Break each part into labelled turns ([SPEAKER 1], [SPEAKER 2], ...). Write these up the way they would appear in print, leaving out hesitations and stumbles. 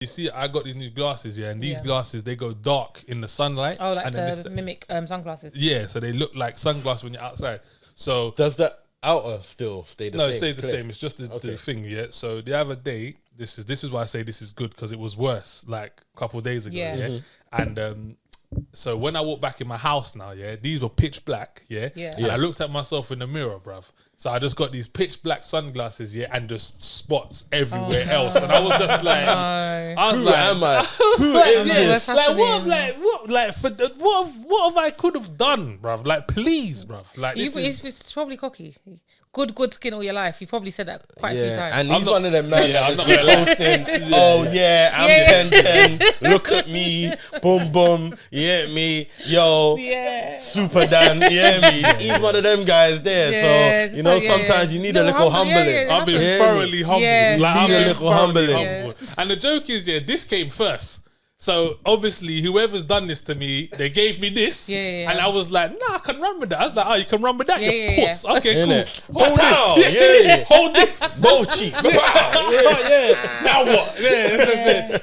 [SPEAKER 1] You see, I got these new glasses, and these glasses, they go dark in the sunlight.
[SPEAKER 2] Oh, like to mimic sunglasses.
[SPEAKER 1] Yeah, so they look like sunglasses when you're outside. So
[SPEAKER 3] does that outer still stay the same?
[SPEAKER 1] No, it stays the same. It's just the thing, So the other day, this is why I say this is good, because it was worse like a couple of days ago, And so when I walk back in my house now, these were pitch black, and I looked at myself in the mirror, bruv. So I just got these pitch black sunglasses, and just spots everywhere else, and I was just like,
[SPEAKER 3] Who am I? Who is this?
[SPEAKER 1] Like what have I could have done, bruv? Like, please, bruv. Like,
[SPEAKER 2] it's probably cocky. Good skin all your life. You probably said that quite a few times.
[SPEAKER 3] And he's one of them man that just be posting, I'm 10-10, look at me, boom boom, you hear me, yo, super Dan, you hear me. He's one of them guys there, so you know sometimes you need a little humbling.
[SPEAKER 1] I've been thoroughly humbled. Like,
[SPEAKER 3] need a little humbling.
[SPEAKER 1] And the joke is, this came first. So obviously, whoever's done this to me, they gave me this, and I was like, "Nah, I can run with that." I was like, "Oh, you can run with that, you puss." Okay, cool. Hold this, hold this,
[SPEAKER 3] both cheeks.
[SPEAKER 1] Now what?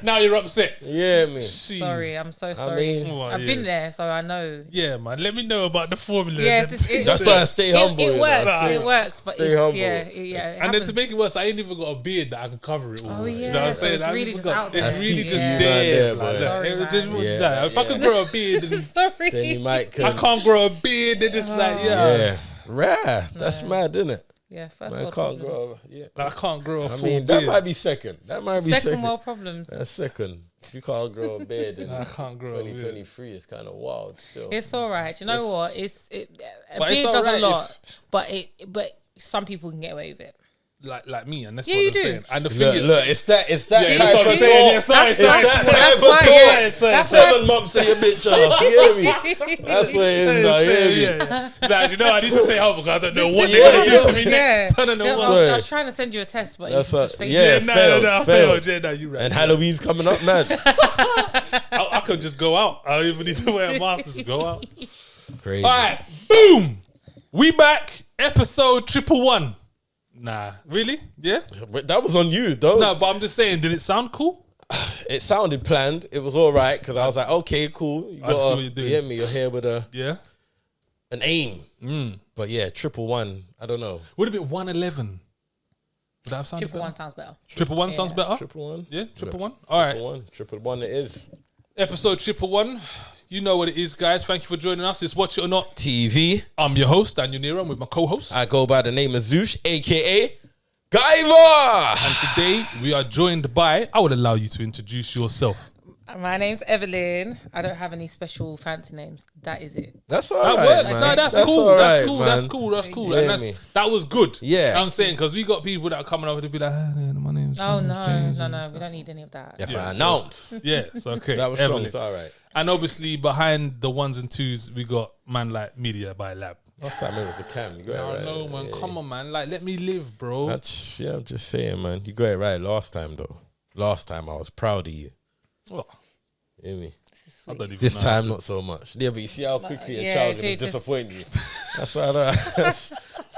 [SPEAKER 1] Now you're upset.
[SPEAKER 3] Yeah, man.
[SPEAKER 2] Sorry, I'm so sorry. I've been there, so I know.
[SPEAKER 1] Yeah, man. Let me know about the formula.
[SPEAKER 2] Yes,
[SPEAKER 3] that's why I stay humble.
[SPEAKER 2] It works. It works, but
[SPEAKER 3] stay humble.
[SPEAKER 1] And then to make it worse, I ain't even got a beard that I can cover it all.
[SPEAKER 2] Oh yeah,
[SPEAKER 1] you know what I'm saying?
[SPEAKER 2] It's really just out there.
[SPEAKER 1] It's really just there.
[SPEAKER 2] Sorry,
[SPEAKER 1] if I could grow a beard,
[SPEAKER 3] then you might.
[SPEAKER 1] I can't grow a beard. They're just
[SPEAKER 3] rare. That's mad, isn't it?
[SPEAKER 2] Yeah, first
[SPEAKER 3] man,
[SPEAKER 2] world
[SPEAKER 3] can't
[SPEAKER 2] problems.
[SPEAKER 3] grow.
[SPEAKER 1] I can't grow a full beard.
[SPEAKER 3] That might be second. That might be second
[SPEAKER 2] world problems.
[SPEAKER 3] That's second. If you can't grow a beard in
[SPEAKER 1] I can't grow
[SPEAKER 3] 2023, it's kind of wild still.
[SPEAKER 2] It's all right. Do you know what? A beard does a lot, but some people can get away with it.
[SPEAKER 1] Like me, and that's what I'm saying. And the thing is,
[SPEAKER 3] it's that
[SPEAKER 1] type
[SPEAKER 3] of
[SPEAKER 1] talk.
[SPEAKER 3] That's 7 months of your bitch ass. You hear me? That's what it is now. You hear me?
[SPEAKER 1] Nah, you know, I need to stay humble because I don't know what they're going to do to me next. I don't know what.
[SPEAKER 2] I was trying to send you a test, but it's just fake.
[SPEAKER 1] I failed. Yeah, no, you right.
[SPEAKER 3] And Halloween's coming up, man.
[SPEAKER 1] I could just go out. I don't even need to wear a mask. Just go out.
[SPEAKER 3] Crazy.
[SPEAKER 1] All right, boom. We back. Episode 111. Nah, really? Yeah?
[SPEAKER 3] But that was on you, though.
[SPEAKER 1] No, but I'm just saying, did it sound cool?
[SPEAKER 3] It sounded planned. It was all right because I was like, okay, cool.
[SPEAKER 1] I see what you're doing.
[SPEAKER 3] You hear me? You're here with an aim. But yeah, 111. I don't know.
[SPEAKER 1] Would it be 111? Would that have sounded better?
[SPEAKER 2] 111 sounds better.
[SPEAKER 1] 111 sounds better?
[SPEAKER 3] 111?
[SPEAKER 1] Yeah, 111. All right.
[SPEAKER 3] 111 it is.
[SPEAKER 1] Episode 111. You know what it is, guys. Thank you for joining us. It's Watch It or Not
[SPEAKER 3] TV.
[SPEAKER 1] I'm your host, Daniel Nero. I'm with my co-host.
[SPEAKER 3] I go by the name of Zeus, a.k.a. Guyver.
[SPEAKER 1] And today we are joined by, I would allow you to introduce yourself.
[SPEAKER 2] My name's Evelyn. I don't have any special fancy names. That is it.
[SPEAKER 3] That's all
[SPEAKER 1] that
[SPEAKER 3] right.
[SPEAKER 1] Works.
[SPEAKER 3] Man.
[SPEAKER 1] No, that's cool. That's cool.
[SPEAKER 3] Yeah,
[SPEAKER 1] and that was good.
[SPEAKER 3] Yeah.
[SPEAKER 1] You know I'm saying, because we got people that are coming over to be like, my name's James.
[SPEAKER 2] No. We don't need any of that.
[SPEAKER 3] Yeah, announce.
[SPEAKER 1] Yeah, it's okay.
[SPEAKER 3] That was strong. It's all right.
[SPEAKER 1] And obviously behind the ones and twos, we got man like Media by Lab.
[SPEAKER 3] Last time it was the cam. You got it right.
[SPEAKER 1] No, man. Yeah. Come on, man. Like, let me live, bro.
[SPEAKER 3] I'm just saying, man. You got it right last time, though. Last time, I was proud of you.
[SPEAKER 1] Oh.
[SPEAKER 3] You hear me?
[SPEAKER 2] This
[SPEAKER 3] time, not so much. Yeah, but you see how quickly a child can disappoint you. That's why that's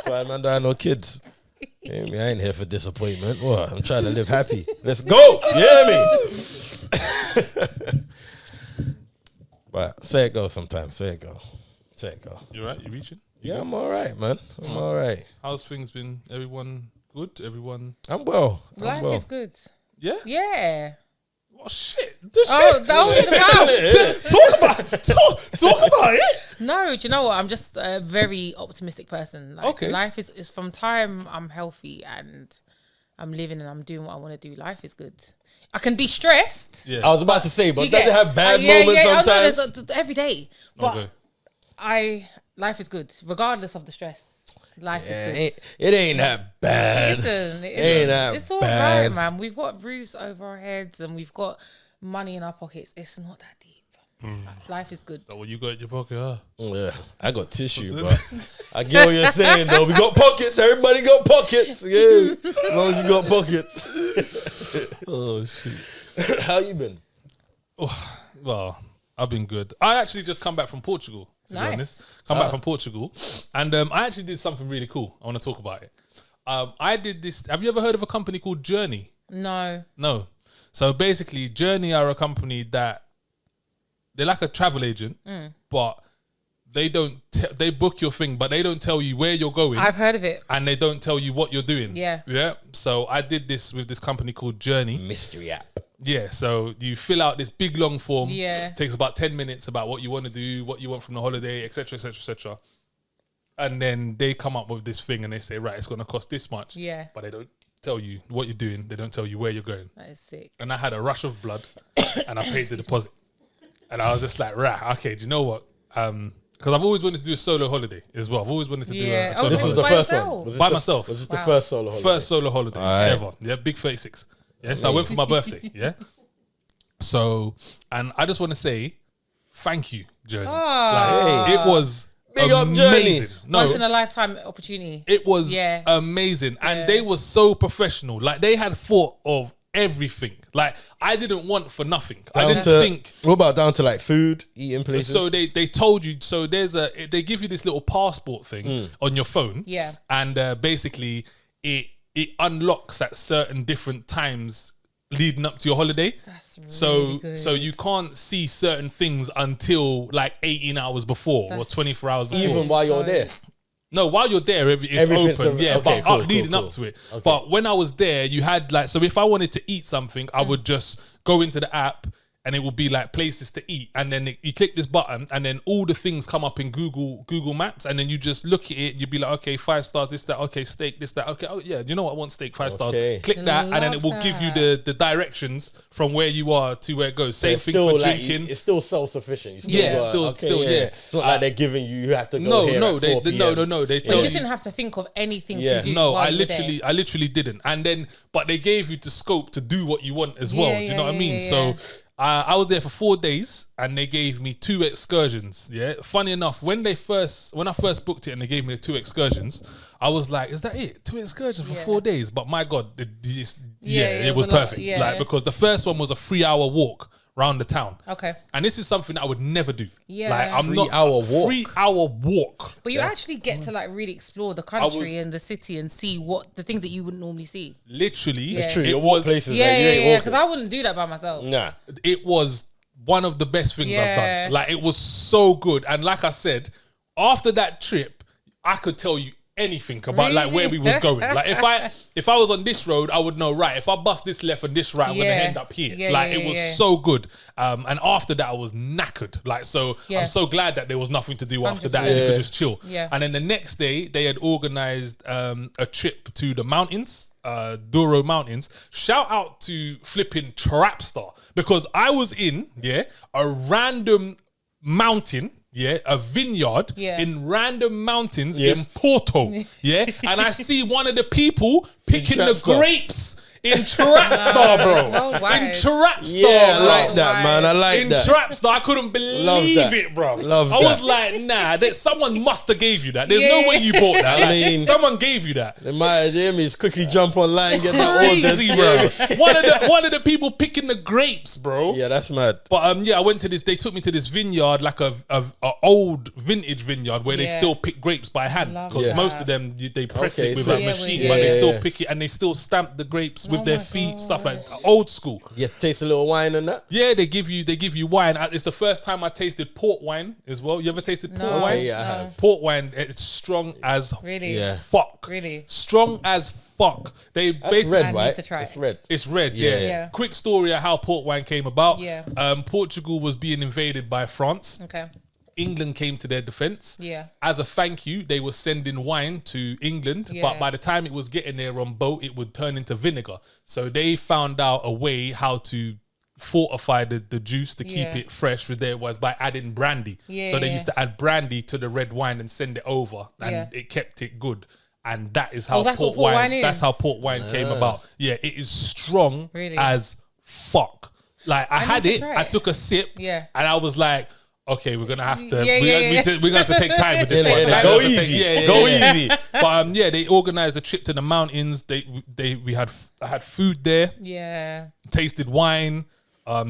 [SPEAKER 3] why man don't have no kids. You hear me? I ain't here for disappointment. What? I'm trying to live happy. Let's go. You hear me? But say it go sometimes. Say it go.
[SPEAKER 1] You right? You reaching?
[SPEAKER 3] Yeah, I'm all right, man. I'm all right.
[SPEAKER 1] How's things been? Everyone good? Everyone?
[SPEAKER 3] I'm well.
[SPEAKER 2] Life is good.
[SPEAKER 1] Yeah?
[SPEAKER 2] Yeah.
[SPEAKER 1] Oh, shit.
[SPEAKER 2] That was
[SPEAKER 1] Talk about it.
[SPEAKER 2] No, do you know what? I'm just a very optimistic person. Like,
[SPEAKER 1] okay.
[SPEAKER 2] Life is from time I'm healthy and I'm living and I'm doing what I want to do. Life is good. I can be stressed.
[SPEAKER 1] Yeah.
[SPEAKER 3] I was about to say, but does it have bad moments sometimes?
[SPEAKER 2] Oh, no, every day. But life is good, regardless of the stress. Life is good.
[SPEAKER 3] It ain't that bad.
[SPEAKER 2] It isn't. It's all
[SPEAKER 3] bad.
[SPEAKER 2] right, man. We've got roofs over our heads and we've got money in our pockets. It's not that deep. Life is good.
[SPEAKER 1] So what you got in your pocket, huh?
[SPEAKER 3] Yeah, I got tissue, but I get what you're saying, though. We got pockets. Everybody got pockets. Yeah, as long as you got pockets.
[SPEAKER 1] Oh, shit.
[SPEAKER 3] How you been?
[SPEAKER 1] Oh, well, I've been good. I actually just come back from Portugal, to be honest. Back from Portugal. And I actually did something really cool. I want to talk about it. I did this. Have you ever heard of a company called Journey?
[SPEAKER 2] No.
[SPEAKER 1] So basically, Journey are a company that they're like a travel agent, but they don't. They book your thing, but they don't tell you where you're going.
[SPEAKER 2] I've heard of it,
[SPEAKER 1] and they don't tell you what you're doing.
[SPEAKER 2] Yeah.
[SPEAKER 1] So I did this with this company called Journey.
[SPEAKER 3] Mystery app.
[SPEAKER 1] Yeah, so you fill out this big long form.
[SPEAKER 2] Yeah.
[SPEAKER 1] It takes about 10 minutes about what you want to do, what you want from the holiday, etc., etc., etc. And then they come up with this thing and they say, right, it's going to cost this much.
[SPEAKER 2] Yeah.
[SPEAKER 1] But they don't tell you what you're doing. They don't tell you where you're going.
[SPEAKER 2] That is sick.
[SPEAKER 1] And I had a rush of blood and I paid the deposit. And I was just like, right, okay, do you know what? Because I've always wanted to do a solo holiday as well. I've always wanted to do a solo
[SPEAKER 3] This was
[SPEAKER 1] holiday.
[SPEAKER 3] the first one.
[SPEAKER 1] By myself.
[SPEAKER 3] Was this the first solo holiday?
[SPEAKER 1] First solo holiday ever. Yeah, big 36. Yeah, so I went for my birthday. Yeah. So, and I just want to say, thank you, Journey. Like, it was
[SPEAKER 3] Big up,
[SPEAKER 1] amazing.
[SPEAKER 3] Journey.
[SPEAKER 1] No,
[SPEAKER 2] Once in a lifetime opportunity.
[SPEAKER 1] it was amazing, and they were so professional. Like they had thought of everything. Like I didn't want for nothing. I didn't think.
[SPEAKER 3] What about down to like food, eating places?
[SPEAKER 1] So they told you. So they give you this little passport thing on your phone.
[SPEAKER 2] Yeah.
[SPEAKER 1] And basically it unlocks at certain different times leading up to your holiday.
[SPEAKER 2] That's really good.
[SPEAKER 1] So you can't see certain things until like 18 hours before or 24 hours before.
[SPEAKER 3] even while you're there.
[SPEAKER 1] No, while you're there, it's
[SPEAKER 3] Everything's
[SPEAKER 1] open.
[SPEAKER 3] okay,
[SPEAKER 1] But
[SPEAKER 3] cool,
[SPEAKER 1] leading
[SPEAKER 3] cool.
[SPEAKER 1] up to it.
[SPEAKER 3] Okay.
[SPEAKER 1] But when I was there, you had like, so if I wanted to eat something, I would just go into the app and it would be like places to eat. And then you click this button and then all the things come up in Google Maps. And then you just look at it. You'd be like, okay, 5 stars, this, that. Okay, steak, this, that. Okay, oh yeah, you know what? I want steak, 5 stars. Click that and then it will give you the directions from where you are to where it goes. Same thing for drinking.
[SPEAKER 3] It's still self-sufficient.
[SPEAKER 1] Still.
[SPEAKER 3] It's not like they're giving you have to go here at 4 p.m.
[SPEAKER 1] No. They
[SPEAKER 2] So
[SPEAKER 1] tell
[SPEAKER 2] you
[SPEAKER 1] you.
[SPEAKER 2] just didn't have to think of anything
[SPEAKER 3] Yeah.
[SPEAKER 2] to do.
[SPEAKER 1] No,
[SPEAKER 2] while
[SPEAKER 1] I
[SPEAKER 2] you were there.
[SPEAKER 1] literally didn't. And then, but they gave you the scope to do what you want as well. Do you know what I mean? So I was there for 4 days and they gave me 2 excursions. Yeah. Funny enough, when I first booked it and they gave me the 2 excursions, I was like, is that it? 2 excursions for 4 days? But my God, it was perfect. Like, because the first one was a 3-hour walk around the town.
[SPEAKER 2] Okay.
[SPEAKER 1] And this is something I would never do.
[SPEAKER 2] Yeah.
[SPEAKER 1] Like, I'm
[SPEAKER 3] 3-hour walk.
[SPEAKER 1] 3-hour walk.
[SPEAKER 2] But you actually get to like really explore the country and the city and see what the things that you wouldn't normally see.
[SPEAKER 1] Literally.
[SPEAKER 2] It's
[SPEAKER 3] True,
[SPEAKER 1] It
[SPEAKER 3] you walk
[SPEAKER 1] was,
[SPEAKER 3] places
[SPEAKER 2] Yeah,
[SPEAKER 3] that you ain't walking.
[SPEAKER 2] because I wouldn't do that by myself.
[SPEAKER 3] Nah.
[SPEAKER 1] it was one of the best things I've
[SPEAKER 2] Yeah.
[SPEAKER 1] done. Like, it was so good. And like I said, after that trip, I could tell you anything about like where we was going. Like if I was on this road, I would know, right, if I bust this left and this right, I'm gonna end up here. It was so good. And after that I was knackered. Like, so I'm so glad that there was nothing to do after that. And you could just chill.
[SPEAKER 2] Yeah.
[SPEAKER 1] And then the next day they had organized a trip to the mountains, Douro Mountains. Shout out to flipping Trapstar, because I was in a random mountain, a vineyard in random mountains in Porto, and I see one of the people picking the grapes in Trapstar, bro. In Trapstar,
[SPEAKER 3] Yeah, I
[SPEAKER 1] bro.
[SPEAKER 3] like that, man. I like
[SPEAKER 1] In
[SPEAKER 3] that.
[SPEAKER 1] Trapstar, I couldn't believe it, bro.
[SPEAKER 3] Love
[SPEAKER 1] I was
[SPEAKER 3] that.
[SPEAKER 1] like, nah, someone must have gave you that. There's no way you bought that. Like,
[SPEAKER 3] I mean-
[SPEAKER 1] someone gave you that.
[SPEAKER 3] They might hear me quickly jump online, get that
[SPEAKER 1] Crazy,
[SPEAKER 3] ordered.
[SPEAKER 1] bro. One of the people picking the grapes, bro.
[SPEAKER 3] Yeah, that's mad.
[SPEAKER 1] But I went to this. They took me to this vineyard, like a old vintage vineyard where they still pick grapes by hand,
[SPEAKER 2] Love
[SPEAKER 1] because
[SPEAKER 2] that.
[SPEAKER 1] most of them they press
[SPEAKER 3] Okay,
[SPEAKER 1] it with
[SPEAKER 3] so-
[SPEAKER 1] a machine,
[SPEAKER 2] Yeah,
[SPEAKER 1] but they
[SPEAKER 3] yeah,
[SPEAKER 1] still
[SPEAKER 3] yeah.
[SPEAKER 1] pick it and they still stamp the grapes with
[SPEAKER 2] Oh
[SPEAKER 1] their
[SPEAKER 2] my
[SPEAKER 1] feet,
[SPEAKER 2] God.
[SPEAKER 1] stuff like old school.
[SPEAKER 3] You have to taste a little wine and that.
[SPEAKER 1] Yeah, they give you wine. It's the first time I tasted port wine as well. You ever tasted port
[SPEAKER 2] No.
[SPEAKER 1] wine?
[SPEAKER 3] Yeah, I have.
[SPEAKER 1] Port wine, it's strong as
[SPEAKER 2] Really?
[SPEAKER 3] Yeah.
[SPEAKER 1] fuck.
[SPEAKER 2] Really?
[SPEAKER 1] Strong as fuck. They
[SPEAKER 3] That's
[SPEAKER 1] basically
[SPEAKER 3] red,
[SPEAKER 2] I need
[SPEAKER 3] right?
[SPEAKER 2] to try
[SPEAKER 3] It's
[SPEAKER 2] it.
[SPEAKER 3] red.
[SPEAKER 1] It's red,
[SPEAKER 3] Yeah.
[SPEAKER 2] Yeah.
[SPEAKER 1] Quick story of how port wine came about.
[SPEAKER 2] Yeah.
[SPEAKER 1] Portugal was being invaded by France.
[SPEAKER 2] Okay.
[SPEAKER 1] England came to their defense.
[SPEAKER 2] Yeah.
[SPEAKER 1] As a thank you, they were sending wine to England,
[SPEAKER 2] Yeah.
[SPEAKER 1] but by the time it was getting there on boat, it would turn into vinegar. So they found out a way how to fortify the juice to keep it fresh with there was by adding brandy.
[SPEAKER 2] Yeah,
[SPEAKER 1] So they
[SPEAKER 2] yeah.
[SPEAKER 1] used to add brandy to the red wine and send it over, and
[SPEAKER 2] Yeah.
[SPEAKER 1] it kept it good. And that is how
[SPEAKER 2] that's
[SPEAKER 1] port
[SPEAKER 2] what port
[SPEAKER 1] wine.
[SPEAKER 2] wine
[SPEAKER 1] That's
[SPEAKER 2] is.
[SPEAKER 1] how port wine came about. Yeah, it is strong
[SPEAKER 2] Really?
[SPEAKER 1] as fuck. Like I had
[SPEAKER 2] need to
[SPEAKER 1] it,
[SPEAKER 2] try
[SPEAKER 1] I
[SPEAKER 2] it.
[SPEAKER 1] took a sip,
[SPEAKER 2] Yeah.
[SPEAKER 1] and I was like, okay, we're gonna have to.
[SPEAKER 2] Yeah,
[SPEAKER 1] we're gonna have to take time with this
[SPEAKER 3] Yeah,
[SPEAKER 1] one.
[SPEAKER 3] yeah,
[SPEAKER 1] Like,
[SPEAKER 3] go
[SPEAKER 1] we have to
[SPEAKER 3] easy.
[SPEAKER 1] take-
[SPEAKER 3] Go easy.
[SPEAKER 1] But they organized a trip to the mountains. I had food there,
[SPEAKER 2] Yeah.
[SPEAKER 1] tasted wine.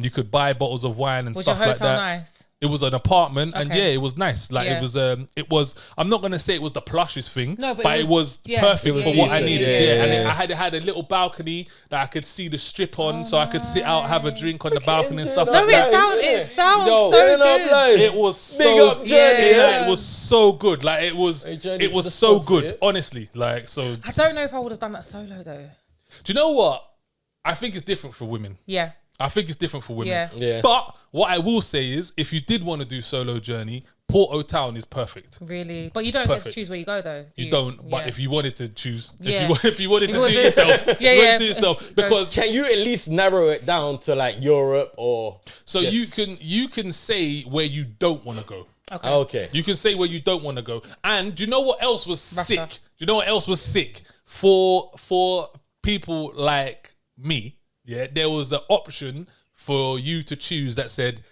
[SPEAKER 1] You could buy bottles of wine and
[SPEAKER 2] Was your
[SPEAKER 1] stuff like
[SPEAKER 2] hotel
[SPEAKER 1] that.
[SPEAKER 2] nice?
[SPEAKER 1] It was an apartment, and
[SPEAKER 2] Okay.
[SPEAKER 1] it was nice. Like it was. I'm not gonna say it was the plushest thing,
[SPEAKER 2] No, but
[SPEAKER 1] it was perfect for what I
[SPEAKER 3] decent.
[SPEAKER 1] needed.
[SPEAKER 3] Yeah.
[SPEAKER 1] And it had a little balcony that I could see the strip on, so I could sit out, have a drink on the balcony and stuff
[SPEAKER 2] No,
[SPEAKER 1] like that.
[SPEAKER 2] it sounds
[SPEAKER 1] Yo,
[SPEAKER 2] so good.
[SPEAKER 1] It was so
[SPEAKER 3] Big up Journey,
[SPEAKER 1] like, it was so good. Like it was
[SPEAKER 3] Journey
[SPEAKER 1] it
[SPEAKER 3] for
[SPEAKER 1] was
[SPEAKER 3] the
[SPEAKER 1] so
[SPEAKER 3] sponsor,
[SPEAKER 1] good.
[SPEAKER 3] yeah?
[SPEAKER 1] Honestly, like so.
[SPEAKER 2] I don't know if I would have done that solo though.
[SPEAKER 1] Do you know what? I think it's different for women.
[SPEAKER 2] Yeah.
[SPEAKER 1] I think it's different for women.
[SPEAKER 2] Yeah.
[SPEAKER 3] Yeah.
[SPEAKER 1] But what I will say is, if you did want to do solo journey, Porto Town is perfect.
[SPEAKER 2] Really, but you don't get to
[SPEAKER 1] Perfect.
[SPEAKER 2] choose where you go though. Do
[SPEAKER 1] You don't, but
[SPEAKER 2] Yeah.
[SPEAKER 1] if you wanted to choose,
[SPEAKER 2] Yeah.
[SPEAKER 1] if you wanted to do
[SPEAKER 2] wanted to-
[SPEAKER 1] yourself,
[SPEAKER 2] Yeah,
[SPEAKER 1] you wanted
[SPEAKER 2] yeah.
[SPEAKER 1] to do yourself because
[SPEAKER 3] Can you at least narrow it down to like Europe or?
[SPEAKER 1] so
[SPEAKER 3] Yes.
[SPEAKER 1] you can say where you don't want to go.
[SPEAKER 3] Okay.
[SPEAKER 1] You can say where you don't want to go. And do you know what else was
[SPEAKER 2] Russia.
[SPEAKER 1] sick? Do you know what else was sick for people like me? Yeah, there was an option for you to choose that said,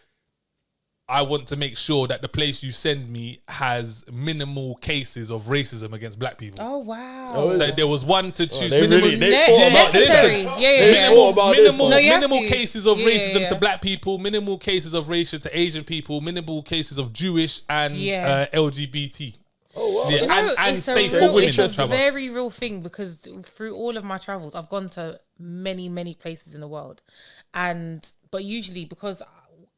[SPEAKER 1] I want to make sure that the place you send me has minimal cases of racism against black people.
[SPEAKER 2] Oh wow.
[SPEAKER 3] Oh,
[SPEAKER 1] So there was one to choose
[SPEAKER 3] They
[SPEAKER 1] minimal,
[SPEAKER 3] really they thought about this.
[SPEAKER 2] necessary. Yeah.
[SPEAKER 3] Thought about this
[SPEAKER 1] minimal,
[SPEAKER 3] one.
[SPEAKER 2] No, you have
[SPEAKER 1] minimal
[SPEAKER 2] to.
[SPEAKER 1] cases of
[SPEAKER 2] Yeah,
[SPEAKER 1] racism
[SPEAKER 2] yeah.
[SPEAKER 1] to black people, minimal cases of racism to Asian people, minimal cases of Jewish and
[SPEAKER 2] Yeah.
[SPEAKER 1] LGBT.
[SPEAKER 3] Oh wow.
[SPEAKER 1] Yeah,
[SPEAKER 2] Do you know,
[SPEAKER 1] and
[SPEAKER 2] it's
[SPEAKER 1] safe
[SPEAKER 2] a
[SPEAKER 1] for
[SPEAKER 2] real,
[SPEAKER 1] women
[SPEAKER 2] it's
[SPEAKER 1] to
[SPEAKER 2] a
[SPEAKER 1] travel.
[SPEAKER 2] very real thing because through all of my travels, I've gone to many places in the world, but usually because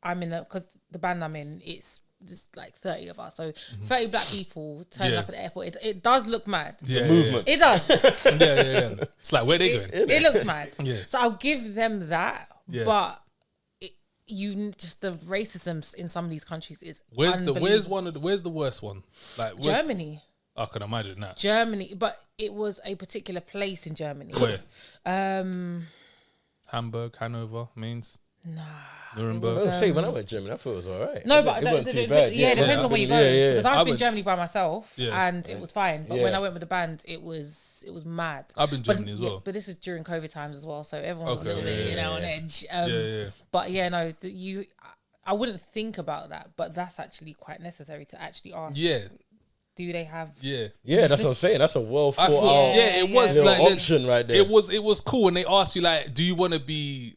[SPEAKER 2] I'm in because the band I'm in, it's just like 30 of us, so 30 black people turning
[SPEAKER 1] Yeah.
[SPEAKER 2] up at the airport. It does look mad.
[SPEAKER 1] Yeah,
[SPEAKER 3] movement.
[SPEAKER 2] It does.
[SPEAKER 1] Yeah. It's like, where they going?
[SPEAKER 2] It looks mad.
[SPEAKER 1] Yeah.
[SPEAKER 2] So I'll give them that,
[SPEAKER 1] Yeah.
[SPEAKER 2] but just the racism in some of these countries is
[SPEAKER 1] Where's
[SPEAKER 2] unbelievable.
[SPEAKER 1] where's the worst one? Like where's-
[SPEAKER 2] Germany.
[SPEAKER 1] I can imagine that.
[SPEAKER 2] Germany, but it was a particular place in Germany.
[SPEAKER 1] Where?
[SPEAKER 2] Um,
[SPEAKER 1] Hamburg, Hanover, Mainz,
[SPEAKER 2] nah.
[SPEAKER 1] Nuremberg.
[SPEAKER 3] I was saying when I went to Germany, I thought it was alright.
[SPEAKER 2] No, but
[SPEAKER 3] it wasn't
[SPEAKER 2] the-
[SPEAKER 3] too
[SPEAKER 2] the-
[SPEAKER 3] bad.
[SPEAKER 2] yeah, it depends on where you go.
[SPEAKER 3] Yeah.
[SPEAKER 2] Because
[SPEAKER 1] I
[SPEAKER 2] I've been
[SPEAKER 1] went-
[SPEAKER 2] Germany by myself,
[SPEAKER 1] Yeah.
[SPEAKER 2] and it was fine. But
[SPEAKER 3] Yeah.
[SPEAKER 2] when I went with the band, it was mad.
[SPEAKER 1] I've been
[SPEAKER 2] But-
[SPEAKER 1] Germany as
[SPEAKER 2] yeah,
[SPEAKER 1] well.
[SPEAKER 2] but this was during COVID times as well, so everyone was
[SPEAKER 1] Okay,
[SPEAKER 2] a little bit,
[SPEAKER 1] yeah,
[SPEAKER 2] on edge.
[SPEAKER 1] Yeah.
[SPEAKER 2] But yeah, no, I wouldn't think about that, but that's actually quite necessary to actually ask.
[SPEAKER 1] Yeah.
[SPEAKER 2] Do they have?
[SPEAKER 1] Yeah.
[SPEAKER 3] Yeah, that's what I'm saying. That's a well
[SPEAKER 1] I
[SPEAKER 3] thought
[SPEAKER 1] thought,
[SPEAKER 3] out
[SPEAKER 1] yeah, it was
[SPEAKER 3] little
[SPEAKER 1] like
[SPEAKER 3] option right there.
[SPEAKER 1] It was cool when they asked you like, do you want to be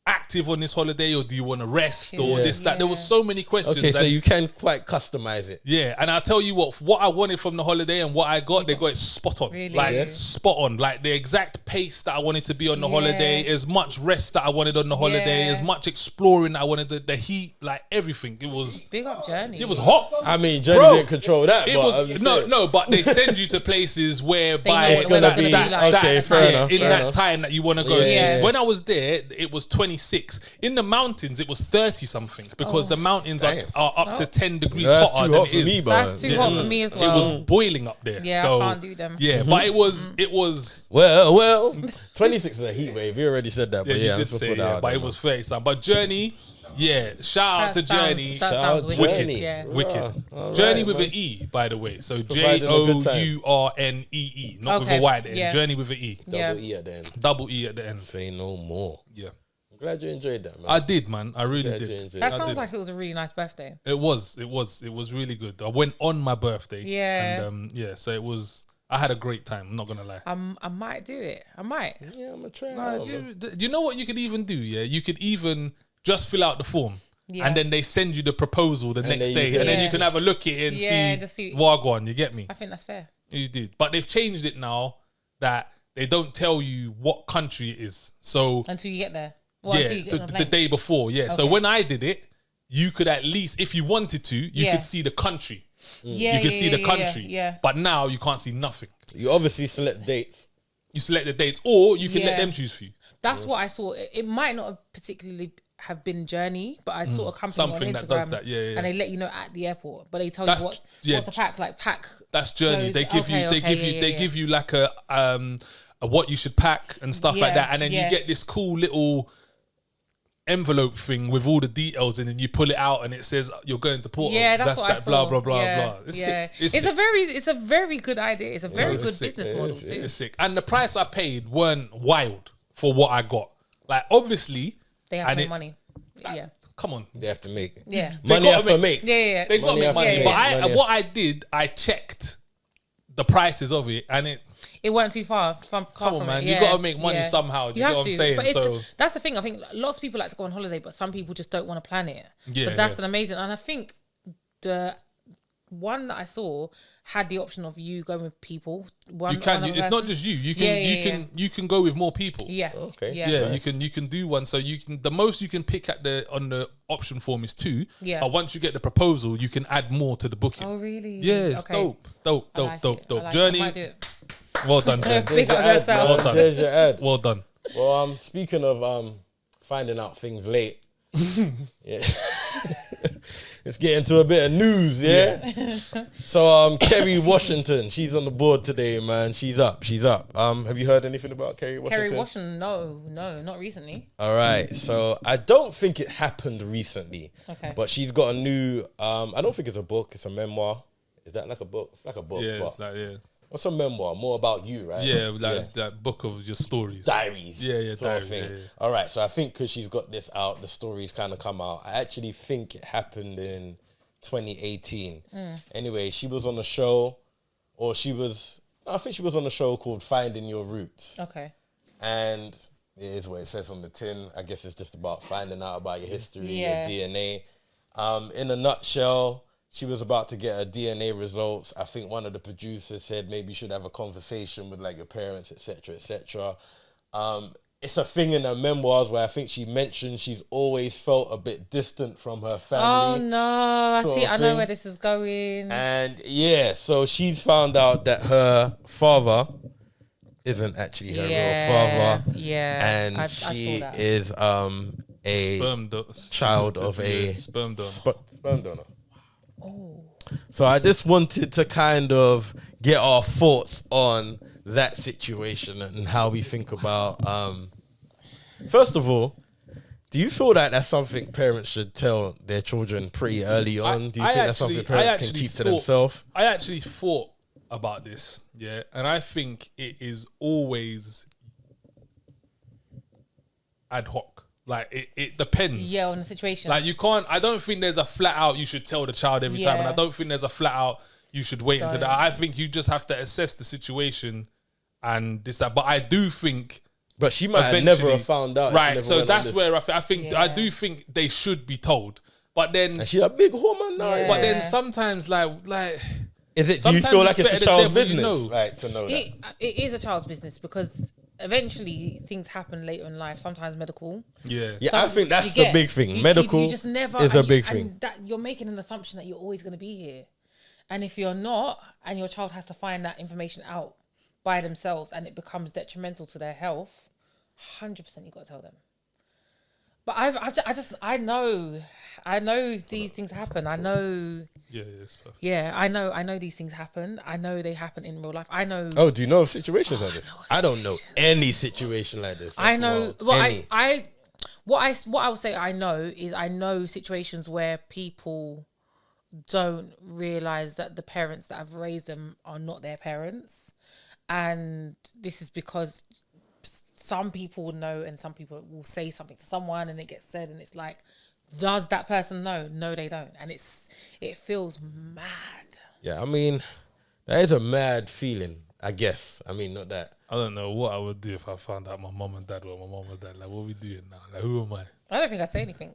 [SPEAKER 1] active on this holiday or do you want to rest or
[SPEAKER 3] Yeah.
[SPEAKER 1] this that? There was so many questions.
[SPEAKER 3] Okay, so
[SPEAKER 1] and-
[SPEAKER 3] you can quite customize it.
[SPEAKER 1] yeah, and I'll tell you what I wanted from the holiday and what I got, they got it spot on.
[SPEAKER 2] Really?
[SPEAKER 1] Like
[SPEAKER 2] Yeah.
[SPEAKER 1] spot on. Like the exact pace that I wanted to be on the
[SPEAKER 2] Yeah.
[SPEAKER 1] holiday, as much rest that I wanted on the holiday,
[SPEAKER 2] Yeah.
[SPEAKER 1] as much exploring that I wanted, the heat, like everything. It was
[SPEAKER 2] Big up Journey.
[SPEAKER 1] hot.
[SPEAKER 3] I mean, Jenny
[SPEAKER 1] Bro,
[SPEAKER 3] didn't control that.
[SPEAKER 1] It
[SPEAKER 3] but
[SPEAKER 1] was
[SPEAKER 3] I'm just
[SPEAKER 1] no,
[SPEAKER 3] saying.
[SPEAKER 1] no, but they send you to places whereby
[SPEAKER 2] They know what
[SPEAKER 3] it's gonna be- okay, fair enough,
[SPEAKER 1] in
[SPEAKER 3] fair
[SPEAKER 1] that
[SPEAKER 3] enough.
[SPEAKER 1] time that you want to go.
[SPEAKER 3] Yeah,
[SPEAKER 1] So
[SPEAKER 2] yeah.
[SPEAKER 1] when I was there, it was 26. In the mountains, it was 30 something because the mountains are up to 10 degrees
[SPEAKER 3] That's
[SPEAKER 1] hotter
[SPEAKER 3] too
[SPEAKER 1] than
[SPEAKER 3] hot
[SPEAKER 1] it
[SPEAKER 3] for
[SPEAKER 1] is.
[SPEAKER 3] me, bro.
[SPEAKER 2] That's too hot for me as well.
[SPEAKER 1] It was boiling up there.
[SPEAKER 2] Yeah,
[SPEAKER 1] so,
[SPEAKER 2] I can't do them.
[SPEAKER 1] Yeah, but it was.
[SPEAKER 3] Well, 26 is a heat wave. You already said that,
[SPEAKER 1] Yeah,
[SPEAKER 3] but
[SPEAKER 1] you
[SPEAKER 3] yeah,
[SPEAKER 1] did
[SPEAKER 3] let's
[SPEAKER 1] say
[SPEAKER 3] put that
[SPEAKER 1] yeah,
[SPEAKER 3] out
[SPEAKER 1] but
[SPEAKER 3] there,
[SPEAKER 1] it was 30 something. But Journey, yeah, shout out to Journey.
[SPEAKER 2] That
[SPEAKER 3] Shout
[SPEAKER 2] sounds
[SPEAKER 3] out
[SPEAKER 2] wicked.
[SPEAKER 1] Wicked,
[SPEAKER 3] Journey.
[SPEAKER 2] Yeah.
[SPEAKER 1] wicked.
[SPEAKER 3] All
[SPEAKER 1] Journey
[SPEAKER 3] right,
[SPEAKER 1] with
[SPEAKER 3] man.
[SPEAKER 1] an E, by the way. So
[SPEAKER 3] Providing a good time.
[SPEAKER 1] JOURNEE, not with
[SPEAKER 2] Okay,
[SPEAKER 1] a Y at the end.
[SPEAKER 2] yeah.
[SPEAKER 1] Journey with an E,
[SPEAKER 2] Yeah.
[SPEAKER 3] Double E at the end.
[SPEAKER 1] double E at the end.
[SPEAKER 3] Say no more.
[SPEAKER 1] Yeah,
[SPEAKER 3] I'm glad you enjoyed that, man.
[SPEAKER 1] I did, man. I really
[SPEAKER 3] Glad you
[SPEAKER 1] did.
[SPEAKER 3] enjoyed
[SPEAKER 2] That
[SPEAKER 3] it.
[SPEAKER 1] I
[SPEAKER 2] sounds
[SPEAKER 1] did.
[SPEAKER 2] like it was a really nice birthday.
[SPEAKER 1] It was really good. I went on my birthday.
[SPEAKER 2] Yeah.
[SPEAKER 1] And so it was. I had a great time. I'm not gonna lie.
[SPEAKER 2] I might do it. I might.
[SPEAKER 3] Yeah, I'm gonna try it
[SPEAKER 1] No,
[SPEAKER 3] out, man.
[SPEAKER 1] do you know what you could even do? Yeah, you could even just fill out the form.
[SPEAKER 2] Yeah.
[SPEAKER 1] And then they send you the proposal the next
[SPEAKER 3] then you
[SPEAKER 1] day,
[SPEAKER 3] can-
[SPEAKER 1] and then
[SPEAKER 2] Yeah.
[SPEAKER 1] you can have a look at it and
[SPEAKER 2] Yeah,
[SPEAKER 1] see
[SPEAKER 2] just see-
[SPEAKER 1] Wagwan. You get me?
[SPEAKER 2] I think that's fair.
[SPEAKER 1] You did, but they've changed it now that they don't tell you what country it is. So
[SPEAKER 2] Until you get there. Well, until
[SPEAKER 1] yeah,
[SPEAKER 2] you get
[SPEAKER 1] so
[SPEAKER 2] on
[SPEAKER 1] the
[SPEAKER 2] plane.
[SPEAKER 1] day before. Yeah. So
[SPEAKER 2] Okay.
[SPEAKER 1] when I did it, you could at least, if you wanted to, you
[SPEAKER 2] Yeah.
[SPEAKER 1] could see the country.
[SPEAKER 2] Yeah,
[SPEAKER 1] You could see the country.
[SPEAKER 2] Yeah.
[SPEAKER 1] But now you can't see nothing.
[SPEAKER 3] You obviously select dates.
[SPEAKER 1] You select the dates, or you can let
[SPEAKER 2] Yeah.
[SPEAKER 1] them choose for you.
[SPEAKER 2] That's what I saw. It might not have particularly have been Journey, but I saw a company
[SPEAKER 1] Something
[SPEAKER 2] on
[SPEAKER 1] that
[SPEAKER 2] Instagram
[SPEAKER 1] does that, yeah.
[SPEAKER 2] and they let you know at the airport, but they tell
[SPEAKER 1] That's-
[SPEAKER 2] you what
[SPEAKER 1] yeah.
[SPEAKER 2] to pack, like pack.
[SPEAKER 1] That's Journey.
[SPEAKER 2] Those-
[SPEAKER 1] They give
[SPEAKER 2] okay,
[SPEAKER 1] you, they
[SPEAKER 2] okay,
[SPEAKER 1] give you,
[SPEAKER 2] yeah,
[SPEAKER 1] they
[SPEAKER 2] yeah.
[SPEAKER 1] give you like a what you should pack and stuff like
[SPEAKER 2] Yeah,
[SPEAKER 1] that, and then
[SPEAKER 2] yeah.
[SPEAKER 1] you get this cool little envelope thing with all the details, and then you pull it out, and it says you're going to Porto.
[SPEAKER 2] Yeah, that's what I
[SPEAKER 1] that
[SPEAKER 2] saw.
[SPEAKER 1] blah blah blah
[SPEAKER 2] yeah,
[SPEAKER 1] blah. It's
[SPEAKER 2] yeah.
[SPEAKER 1] sick. It's
[SPEAKER 2] It's
[SPEAKER 1] sick.
[SPEAKER 2] a very good idea. It's a very
[SPEAKER 1] it's
[SPEAKER 2] good
[SPEAKER 1] sick.
[SPEAKER 2] business
[SPEAKER 3] It
[SPEAKER 2] model
[SPEAKER 3] is, it
[SPEAKER 2] too.
[SPEAKER 1] It's sick. And the price I paid weren't wild for what I got. Like obviously,
[SPEAKER 2] They have
[SPEAKER 1] and
[SPEAKER 2] no
[SPEAKER 1] it-
[SPEAKER 2] money. Yeah,
[SPEAKER 3] They have to make it.
[SPEAKER 2] yeah,
[SPEAKER 1] They
[SPEAKER 3] Money
[SPEAKER 1] gotta
[SPEAKER 3] have to make.
[SPEAKER 2] yeah.
[SPEAKER 1] they got to
[SPEAKER 3] Money
[SPEAKER 1] make
[SPEAKER 3] have to
[SPEAKER 1] money.
[SPEAKER 3] make.
[SPEAKER 1] But
[SPEAKER 3] Money have-
[SPEAKER 1] what I did, I checked the prices of it, and it
[SPEAKER 2] it weren't too far from
[SPEAKER 1] man.
[SPEAKER 2] it.
[SPEAKER 1] You got to make money somehow. Do you know what I'm saying?
[SPEAKER 2] But
[SPEAKER 1] so
[SPEAKER 2] that's the thing. I think lots of people like to go on holiday, but some people just don't want to plan it.
[SPEAKER 1] Yeah,
[SPEAKER 2] so that's an amazing. And I think the one that I saw had the option of you going with people.
[SPEAKER 1] You can. It's not just you. You can go with more people.
[SPEAKER 2] Yeah.
[SPEAKER 3] Okay.
[SPEAKER 2] Yeah.
[SPEAKER 1] Nice. You can do one. So you can, the most you can pick on the option form is 2.
[SPEAKER 2] Yeah.
[SPEAKER 1] But once you get the proposal, you can add more to the booking.
[SPEAKER 2] Oh really?
[SPEAKER 1] Yeah, it's dope. Journey.
[SPEAKER 2] I might do it.
[SPEAKER 1] Well done, Jen.
[SPEAKER 2] Big up yourself.
[SPEAKER 1] Well done.
[SPEAKER 3] There's your ad.
[SPEAKER 1] Well done.
[SPEAKER 3] Well, speaking of finding out things late, yeah. Let's get into a bit of news, yeah? So, Kerry Wahsington, she's on the board today, man. She's up. Have you heard anything about Kerry Wahsington?
[SPEAKER 2] Kerry Wahsington? No, not recently.
[SPEAKER 3] All right, so I don't think it happened recently.
[SPEAKER 2] Okay.
[SPEAKER 3] But she's got a new, I don't think it's a book, it's a memoir. Is that like a book? It's like a book.
[SPEAKER 1] Yeah,
[SPEAKER 3] but
[SPEAKER 1] it's like, yeah.
[SPEAKER 3] what's a memoir? More about you, right?
[SPEAKER 1] Yeah, like that book of your stories.
[SPEAKER 3] Diaries.
[SPEAKER 1] Yeah,
[SPEAKER 3] sort of
[SPEAKER 1] diaries.
[SPEAKER 3] thing.
[SPEAKER 1] Yeah.
[SPEAKER 3] All right, so I think because she's got this out, the stories kind of come out. I actually think it happened in 2018. Anyway, she was on a show, I think she was on a show called Finding Your Roots.
[SPEAKER 2] Okay.
[SPEAKER 3] And it is what it says on the tin. I guess it's just about finding out about your history, your DNA. In a nutshell, she was about to get her DNA results. I think one of the producers said maybe you should have a conversation with like your parents, etc., etc. It's a thing in her memoirs where I think she mentioned she's always felt a bit distant from her family.
[SPEAKER 2] Oh no, I know where this is going.
[SPEAKER 3] And yeah, so she's found out that her father isn't actually her real father.
[SPEAKER 2] Yeah,
[SPEAKER 3] and she is a child of a
[SPEAKER 1] sperm donor.
[SPEAKER 3] Sperm donor.
[SPEAKER 2] Oh.
[SPEAKER 3] So I just wanted to kind of get our thoughts on that situation and how we think about. First of all, do you feel that that's something parents should tell their children pretty early on? Do you think that's something parents can keep to themselves?
[SPEAKER 1] I actually thought about this, yeah, and I think it is always ad hoc. Like it depends.
[SPEAKER 2] Yeah, on the situation.
[SPEAKER 1] Like you can't. I don't think there's a flat out you should tell the child every time, and I don't think there's a flat out you should wait until that. I think you just have to assess the situation and decide. But I do think.
[SPEAKER 3] But she might have never found out.
[SPEAKER 1] Right, so that's where I think I do think they should be told. But then
[SPEAKER 3] and she's a big woman now.
[SPEAKER 1] But then sometimes like
[SPEAKER 3] is it? Do you feel like it's a child's business?
[SPEAKER 2] Right,
[SPEAKER 3] to know that
[SPEAKER 2] it is a child's business because eventually things happen later in life. Sometimes medical.
[SPEAKER 3] Yeah. I think that's the big thing. Medical you just never, is a big thing.
[SPEAKER 2] And that you're making an assumption that you're always going to be here, and if you're not, and your child has to find that information out by themselves, and it becomes detrimental to their health. 100% you got to tell them. But I know these things happen. I know.
[SPEAKER 1] Yeah, it's perfect.
[SPEAKER 2] Yeah, I know these things happen. I know they happen in real life. I know.
[SPEAKER 3] Oh, do you know of situations like this? I don't know any situation like this.
[SPEAKER 2] I know. Well, what I would say I know situations where people don't realize that the parents that have raised them are not their parents, and this is because some people will know and some people will say something to someone and it gets said and it's like, does that person know? No, they don't. And it feels mad.
[SPEAKER 3] Yeah, I mean, that is a mad feeling, I guess. I mean, not that.
[SPEAKER 1] I don't know what I would do if I found out my mom and dad were my mom and dad. Like, what are we doing now? Like, who am I?
[SPEAKER 2] I don't think I'd say anything.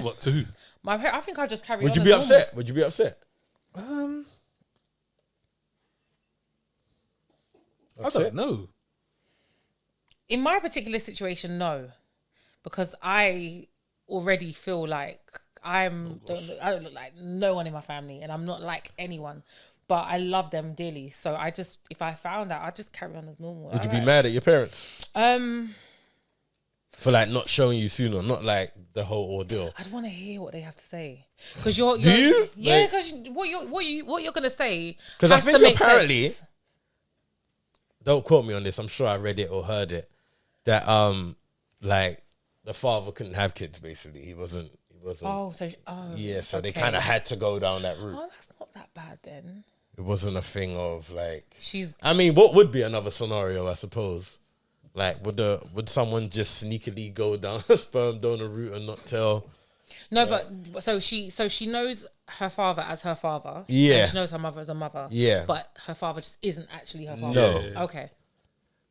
[SPEAKER 1] What, to who?
[SPEAKER 2] I think I'd just carry on.
[SPEAKER 3] Would you be upset? Would you be upset?
[SPEAKER 1] I don't know.
[SPEAKER 2] In my particular situation, no, because I already feel like I don't look like no one in my family, and I'm not like anyone. But I love them dearly, so if I found out, I'd just carry on as normal.
[SPEAKER 3] Would you be mad at your parents? For like not showing you sooner, not like the whole ordeal.
[SPEAKER 2] I'd want to hear what they have to say because you're.
[SPEAKER 3] Do you?
[SPEAKER 2] Yeah, because what you're gonna say.
[SPEAKER 3] Because I think apparently. Sense. Don't quote me on this. I'm sure I read it or heard it. That like the father couldn't have kids. Basically, he wasn't.
[SPEAKER 2] So
[SPEAKER 3] they kind of had to go down that route.
[SPEAKER 2] Oh, that's not that bad then.
[SPEAKER 3] It wasn't a thing of like.
[SPEAKER 2] She's.
[SPEAKER 3] I mean, what would be another scenario? I suppose. Like, would someone just sneakily go down a sperm donor route and not tell?
[SPEAKER 2] No, but so she knows her father as her father.
[SPEAKER 3] Yeah.
[SPEAKER 2] And she knows her mother as a mother.
[SPEAKER 3] Yeah.
[SPEAKER 2] But her father just isn't actually her father.
[SPEAKER 3] No.
[SPEAKER 1] Yeah.
[SPEAKER 2] Okay.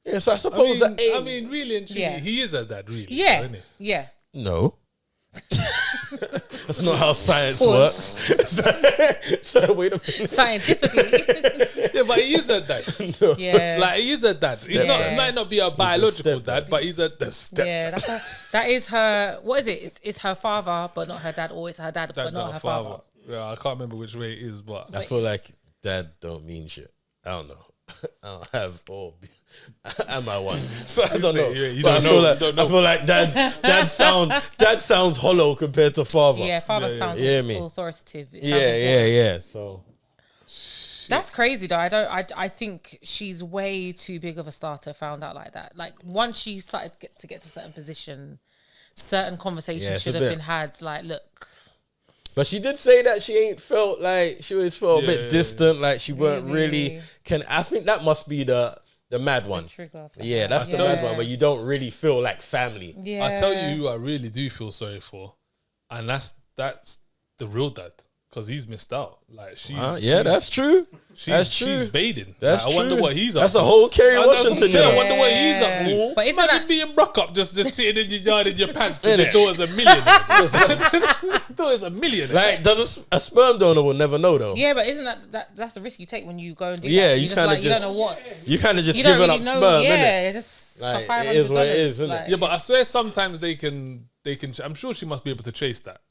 [SPEAKER 3] Yeah, so I suppose that
[SPEAKER 1] I mean, really and truly, he is her dad, really.
[SPEAKER 2] Yeah.
[SPEAKER 1] Isn't he?
[SPEAKER 2] Yeah.
[SPEAKER 3] no. That's not how science
[SPEAKER 2] Pause.
[SPEAKER 3] works. so wait a minute.
[SPEAKER 2] Scientifically.
[SPEAKER 1] Yeah, but he is her dad.
[SPEAKER 3] No.
[SPEAKER 2] Yeah.
[SPEAKER 1] Like, he is her dad. He's
[SPEAKER 3] Stepdad.
[SPEAKER 1] not, he might not be a biological
[SPEAKER 3] stepdad.
[SPEAKER 1] dad, but he's a step.
[SPEAKER 2] Yeah, that is her. What is it? It's her father, but not her dad, or it's her dad, but not her father.
[SPEAKER 1] Yeah, I can't remember which way it is, but
[SPEAKER 3] I feel like dad don't mean shit. I don't know. I don't have all. Am I one? So I don't know.
[SPEAKER 1] You
[SPEAKER 3] But
[SPEAKER 1] don't know.
[SPEAKER 3] I feel like dad sounds hollow compared to father.
[SPEAKER 2] Yeah, father sounds
[SPEAKER 3] me.
[SPEAKER 2] authoritative. It sounds
[SPEAKER 3] Yeah.
[SPEAKER 2] important.
[SPEAKER 3] So
[SPEAKER 2] That's crazy though. I think she's way too big of a starter. Found out like that. Like once she started to get to a certain position, certain conversations
[SPEAKER 3] Yeah, it's
[SPEAKER 2] should
[SPEAKER 3] a
[SPEAKER 2] have
[SPEAKER 3] bit.
[SPEAKER 2] been had. Like, look,
[SPEAKER 3] but she did say that she ain't felt like she always felt a bit distant, like she weren't really. I think that must be the mad one.
[SPEAKER 2] trigger.
[SPEAKER 3] Yeah, that's the mad one where you don't really feel like family.
[SPEAKER 2] Yeah,
[SPEAKER 1] I tell you who I really do feel sorry for, and that's the real dad, because he's missed out. Like
[SPEAKER 3] That's true. That's true.
[SPEAKER 1] She's bathing.
[SPEAKER 3] That's
[SPEAKER 1] like, I wonder
[SPEAKER 3] true.
[SPEAKER 1] what he's up
[SPEAKER 3] That's
[SPEAKER 1] to.
[SPEAKER 3] a whole Kerry
[SPEAKER 1] That's what I'm
[SPEAKER 3] Washington.
[SPEAKER 1] saying. I
[SPEAKER 3] You know?
[SPEAKER 1] wonder what he's up to.
[SPEAKER 2] But isn't
[SPEAKER 1] Imagine
[SPEAKER 2] that-
[SPEAKER 1] being broke up, just sitting in your yard in your pants, and your daughter's a millionaire. Daughter's a millionaire.
[SPEAKER 3] Like, does a sperm donor will never know though.
[SPEAKER 2] Yeah, but isn't that's the risk you take when you go and do
[SPEAKER 3] Yeah,
[SPEAKER 2] that?
[SPEAKER 3] you
[SPEAKER 2] Just
[SPEAKER 3] kinda
[SPEAKER 2] like you don't
[SPEAKER 3] just-
[SPEAKER 2] know what.
[SPEAKER 3] You kind of just
[SPEAKER 2] You don't
[SPEAKER 3] giving
[SPEAKER 2] really
[SPEAKER 3] up
[SPEAKER 2] know.
[SPEAKER 3] sperm, innit?
[SPEAKER 2] Yeah, just
[SPEAKER 3] Like,
[SPEAKER 2] for
[SPEAKER 3] it is what it
[SPEAKER 2] $500.
[SPEAKER 3] is, innit?
[SPEAKER 2] Like,
[SPEAKER 1] Yeah, but I swear sometimes they can. I'm sure she must be able to chase that.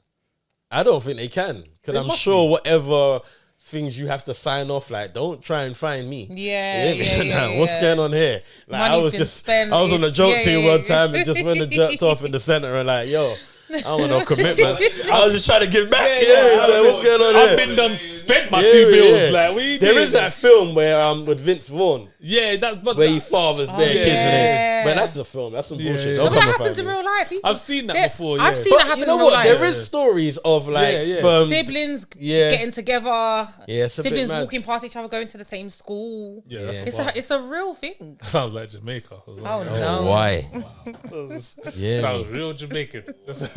[SPEAKER 3] I don't think they can, because
[SPEAKER 1] They
[SPEAKER 3] I'm
[SPEAKER 1] must
[SPEAKER 3] sure whatever things you have to sign off, like, don't try and find me.
[SPEAKER 2] Yeah,
[SPEAKER 3] What's going on here? Like,
[SPEAKER 2] Money's been spent,
[SPEAKER 3] I was on a
[SPEAKER 2] it's-
[SPEAKER 3] joke
[SPEAKER 2] yeah,
[SPEAKER 3] team
[SPEAKER 2] yeah,
[SPEAKER 3] one
[SPEAKER 2] yeah.
[SPEAKER 3] time and just went and jerked off in the center and like, yo, I don't want no commitments. I was just trying to give back. Like, what's going on
[SPEAKER 1] I've
[SPEAKER 3] here?
[SPEAKER 1] been done spent my 2 bills.
[SPEAKER 3] yeah.
[SPEAKER 1] Like, what you
[SPEAKER 3] There
[SPEAKER 1] doing?
[SPEAKER 3] is that film where with Vince Vaughn,
[SPEAKER 1] Yeah, but
[SPEAKER 3] where he fathers bare kids in
[SPEAKER 2] yeah.
[SPEAKER 3] it. Man, that's a film. That's some bullshit.
[SPEAKER 1] yeah.
[SPEAKER 3] Don't
[SPEAKER 2] But that
[SPEAKER 3] come and
[SPEAKER 2] happens
[SPEAKER 3] find
[SPEAKER 2] in
[SPEAKER 3] me.
[SPEAKER 2] real life. People-
[SPEAKER 1] I've seen that
[SPEAKER 2] Yeah,
[SPEAKER 1] before.
[SPEAKER 2] I've
[SPEAKER 1] yeah.
[SPEAKER 2] seen that
[SPEAKER 3] But
[SPEAKER 2] happen
[SPEAKER 3] you
[SPEAKER 2] in
[SPEAKER 3] know
[SPEAKER 2] real
[SPEAKER 3] what?
[SPEAKER 2] life.
[SPEAKER 3] There is stories of like
[SPEAKER 1] Yeah.
[SPEAKER 3] sperm.
[SPEAKER 2] Siblings
[SPEAKER 3] Yeah.
[SPEAKER 2] getting together.
[SPEAKER 3] Yeah, it's a bit
[SPEAKER 2] siblings
[SPEAKER 3] mad.
[SPEAKER 2] walking past each other, going to the same school.
[SPEAKER 1] Yeah, that's
[SPEAKER 2] It's
[SPEAKER 1] wild.
[SPEAKER 2] it's a real thing.
[SPEAKER 1] Sounds like Jamaica. I was like,
[SPEAKER 2] Oh no.
[SPEAKER 3] Why?
[SPEAKER 1] yeah, sounds real Jamaican.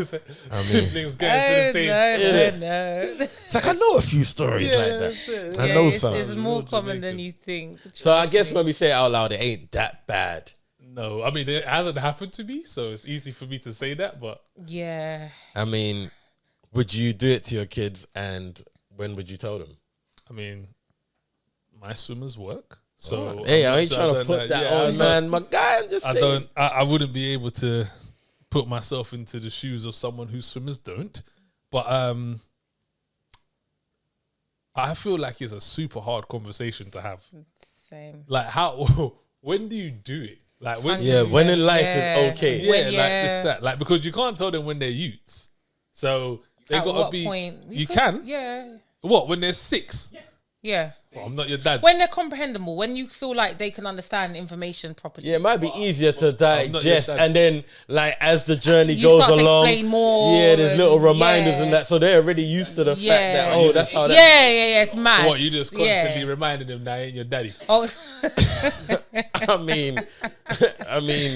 [SPEAKER 1] Siblings going to the same.
[SPEAKER 2] No.
[SPEAKER 3] It's like I know a few stories like that. I know some.
[SPEAKER 2] It's more
[SPEAKER 1] Real
[SPEAKER 2] common than
[SPEAKER 1] Jamaican.
[SPEAKER 2] you think.
[SPEAKER 3] So I
[SPEAKER 2] Trust
[SPEAKER 3] guess
[SPEAKER 2] me.
[SPEAKER 3] when we say it out loud, it ain't that bad.
[SPEAKER 1] No, I mean it hasn't happened to me, so it's easy for me to say that. But
[SPEAKER 2] Yeah.
[SPEAKER 3] I mean, would you do it to your kids, and when would you tell them?
[SPEAKER 1] I mean, my swimmers work. So
[SPEAKER 3] Hey,
[SPEAKER 1] I'm
[SPEAKER 3] I
[SPEAKER 1] not
[SPEAKER 3] ain't
[SPEAKER 1] sure-
[SPEAKER 3] trying to
[SPEAKER 1] don't
[SPEAKER 3] put
[SPEAKER 1] know.
[SPEAKER 3] that
[SPEAKER 1] Yeah,
[SPEAKER 3] on, man. My guy, I'm just
[SPEAKER 1] I
[SPEAKER 3] saying.
[SPEAKER 1] don't. I wouldn't be able to put myself into the shoes of someone whose swimmers don't. But I feel like it's a super hard conversation to have.
[SPEAKER 2] Same.
[SPEAKER 1] Like how when do you do it? Like when
[SPEAKER 3] Yeah, when in life
[SPEAKER 2] Yeah.
[SPEAKER 3] is okay.
[SPEAKER 1] yeah,
[SPEAKER 2] When-
[SPEAKER 1] like it's that. Like because you can't tell them when they're youths. So they
[SPEAKER 2] At
[SPEAKER 1] gotta
[SPEAKER 2] what
[SPEAKER 1] be
[SPEAKER 2] point?
[SPEAKER 1] you can?
[SPEAKER 2] Yeah.
[SPEAKER 1] What, when they're 6?
[SPEAKER 2] Yeah.
[SPEAKER 1] Well, I'm not your dad.
[SPEAKER 2] When they're comprehensible, when you feel like they can understand information properly.
[SPEAKER 3] Yeah, it might be easier to
[SPEAKER 1] not your
[SPEAKER 3] digest,
[SPEAKER 1] dad.
[SPEAKER 3] and then like as the journey
[SPEAKER 2] You
[SPEAKER 3] goes
[SPEAKER 2] start to
[SPEAKER 3] along,
[SPEAKER 2] explain more
[SPEAKER 3] yeah, there's little
[SPEAKER 2] and-
[SPEAKER 3] reminders
[SPEAKER 2] yeah.
[SPEAKER 3] and that, so they're already used to the fact that
[SPEAKER 2] Yeah.
[SPEAKER 3] that's how that.
[SPEAKER 2] Yeah, it's mad.
[SPEAKER 1] What, you just constantly
[SPEAKER 2] Yeah.
[SPEAKER 1] reminding them that I ain't your daddy?
[SPEAKER 2] Oh,
[SPEAKER 3] I mean,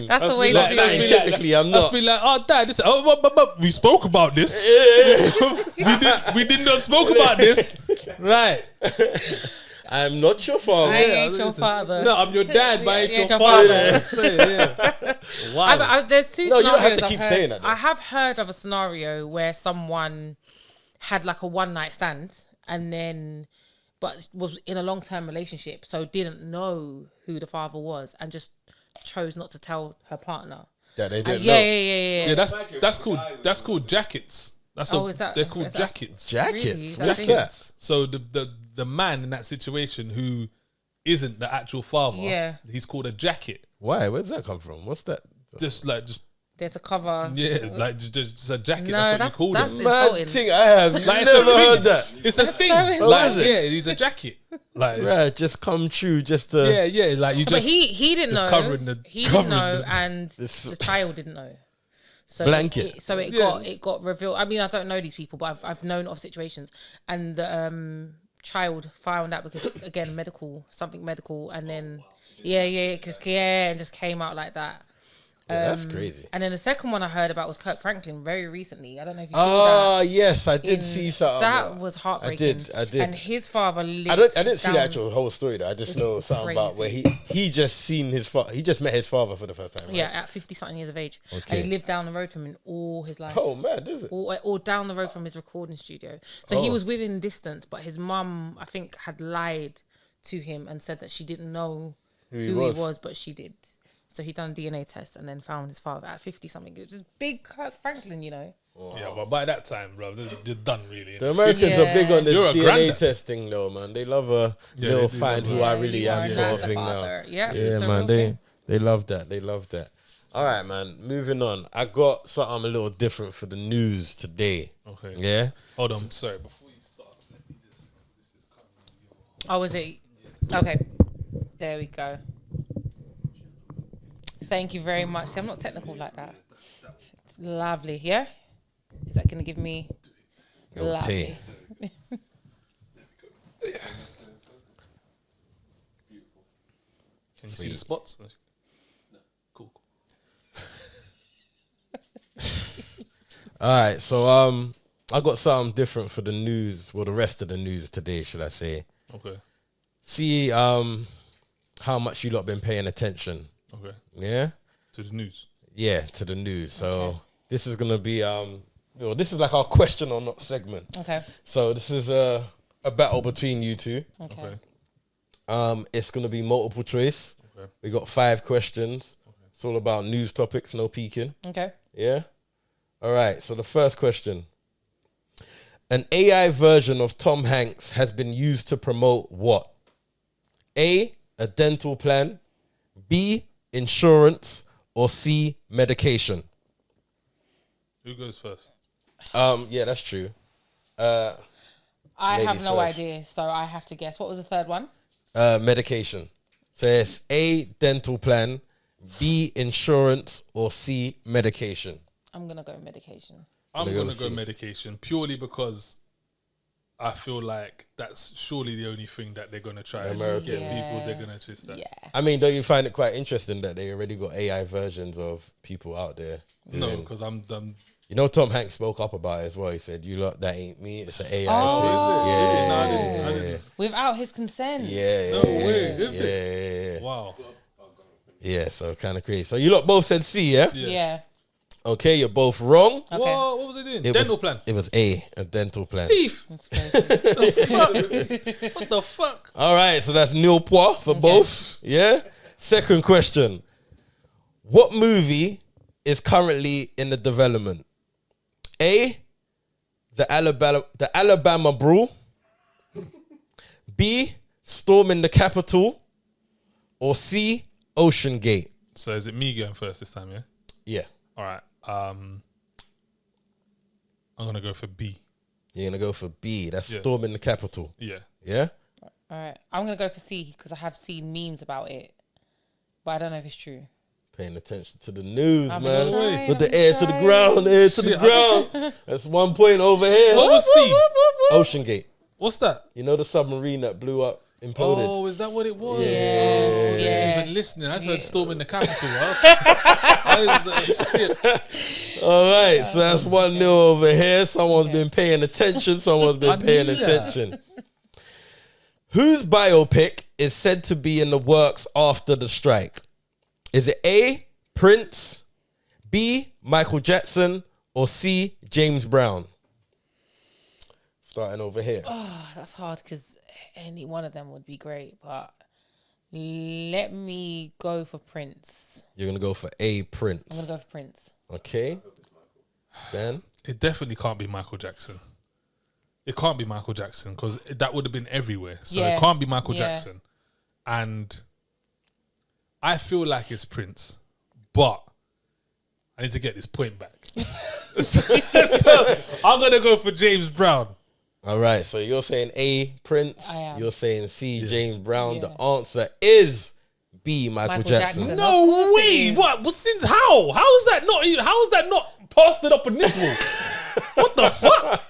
[SPEAKER 2] That's the way
[SPEAKER 3] like,
[SPEAKER 2] to do it.
[SPEAKER 3] scientifically, I'm
[SPEAKER 1] Let's
[SPEAKER 3] not.
[SPEAKER 1] be like, oh, dad, this. Oh, but we spoke about this. we did not spoke about this, right?
[SPEAKER 3] I'm not your father.
[SPEAKER 2] I ain't your father.
[SPEAKER 1] No, I'm your dad, but I ain't
[SPEAKER 2] Yeah,
[SPEAKER 1] your
[SPEAKER 2] your
[SPEAKER 1] father.
[SPEAKER 2] father.
[SPEAKER 1] Wow.
[SPEAKER 2] There's two
[SPEAKER 3] No, you
[SPEAKER 2] scenarios.
[SPEAKER 3] don't have to
[SPEAKER 2] I've
[SPEAKER 3] keep
[SPEAKER 2] heard.
[SPEAKER 3] saying that, though.
[SPEAKER 2] I have heard of a scenario where someone had like a one night stand and then, but was in a long term relationship, so didn't know who the father was and just chose not to tell her partner.
[SPEAKER 3] That they
[SPEAKER 2] And
[SPEAKER 3] didn't
[SPEAKER 2] yeah,
[SPEAKER 3] know.
[SPEAKER 2] yeah.
[SPEAKER 1] That's called jackets.
[SPEAKER 2] Is that-
[SPEAKER 1] they're called
[SPEAKER 2] is that-
[SPEAKER 1] jackets.
[SPEAKER 3] Jackets.
[SPEAKER 2] Really? Is that
[SPEAKER 3] What's
[SPEAKER 2] thing?
[SPEAKER 3] that?
[SPEAKER 1] So the man in that situation who isn't the actual father,
[SPEAKER 2] Yeah.
[SPEAKER 1] he's called a jacket.
[SPEAKER 3] Why? Where does that come from? What's that?
[SPEAKER 1] Just
[SPEAKER 2] There's a cover.
[SPEAKER 1] yeah, like just a jacket.
[SPEAKER 2] No,
[SPEAKER 1] that's what you
[SPEAKER 2] that's
[SPEAKER 1] call them.
[SPEAKER 3] Mad
[SPEAKER 2] insulting.
[SPEAKER 3] thing. I have
[SPEAKER 1] Like, it's a
[SPEAKER 3] never
[SPEAKER 1] thing.
[SPEAKER 3] heard that.
[SPEAKER 1] It's a
[SPEAKER 2] That's
[SPEAKER 1] thing.
[SPEAKER 2] so
[SPEAKER 1] Like,
[SPEAKER 3] insulting.
[SPEAKER 1] yeah, he's a jacket. Like, it's-
[SPEAKER 3] Right, just come true, just to.
[SPEAKER 1] yeah, like you
[SPEAKER 2] But
[SPEAKER 1] just.
[SPEAKER 2] he didn't
[SPEAKER 1] just
[SPEAKER 2] know.
[SPEAKER 1] covering the-
[SPEAKER 2] he
[SPEAKER 1] covering
[SPEAKER 2] didn't know,
[SPEAKER 1] the-
[SPEAKER 2] and
[SPEAKER 3] This-
[SPEAKER 2] the child didn't know. So
[SPEAKER 3] Blanket.
[SPEAKER 2] it got revealed. I mean, I don't know these people, but I've known of situations, and the child found out because again, something medical, and then and just came out like that.
[SPEAKER 3] that's crazy.
[SPEAKER 2] And then the second one I heard about was Kirk Franklin very recently. I don't know if you saw that.
[SPEAKER 3] Yes, I did see something.
[SPEAKER 2] That was heartbreaking.
[SPEAKER 3] I did.
[SPEAKER 2] And his father lived
[SPEAKER 3] I didn't see the actual whole story though. I just know something about where he just seen his father. He just met his father for the first time. Right?
[SPEAKER 2] Yeah, at 50-something years of age.
[SPEAKER 3] Okay.
[SPEAKER 2] And he lived down the road from him all his life.
[SPEAKER 3] Oh man, is it?
[SPEAKER 2] Or down the road from his recording studio. So he was within distance, but his mum, I think, had lied to him and said that she didn't know who he was, but she did. So he done a DNA test and then found his father at 50-something. It was this big Kirk Franklin, you know.
[SPEAKER 3] Wow.
[SPEAKER 1] Yeah, but by that time, bro, they're done really.
[SPEAKER 3] The Americans are big on this DNA
[SPEAKER 1] granddad.
[SPEAKER 3] testing, though, man. They love they'll find who I really am, sort of thing now.
[SPEAKER 2] Yeah,
[SPEAKER 3] man. They love that. They love that. All right, man. Moving on. I got something a little different for the news today.
[SPEAKER 1] Okay.
[SPEAKER 3] Yeah.
[SPEAKER 1] Hold on. Sorry. Before you start, let me just. This is coming.
[SPEAKER 2] Oh, was it? Okay. There we go. Thank you very much. See, I'm not technical like that. It's lovely. Yeah? Is that going to give me... Lovely.
[SPEAKER 1] Can you see the spots? No. Cool.
[SPEAKER 3] All right. So, I got something different for the news. Well, the rest of the news today, should I say.
[SPEAKER 1] Okay.
[SPEAKER 3] See, how much you lot been paying attention.
[SPEAKER 1] Okay.
[SPEAKER 3] Yeah?
[SPEAKER 1] To the news.
[SPEAKER 3] Yeah, to the news. So this is gonna be this is like our question or not segment.
[SPEAKER 2] Okay.
[SPEAKER 3] So this is a battle between you two.
[SPEAKER 2] Okay.
[SPEAKER 3] It's gonna be multiple choice.
[SPEAKER 1] Okay.
[SPEAKER 3] We got 5 questions. Okay. It's all about news topics, no peeking.
[SPEAKER 2] Okay.
[SPEAKER 3] Yeah? All right, so the first question. An AI version of Tom Hanks has been used to promote what? A dental plan, B, insurance, or C, medication?
[SPEAKER 1] Who goes first?
[SPEAKER 3] Yeah, that's true.
[SPEAKER 2] I have
[SPEAKER 3] ladies
[SPEAKER 2] no
[SPEAKER 3] first.
[SPEAKER 2] idea, so I have to guess. What was the third one?
[SPEAKER 3] Medication. So it's A, dental plan, B, insurance, or C, medication.
[SPEAKER 2] I'm going to go medication.
[SPEAKER 1] I'm going to go medication purely because I feel like that's surely the only thing that they're going to try and get people. They're going to twist that.
[SPEAKER 2] Yeah.
[SPEAKER 3] I mean, don't you find it quite interesting that they already got AI versions of people out there?
[SPEAKER 1] No, because I'm
[SPEAKER 3] You know, Tom Hanks spoke up about it as well. He said, "You lot, that ain't me. It's an AI thing."
[SPEAKER 1] Oh,
[SPEAKER 3] Yeah,
[SPEAKER 1] I didn't.
[SPEAKER 2] Without his consent.
[SPEAKER 3] Yeah.
[SPEAKER 1] No way, is
[SPEAKER 3] it?
[SPEAKER 1] Wow.
[SPEAKER 3] Yeah, so kind of crazy. So you lot both said C, yeah?
[SPEAKER 2] Yeah.
[SPEAKER 3] Okay, you're both wrong.
[SPEAKER 2] Okay.
[SPEAKER 1] What was it doing? Dental plan.
[SPEAKER 3] It was A, a dental plan.
[SPEAKER 1] Teeth.
[SPEAKER 2] That's crazy.
[SPEAKER 1] What the fuck?
[SPEAKER 3] All right, so that's nil point for both. Yeah? Second question. What movie is currently in the development? A, the Alabama Brawl. B, Storming the Capitol. Or C, Ocean Gate.
[SPEAKER 1] So is it me going first this time, yeah?
[SPEAKER 3] Yeah.
[SPEAKER 1] All right. I'm going to go for B.
[SPEAKER 3] You're going to go for B. That's Storming the Capitol.
[SPEAKER 1] Yeah.
[SPEAKER 3] Yeah?
[SPEAKER 2] All right. I'm going to go for C because I have seen memes about it. But I don't know if it's true.
[SPEAKER 3] Paying attention to the news,
[SPEAKER 2] I've
[SPEAKER 3] man.
[SPEAKER 2] been trying,
[SPEAKER 3] With the
[SPEAKER 2] I've been
[SPEAKER 3] air to the
[SPEAKER 2] trying.
[SPEAKER 3] ground, air to the ground. That's 1 point over here.
[SPEAKER 1] What was C?
[SPEAKER 3] Ocean Gate.
[SPEAKER 1] What's that?
[SPEAKER 3] You know the submarine that blew up, imploded?
[SPEAKER 1] Oh, is that what it was?
[SPEAKER 3] Yeah.
[SPEAKER 1] Oh, I wasn't
[SPEAKER 2] Yeah.
[SPEAKER 1] even listening. I just heard Storming the Capitol. Shit.
[SPEAKER 3] All right, so that's 1-0 over here. Someone's been paying attention. Someone's been paying attention. Whose biopic is said to be in the works after the strike? Is it A, Prince, B, Michael Jackson, or C, James Brown? Starting over here.
[SPEAKER 2] Oh, that's hard because any one of them would be great. But let me go for Prince.
[SPEAKER 3] You're going to go for A, Prince.
[SPEAKER 2] I'm going to go for Prince.
[SPEAKER 3] Okay. Ben?
[SPEAKER 1] It definitely can't be Michael Jackson. It can't be Michael Jackson because that would have been everywhere. So it can't be Michael Jackson. And I feel like it's Prince. But I need to get this point back. So I'm going to go for James Brown.
[SPEAKER 3] All right, so you're saying A, Prince.
[SPEAKER 2] I am.
[SPEAKER 3] You're saying C, James Brown.
[SPEAKER 2] Yeah.
[SPEAKER 3] The answer is B, Michael Jackson.
[SPEAKER 2] Jackson.
[SPEAKER 1] No way! What? What? Since how? How is that not? How is that not plastered up in this wall? What the fuck?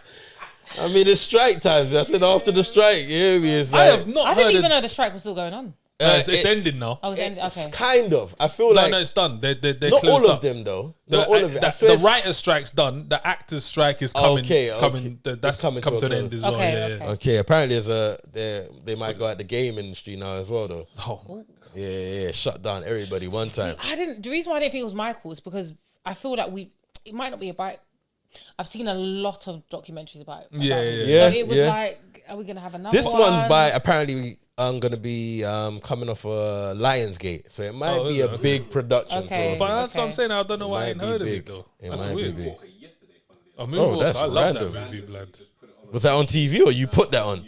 [SPEAKER 3] I mean, it's strike times. I said after the strike. Yeah, it's like,
[SPEAKER 1] I have not
[SPEAKER 2] I
[SPEAKER 1] heard.
[SPEAKER 2] didn't even know the strike was still going on.
[SPEAKER 1] It's ending now.
[SPEAKER 2] Oh, it's ending. Okay.
[SPEAKER 3] Kind of. I feel like
[SPEAKER 1] No, it's done. They're
[SPEAKER 3] not
[SPEAKER 1] closed
[SPEAKER 3] all
[SPEAKER 1] up.
[SPEAKER 3] of them though.
[SPEAKER 1] The,
[SPEAKER 3] Not all of it.
[SPEAKER 1] the writer's strike's done. The actor's strike is coming.
[SPEAKER 3] Okay,
[SPEAKER 1] It's coming. That's
[SPEAKER 3] coming
[SPEAKER 1] come
[SPEAKER 3] to
[SPEAKER 1] to
[SPEAKER 3] a
[SPEAKER 1] an end
[SPEAKER 3] close.
[SPEAKER 1] as well.
[SPEAKER 2] Okay,
[SPEAKER 1] Yeah,
[SPEAKER 2] okay.
[SPEAKER 1] yeah.
[SPEAKER 3] Okay, apparently they might go at the game industry now as well though.
[SPEAKER 1] Oh,
[SPEAKER 3] Yeah, shut down everybody one time.
[SPEAKER 2] The reason why I didn't think it was Michael is because I feel like it might not be about. I've seen a lot of documentaries about it.
[SPEAKER 1] Yeah.
[SPEAKER 2] So it was like, are we gonna have another?
[SPEAKER 3] This one's by apparently gonna be coming off Lionsgate, so it might be a big production.
[SPEAKER 2] Okay.
[SPEAKER 1] but that's what I'm saying. I don't know why I ain't heard of it
[SPEAKER 3] big.
[SPEAKER 1] though.
[SPEAKER 3] It
[SPEAKER 1] That's
[SPEAKER 3] might be
[SPEAKER 1] weird.
[SPEAKER 3] big.
[SPEAKER 1] Oh, Moonwalker.
[SPEAKER 3] that's
[SPEAKER 1] I love
[SPEAKER 3] random.
[SPEAKER 1] that movie, blood.
[SPEAKER 3] Was that on TV or you put that on?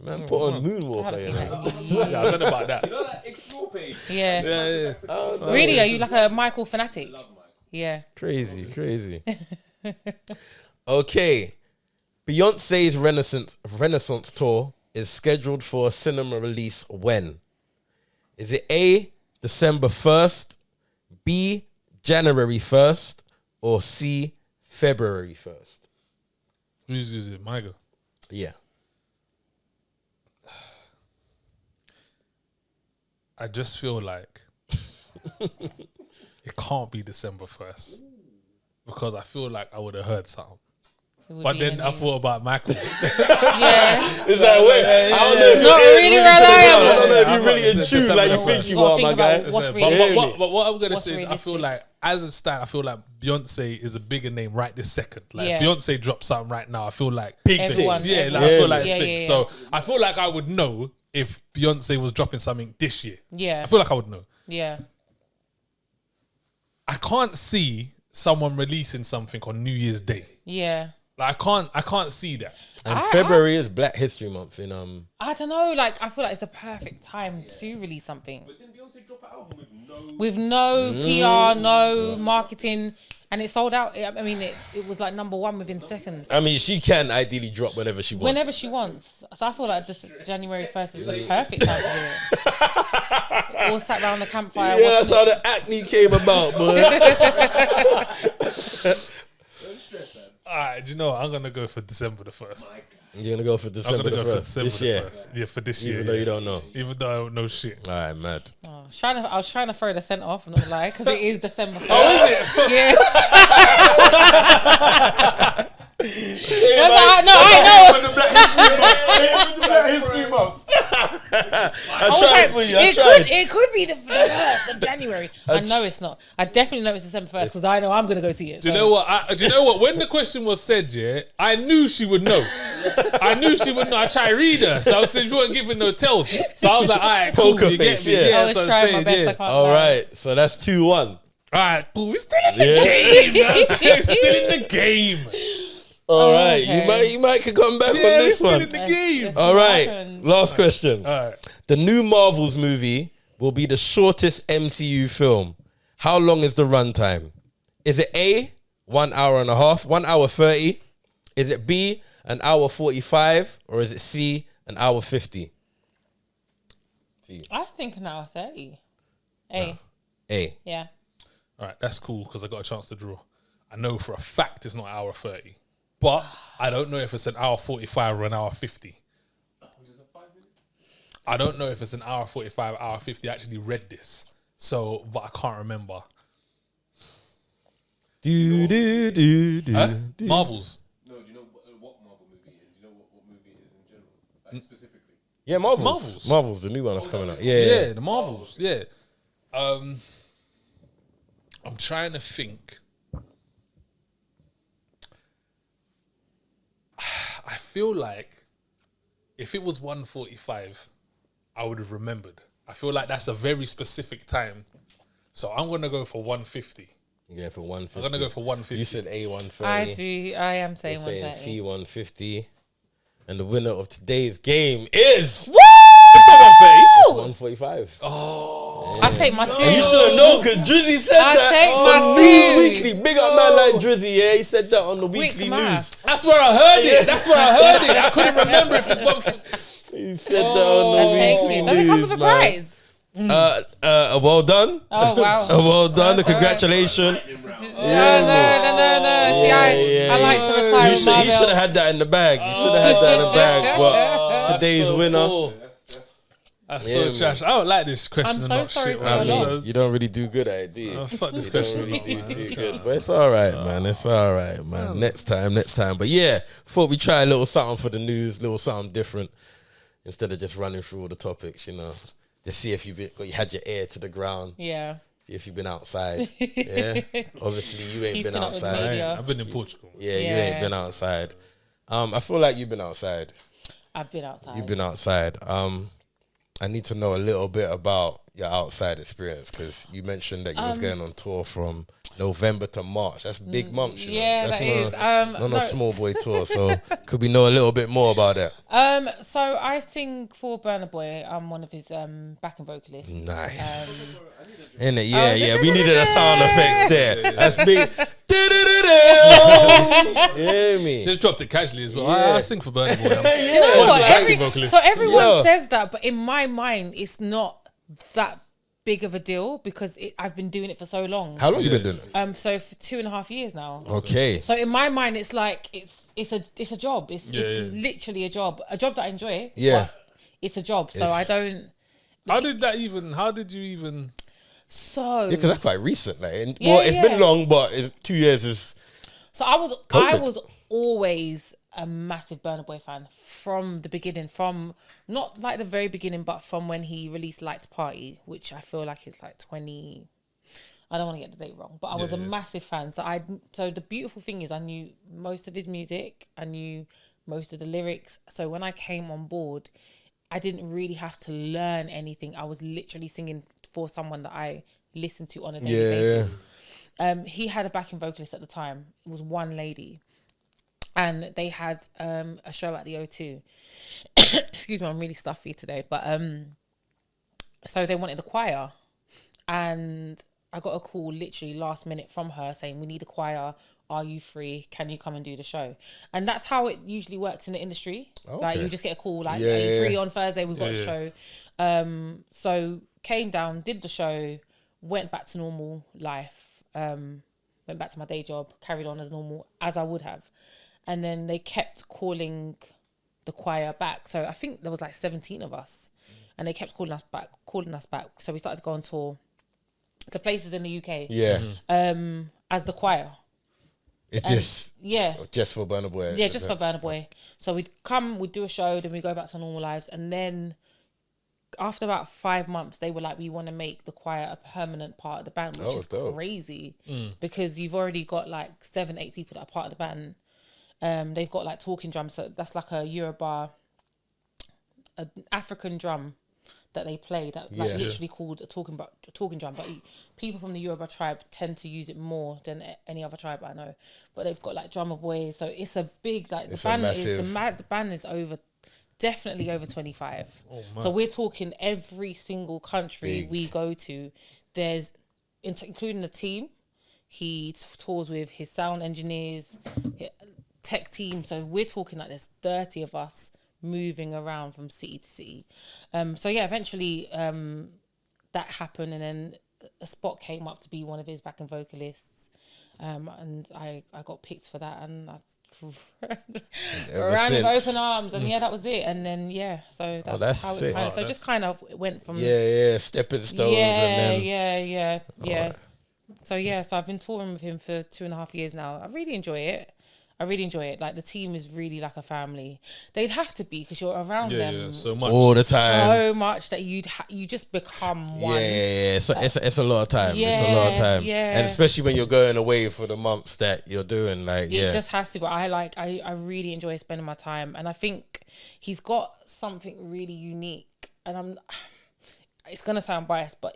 [SPEAKER 3] Man, put on Moonwalker.
[SPEAKER 2] haven't
[SPEAKER 3] You
[SPEAKER 2] seen
[SPEAKER 3] know?
[SPEAKER 2] that.
[SPEAKER 1] Yeah, I don't know about that.
[SPEAKER 4] You know that Explore page?
[SPEAKER 2] Yeah.
[SPEAKER 1] Yeah.
[SPEAKER 3] Oh, no.
[SPEAKER 2] Really? Are you like a Michael fanatic? Yeah.
[SPEAKER 3] Crazy. Okay, Beyonce's Renaissance tour is scheduled for a cinema release when? Is it A, December 1st, B, January 1st, or C, February 1st?
[SPEAKER 1] Who's it? Michael.
[SPEAKER 3] Yeah.
[SPEAKER 1] I just feel like it can't be December 1st because I feel like I would have heard something. But then I thought about Michael.
[SPEAKER 2] Yeah.
[SPEAKER 3] It's like, wait, I don't know if
[SPEAKER 2] not
[SPEAKER 3] you're
[SPEAKER 2] really
[SPEAKER 3] to the ground. I don't know
[SPEAKER 2] reliable.
[SPEAKER 3] if you're really in tune like you think you are, my guy.
[SPEAKER 2] What's
[SPEAKER 1] But
[SPEAKER 2] realistic?
[SPEAKER 1] what I'm gonna
[SPEAKER 2] What's
[SPEAKER 1] say is, I feel
[SPEAKER 2] realistic?
[SPEAKER 1] like as a stat, I feel like Beyonce is a bigger name right this second. Like
[SPEAKER 2] Yeah.
[SPEAKER 1] if Beyonce drops something right now, I feel like
[SPEAKER 2] Everyone,
[SPEAKER 1] yeah, like,
[SPEAKER 2] everyone.
[SPEAKER 1] I feel like it's
[SPEAKER 2] Yeah,
[SPEAKER 1] big.
[SPEAKER 2] yeah.
[SPEAKER 1] So I feel like I would know if Beyonce was dropping something this year.
[SPEAKER 2] Yeah.
[SPEAKER 1] I feel like I would know.
[SPEAKER 2] Yeah.
[SPEAKER 1] I can't see someone releasing something on New Year's Day.
[SPEAKER 2] Yeah.
[SPEAKER 1] Like I can't see that.
[SPEAKER 3] And February is Black History Month in
[SPEAKER 2] I don't know. Like, I feel like it's a perfect time to release something
[SPEAKER 4] But then Beyonce drop an album with no.
[SPEAKER 2] with no PR, no marketing, and it sold out. I mean, it was like number one within seconds.
[SPEAKER 3] I mean, she can ideally drop whenever she wants.
[SPEAKER 2] Whenever she wants. So I feel like this January 1st is the perfect time to do it. All sat around the campfire.
[SPEAKER 3] Yeah, that's
[SPEAKER 2] watching
[SPEAKER 3] how the acne came about, boy.
[SPEAKER 1] Alright, do you know what? I'm gonna go for December the 1st.
[SPEAKER 3] You're gonna go for
[SPEAKER 1] I'm
[SPEAKER 3] December
[SPEAKER 1] gonna
[SPEAKER 3] the
[SPEAKER 1] go for
[SPEAKER 3] 1st
[SPEAKER 1] December
[SPEAKER 3] this
[SPEAKER 1] the
[SPEAKER 3] year,
[SPEAKER 1] 1st. Yeah, for this year.
[SPEAKER 3] even though you don't know.
[SPEAKER 1] Even though I don't know shit.
[SPEAKER 3] All right, mad.
[SPEAKER 2] I was trying to throw the scent off, I'm not gonna lie, because it is December 1st.
[SPEAKER 1] Oh, is it?
[SPEAKER 2] Yeah.
[SPEAKER 3] I tried for you. I tried.
[SPEAKER 2] It could be the 1st of January. I know it's not. I definitely know it's December 1st because I know I'm gonna go see it.
[SPEAKER 1] Do you know what? Do you know what? When the question was said, yeah, I knew she would know. I knew she would know. I tried to read her, so I said she wasn't giving no tells. So I was like, all right, cool,
[SPEAKER 3] Poker
[SPEAKER 1] you get
[SPEAKER 3] face,
[SPEAKER 1] me.
[SPEAKER 3] yeah.
[SPEAKER 2] I was
[SPEAKER 1] so I'm
[SPEAKER 2] trying my
[SPEAKER 1] saying,
[SPEAKER 2] best. I
[SPEAKER 1] yeah.
[SPEAKER 2] can't
[SPEAKER 3] All
[SPEAKER 2] lie.
[SPEAKER 3] right, so that's 2-1.
[SPEAKER 1] All right, cool. We're still in the game. Man. We're still in the game.
[SPEAKER 3] All right,
[SPEAKER 2] okay.
[SPEAKER 3] you might could come back on
[SPEAKER 1] Yeah, we're
[SPEAKER 3] this
[SPEAKER 1] still
[SPEAKER 3] one.
[SPEAKER 1] in the game.
[SPEAKER 2] Let's
[SPEAKER 3] All
[SPEAKER 2] see what
[SPEAKER 3] right,
[SPEAKER 2] happens.
[SPEAKER 3] last question.
[SPEAKER 1] All right.
[SPEAKER 3] The new Marvels movie will be the shortest MCU film. How long is the runtime? Is it A, 1 hour and a half, 1 hour 30? Is it B, an hour 45? Or is it C, an hour 50?
[SPEAKER 2] I think an hour 30. A. Yeah.
[SPEAKER 1] All right, that's cool because I got a chance to draw. I know for a fact it's not an hour 30, but I don't know if it's an hour 45 or an hour 50. I don't know if it's an hour 45, hour 50. I actually read this, so but I can't remember. Marvels.
[SPEAKER 4] No, do you know what Marvel movie it is? Do you know what movie it is in general? Like specifically?
[SPEAKER 3] Yeah, Marvels, the new one that's coming out.
[SPEAKER 1] Yeah, the Marvels. Yeah. I'm trying to think. I feel like if it was 1:45, I would have remembered. I feel like that's a very specific time. So I'm gonna go for 1:50.
[SPEAKER 3] Yeah, for 150.
[SPEAKER 1] I'm gonna go for 1:50.
[SPEAKER 3] You said A 130.
[SPEAKER 2] I am saying
[SPEAKER 3] You're saying
[SPEAKER 2] 130.
[SPEAKER 3] C 150. And the winner of today's game is
[SPEAKER 2] Woo!
[SPEAKER 1] It's not 1:30.
[SPEAKER 3] 145.
[SPEAKER 2] I take my two.
[SPEAKER 3] And you should have known because Drizzy said
[SPEAKER 2] I
[SPEAKER 3] that
[SPEAKER 2] take my
[SPEAKER 3] on
[SPEAKER 2] two.
[SPEAKER 3] News Weekly. Big up man like Drizzy, yeah. He said that on the
[SPEAKER 2] Quick
[SPEAKER 3] weekly
[SPEAKER 2] math.
[SPEAKER 3] news.
[SPEAKER 1] That's where I heard it. That's where I heard it. I couldn't remember if it's 1:50.
[SPEAKER 3] He said that on the
[SPEAKER 2] I take
[SPEAKER 3] weekly
[SPEAKER 2] it.
[SPEAKER 3] news.
[SPEAKER 2] Does it come with a
[SPEAKER 3] man.
[SPEAKER 2] prize?
[SPEAKER 3] Well done.
[SPEAKER 2] Oh, wow.
[SPEAKER 3] Well done. Congratulations.
[SPEAKER 2] No. See, I like to retire with
[SPEAKER 3] He
[SPEAKER 2] Marvel.
[SPEAKER 3] should have had that in the bag. You should have had that in the bag. But today's winner
[SPEAKER 1] That's so trash. I don't like this question.
[SPEAKER 2] I'm so sorry for your loss.
[SPEAKER 3] You don't really do good at it, do you?
[SPEAKER 1] Fuck this
[SPEAKER 3] You don't
[SPEAKER 1] question.
[SPEAKER 3] really do good. But it's all right, man. It's all right, man. Next time. But yeah, thought we try a little something for the news, little something different, instead of just running through all the topics, you know. Just see if you had your ear to the ground.
[SPEAKER 2] Yeah.
[SPEAKER 3] See if you've been outside. Yeah. Obviously, you ain't been outside.
[SPEAKER 1] I've been in Portugal.
[SPEAKER 3] Yeah, you ain't been outside. I feel like you've been outside.
[SPEAKER 2] I've been outside.
[SPEAKER 3] You've been outside. I need to know a little bit about your outside experience, because you mentioned that you was going on tour from November to March. That's big months, you know.
[SPEAKER 2] Yeah,
[SPEAKER 3] That's
[SPEAKER 2] that is.
[SPEAKER 3] not a small boy tour. So could we know a little bit more about that?
[SPEAKER 2] So I sing for Burna Boy. I'm one of his backing vocalists.
[SPEAKER 3] Nice. Innit? Yeah. We needed a sound effects there. That's big. Yeah, me.
[SPEAKER 1] Just dropped it casually as well.
[SPEAKER 3] Yeah.
[SPEAKER 1] I sing for Burna Boy.
[SPEAKER 2] Do you know what? So everyone
[SPEAKER 3] Yo.
[SPEAKER 2] says that, but in my mind, it's not that big of a deal because I've been doing it for so long.
[SPEAKER 3] How long you been doing it?
[SPEAKER 2] So for 2.5 years now.
[SPEAKER 3] Okay.
[SPEAKER 2] So in my mind, it's like it's a job. It's literally a job that I enjoy.
[SPEAKER 3] Yeah.
[SPEAKER 2] But it's a job. So I don't.
[SPEAKER 1] How did you even?
[SPEAKER 2] So
[SPEAKER 3] Yeah, because that's quite recent. Like, it's been long, but 2 years is.
[SPEAKER 2] So I
[SPEAKER 3] COVID.
[SPEAKER 2] was always a massive Burna Boy fan from the beginning, from not like the very beginning, but from when he released Light to Party, which I feel like is like 20. I don't want to get the date wrong, but I was a massive fan. So the beautiful thing is I knew most of his music, I knew most of the lyrics. So when I came on board, I didn't really have to learn anything. I was literally singing for someone that I listened to on a daily basis. He had a backing vocalist at the time. It was one lady. And they had a show at the O2. Excuse me, I'm really stuffy today. But so they wanted a choir. And I got a call literally last minute from her saying, we need a choir. Are you free? Can you come and do the show? And that's how it usually works in the industry. Okay. Like you just get a call like, are you free on Thursday? We've got a show. So came down, did the show, went back to normal life, went back to my day job, carried on as normal as I would have. And then they kept calling the choir back. So I think there was like 17 of us. And they kept calling us back. So we started to go on tour to places in the UK.
[SPEAKER 3] Yeah.
[SPEAKER 2] As the choir.
[SPEAKER 3] It's just for Burna Boy.
[SPEAKER 2] Yeah, just for Burna Boy. So we'd do a show, then we go back to normal lives. And then after about 5 months, they were like, we want to make the choir a permanent part of the band, which is crazy. Because you've already got like 7-8 people that are part of the band. They've got like talking drums, so that's like a Yoruba, an African drum that they play that literally called a talking drum. But people from the Yoruba tribe tend to use it more than any other tribe I know. But they've got like drummer boys, so it's a big like the band is definitely over 25. So we're talking every single country we go to. There's including the team. He tours with his sound engineers, tech team. So we're talking like there's 30 of us moving around from city to city. So yeah, eventually that happened, and then a spot came up to be one of his backing vocalists, and I got picked for that, and I ran with open arms, and that was it. And then so that's how it kind of, just kind of went from
[SPEAKER 3] stepping stones, and then
[SPEAKER 2] right. So I've been touring with him for 2.5 years now. I really enjoy it. Like the team is really like a family. They'd have to be because you're around them
[SPEAKER 1] so much
[SPEAKER 3] all the time,
[SPEAKER 2] so much that you just become one.
[SPEAKER 3] So it's a lot of time. It's a lot of time, and especially when you're going away for the months that you're doing. Like
[SPEAKER 2] it just has to. But I really enjoy spending my time, and I think he's got something really unique. And it's gonna sound biased, but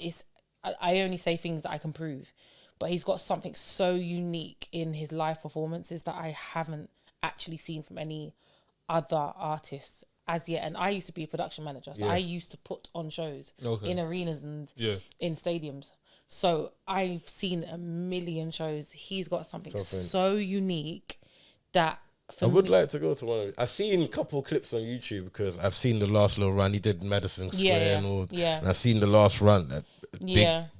[SPEAKER 2] I only say things that I can prove. But he's got something so unique in his live performances that I haven't actually seen from any other artists as yet. And I used to be a production manager, so I used to put on shows in arenas and in stadiums. So I've seen a million shows. He's got something so unique that
[SPEAKER 3] I would like to go to one of it. I've seen a couple of clips on YouTube because I've seen the last little run he did in Madison Square and all. Yeah. And I've seen the last run,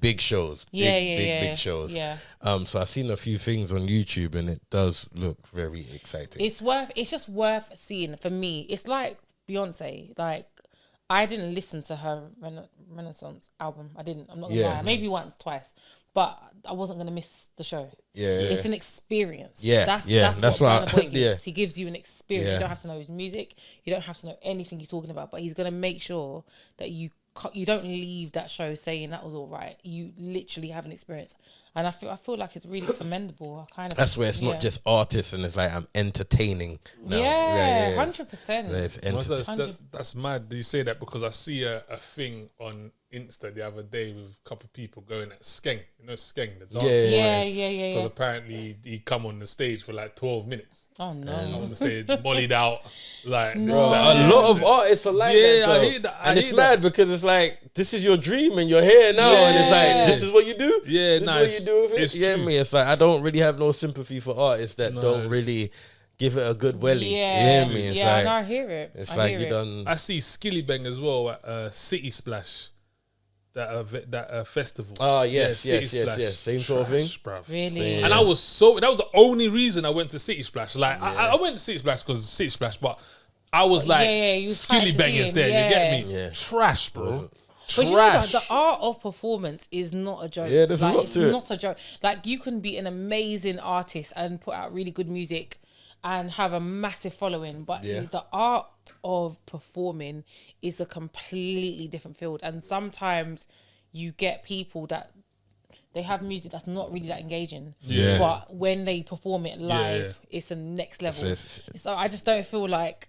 [SPEAKER 3] big shows. Big shows. Yeah. So I've seen a few things on YouTube and it does look very exciting.
[SPEAKER 2] It's just worth seeing for me. It's like Beyonce. Like I didn't listen to her Renaissance album. I didn't. I'm not gonna
[SPEAKER 3] Yeah.
[SPEAKER 2] lie. Maybe once, twice, but I wasn't gonna miss the show.
[SPEAKER 3] Yeah.
[SPEAKER 2] It's an experience.
[SPEAKER 3] Yeah,
[SPEAKER 2] That's
[SPEAKER 3] that's
[SPEAKER 2] what
[SPEAKER 3] what
[SPEAKER 2] Burna Boy gives.
[SPEAKER 3] yeah.
[SPEAKER 2] He gives you an experience.
[SPEAKER 3] Yeah.
[SPEAKER 2] You don't have to know his music. You don't have to know anything he's talking about, but he's gonna make sure that you don't leave that show saying that was all right. You literally have an experience, and I feel like it's really commendable.
[SPEAKER 3] That's where it's not just artists, and it's like I'm entertaining. Now.
[SPEAKER 2] Yeah, 100%.
[SPEAKER 3] It's
[SPEAKER 1] That's mad. Do you say that because I see a thing on Insta the other day with a couple of people going at Skeng. You know Skeng, the dance.
[SPEAKER 2] Yeah.
[SPEAKER 1] Because apparently he come on the stage for like 12 minutes.
[SPEAKER 2] Oh no!
[SPEAKER 1] I want to say mollied out like this,
[SPEAKER 3] Bro,
[SPEAKER 1] that,
[SPEAKER 3] a lot of artists are like that, though.
[SPEAKER 1] I hear that.
[SPEAKER 3] And it's mad because it's like this is your dream and you're here now, and it's like this is what you do.
[SPEAKER 1] Yeah,
[SPEAKER 3] this is what you do with it.
[SPEAKER 1] It's
[SPEAKER 3] Yeah,
[SPEAKER 1] true.
[SPEAKER 3] me. It's like I don't really have no sympathy for artists that don't really give it a good welly.
[SPEAKER 2] Yeah,
[SPEAKER 3] me. It's
[SPEAKER 2] yeah,
[SPEAKER 3] like
[SPEAKER 2] and I hear it.
[SPEAKER 3] it's
[SPEAKER 2] I
[SPEAKER 3] like
[SPEAKER 2] hear
[SPEAKER 3] you
[SPEAKER 2] it.
[SPEAKER 3] done.
[SPEAKER 1] I see Skilly Bang as well at City Splash, that festival.
[SPEAKER 3] Oh yes,
[SPEAKER 1] City
[SPEAKER 3] yes,
[SPEAKER 1] Splash.
[SPEAKER 3] same sort of thing.
[SPEAKER 1] Bruv.
[SPEAKER 2] Really?
[SPEAKER 3] Yeah.
[SPEAKER 1] And that was the only reason I went to City Splash. Like I went to City Splash because City Splash, but I was like
[SPEAKER 2] you was
[SPEAKER 1] Skilly Bangers there.
[SPEAKER 2] practicing,
[SPEAKER 1] You get me?
[SPEAKER 3] Yeah.
[SPEAKER 1] Trash, bro.
[SPEAKER 2] But you know that
[SPEAKER 1] Trash.
[SPEAKER 2] the art of performance is not a joke.
[SPEAKER 3] Yeah, there's a lot
[SPEAKER 2] it's
[SPEAKER 3] to it.
[SPEAKER 2] not a joke. Like you can be an amazing artist and put out really good music and have a massive following, but
[SPEAKER 3] Yeah.
[SPEAKER 2] the art of performing is a completely different field. And sometimes you get people that they have music that's not really that engaging,
[SPEAKER 3] Yeah.
[SPEAKER 2] but when they perform it live,
[SPEAKER 1] Yeah.
[SPEAKER 2] it's a next level.
[SPEAKER 3] It's-
[SPEAKER 2] So I just don't feel like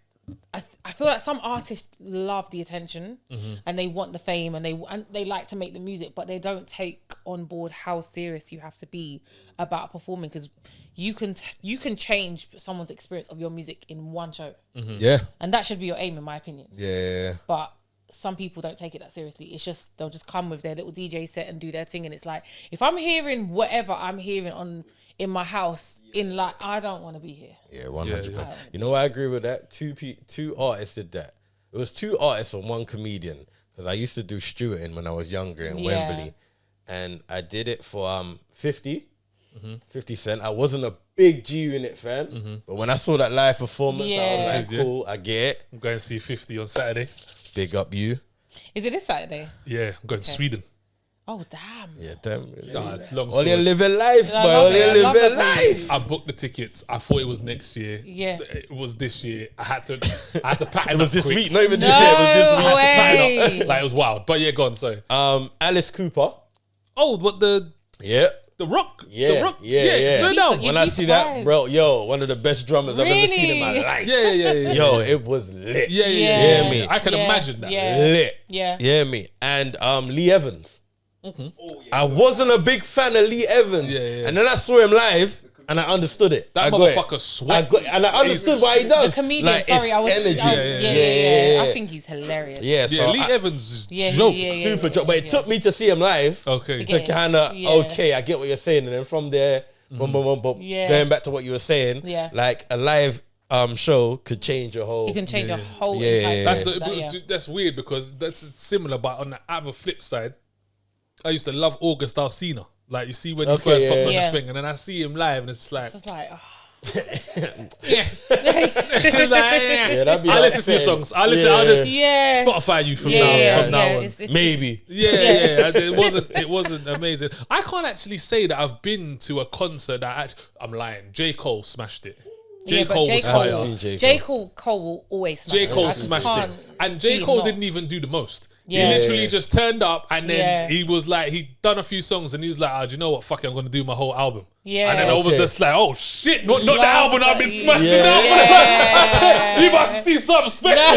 [SPEAKER 2] I feel like some artists love the attention and they want the fame and they like to make the music, but they don't take on board how serious you have to be about performing, because you can change someone's experience of your music in one show,
[SPEAKER 3] Yeah,
[SPEAKER 2] and that should be your aim, in my opinion.
[SPEAKER 3] yeah.
[SPEAKER 2] But some people don't take it that seriously. It's just they'll just come with their little DJ set and do their thing, and it's like if I'm hearing whatever I'm hearing in my house, I don't want to be here.
[SPEAKER 3] Yeah, 100%.
[SPEAKER 1] Yeah.
[SPEAKER 3] You know, I agree with that. Two artists did that. It was two artists and one comedian, because I used to do stewarding when I was younger in Wembley, and I did it for 50 Cent. I wasn't a big G Unit fan, but when I saw that live performance, I was like, cool, I get it.
[SPEAKER 1] I'm going to see 50 on Saturday.
[SPEAKER 3] Big up you.
[SPEAKER 2] Is it this Saturday?
[SPEAKER 1] Yeah, I'm going to Sweden.
[SPEAKER 2] Oh damn!
[SPEAKER 3] Yeah, damn.
[SPEAKER 1] Long
[SPEAKER 3] All you
[SPEAKER 1] story.
[SPEAKER 3] living life, boy.
[SPEAKER 2] I love
[SPEAKER 3] All
[SPEAKER 2] it.
[SPEAKER 3] you
[SPEAKER 2] I love
[SPEAKER 3] living
[SPEAKER 2] that for you.
[SPEAKER 3] life.
[SPEAKER 1] I booked the tickets. I thought it was next year.
[SPEAKER 2] Yeah.
[SPEAKER 1] It was this year. I had to pattern
[SPEAKER 3] It was
[SPEAKER 1] up
[SPEAKER 3] this
[SPEAKER 1] quick.
[SPEAKER 3] week, not even this year. It was this
[SPEAKER 2] No
[SPEAKER 3] week.
[SPEAKER 2] way.
[SPEAKER 1] Like it was wild. But yeah, go on, sorry.
[SPEAKER 3] Alice Cooper.
[SPEAKER 1] Oh, what the
[SPEAKER 3] Yeah.
[SPEAKER 1] Rock?
[SPEAKER 3] Yeah,
[SPEAKER 1] The Rock?
[SPEAKER 3] yeah.
[SPEAKER 1] Slow
[SPEAKER 2] You'd
[SPEAKER 1] down.
[SPEAKER 2] be
[SPEAKER 3] When I see that,
[SPEAKER 2] surprised.
[SPEAKER 3] bro, one of the best drummers I've ever seen in my
[SPEAKER 2] Really?
[SPEAKER 3] life.
[SPEAKER 1] Yeah.
[SPEAKER 3] Yo, it was lit.
[SPEAKER 1] Yeah.
[SPEAKER 2] Yeah.
[SPEAKER 3] me.
[SPEAKER 1] I can imagine that.
[SPEAKER 2] Yeah.
[SPEAKER 3] Lit.
[SPEAKER 2] Yeah.
[SPEAKER 3] Yeah, me. And Lee Evans. I wasn't a big fan of Lee Evans.
[SPEAKER 1] Yeah.
[SPEAKER 3] And then I saw him live and I understood it.
[SPEAKER 1] That
[SPEAKER 3] I got it.
[SPEAKER 1] motherfucker sweats.
[SPEAKER 3] And I understood why he does.
[SPEAKER 2] The comedian.
[SPEAKER 3] Like,
[SPEAKER 2] Sorry,
[SPEAKER 3] it's
[SPEAKER 2] I was.
[SPEAKER 3] energy.
[SPEAKER 2] Yeah. I think he's hilarious.
[SPEAKER 3] Yeah, so
[SPEAKER 1] Yeah, Lee
[SPEAKER 3] I-
[SPEAKER 1] Evans is
[SPEAKER 2] Yeah,
[SPEAKER 1] joke.
[SPEAKER 3] super joke. But it took me to see him live.
[SPEAKER 1] Okay.
[SPEAKER 2] To
[SPEAKER 3] To
[SPEAKER 2] get-
[SPEAKER 3] kind of,
[SPEAKER 2] Yeah.
[SPEAKER 3] okay, I get what you're saying. And then from there, boom,
[SPEAKER 2] Yeah.
[SPEAKER 3] going back to what you were saying,
[SPEAKER 2] Yeah.
[SPEAKER 3] like a live show could change your whole.
[SPEAKER 2] You can change a whole
[SPEAKER 3] Yeah,
[SPEAKER 2] entire
[SPEAKER 3] yeah,
[SPEAKER 1] That's
[SPEAKER 2] that,
[SPEAKER 1] that's weird because that's similar, but on the other flip side, I used to love August Alsina. Like you see when he
[SPEAKER 3] Okay,
[SPEAKER 1] first
[SPEAKER 3] yeah,
[SPEAKER 1] popped on
[SPEAKER 2] yeah.
[SPEAKER 1] the thing, and then I see him live, and it's just like,
[SPEAKER 2] It's just like,
[SPEAKER 1] yeah. It's like,
[SPEAKER 3] Yeah, that'd be
[SPEAKER 1] I
[SPEAKER 3] like
[SPEAKER 1] listen to your
[SPEAKER 3] saying-
[SPEAKER 1] songs. I'll listen.
[SPEAKER 3] Yeah.
[SPEAKER 1] I'll just
[SPEAKER 2] yeah.
[SPEAKER 1] Spotify you from
[SPEAKER 2] Yeah,
[SPEAKER 1] now on.
[SPEAKER 2] it's-
[SPEAKER 3] Maybe.
[SPEAKER 1] Yeah. It wasn't amazing. I can't actually say that I've been to a concert that I'm lying. J. Cole smashed it.
[SPEAKER 2] Yeah, but
[SPEAKER 1] Cole
[SPEAKER 2] J.
[SPEAKER 1] was
[SPEAKER 3] I haven't
[SPEAKER 1] fire.
[SPEAKER 3] seen J.
[SPEAKER 2] J. Cole will always smash
[SPEAKER 1] J.
[SPEAKER 2] it.
[SPEAKER 1] Cole
[SPEAKER 2] I just
[SPEAKER 1] smashed it.
[SPEAKER 2] can't
[SPEAKER 1] And
[SPEAKER 2] see
[SPEAKER 1] J.
[SPEAKER 2] him
[SPEAKER 1] Cole
[SPEAKER 2] not.
[SPEAKER 1] didn't even do the most.
[SPEAKER 2] Yeah.
[SPEAKER 1] He literally just turned up and then
[SPEAKER 2] Yeah.
[SPEAKER 1] he was like, he'd done a few songs and he was like, do you know what? Fuck it, I'm going to do my whole album.
[SPEAKER 2] Yeah.
[SPEAKER 1] And then I was
[SPEAKER 3] Okay.
[SPEAKER 1] just like, oh shit, not the album I've been smashing
[SPEAKER 3] Yeah.
[SPEAKER 1] out. I said, you about to see something special.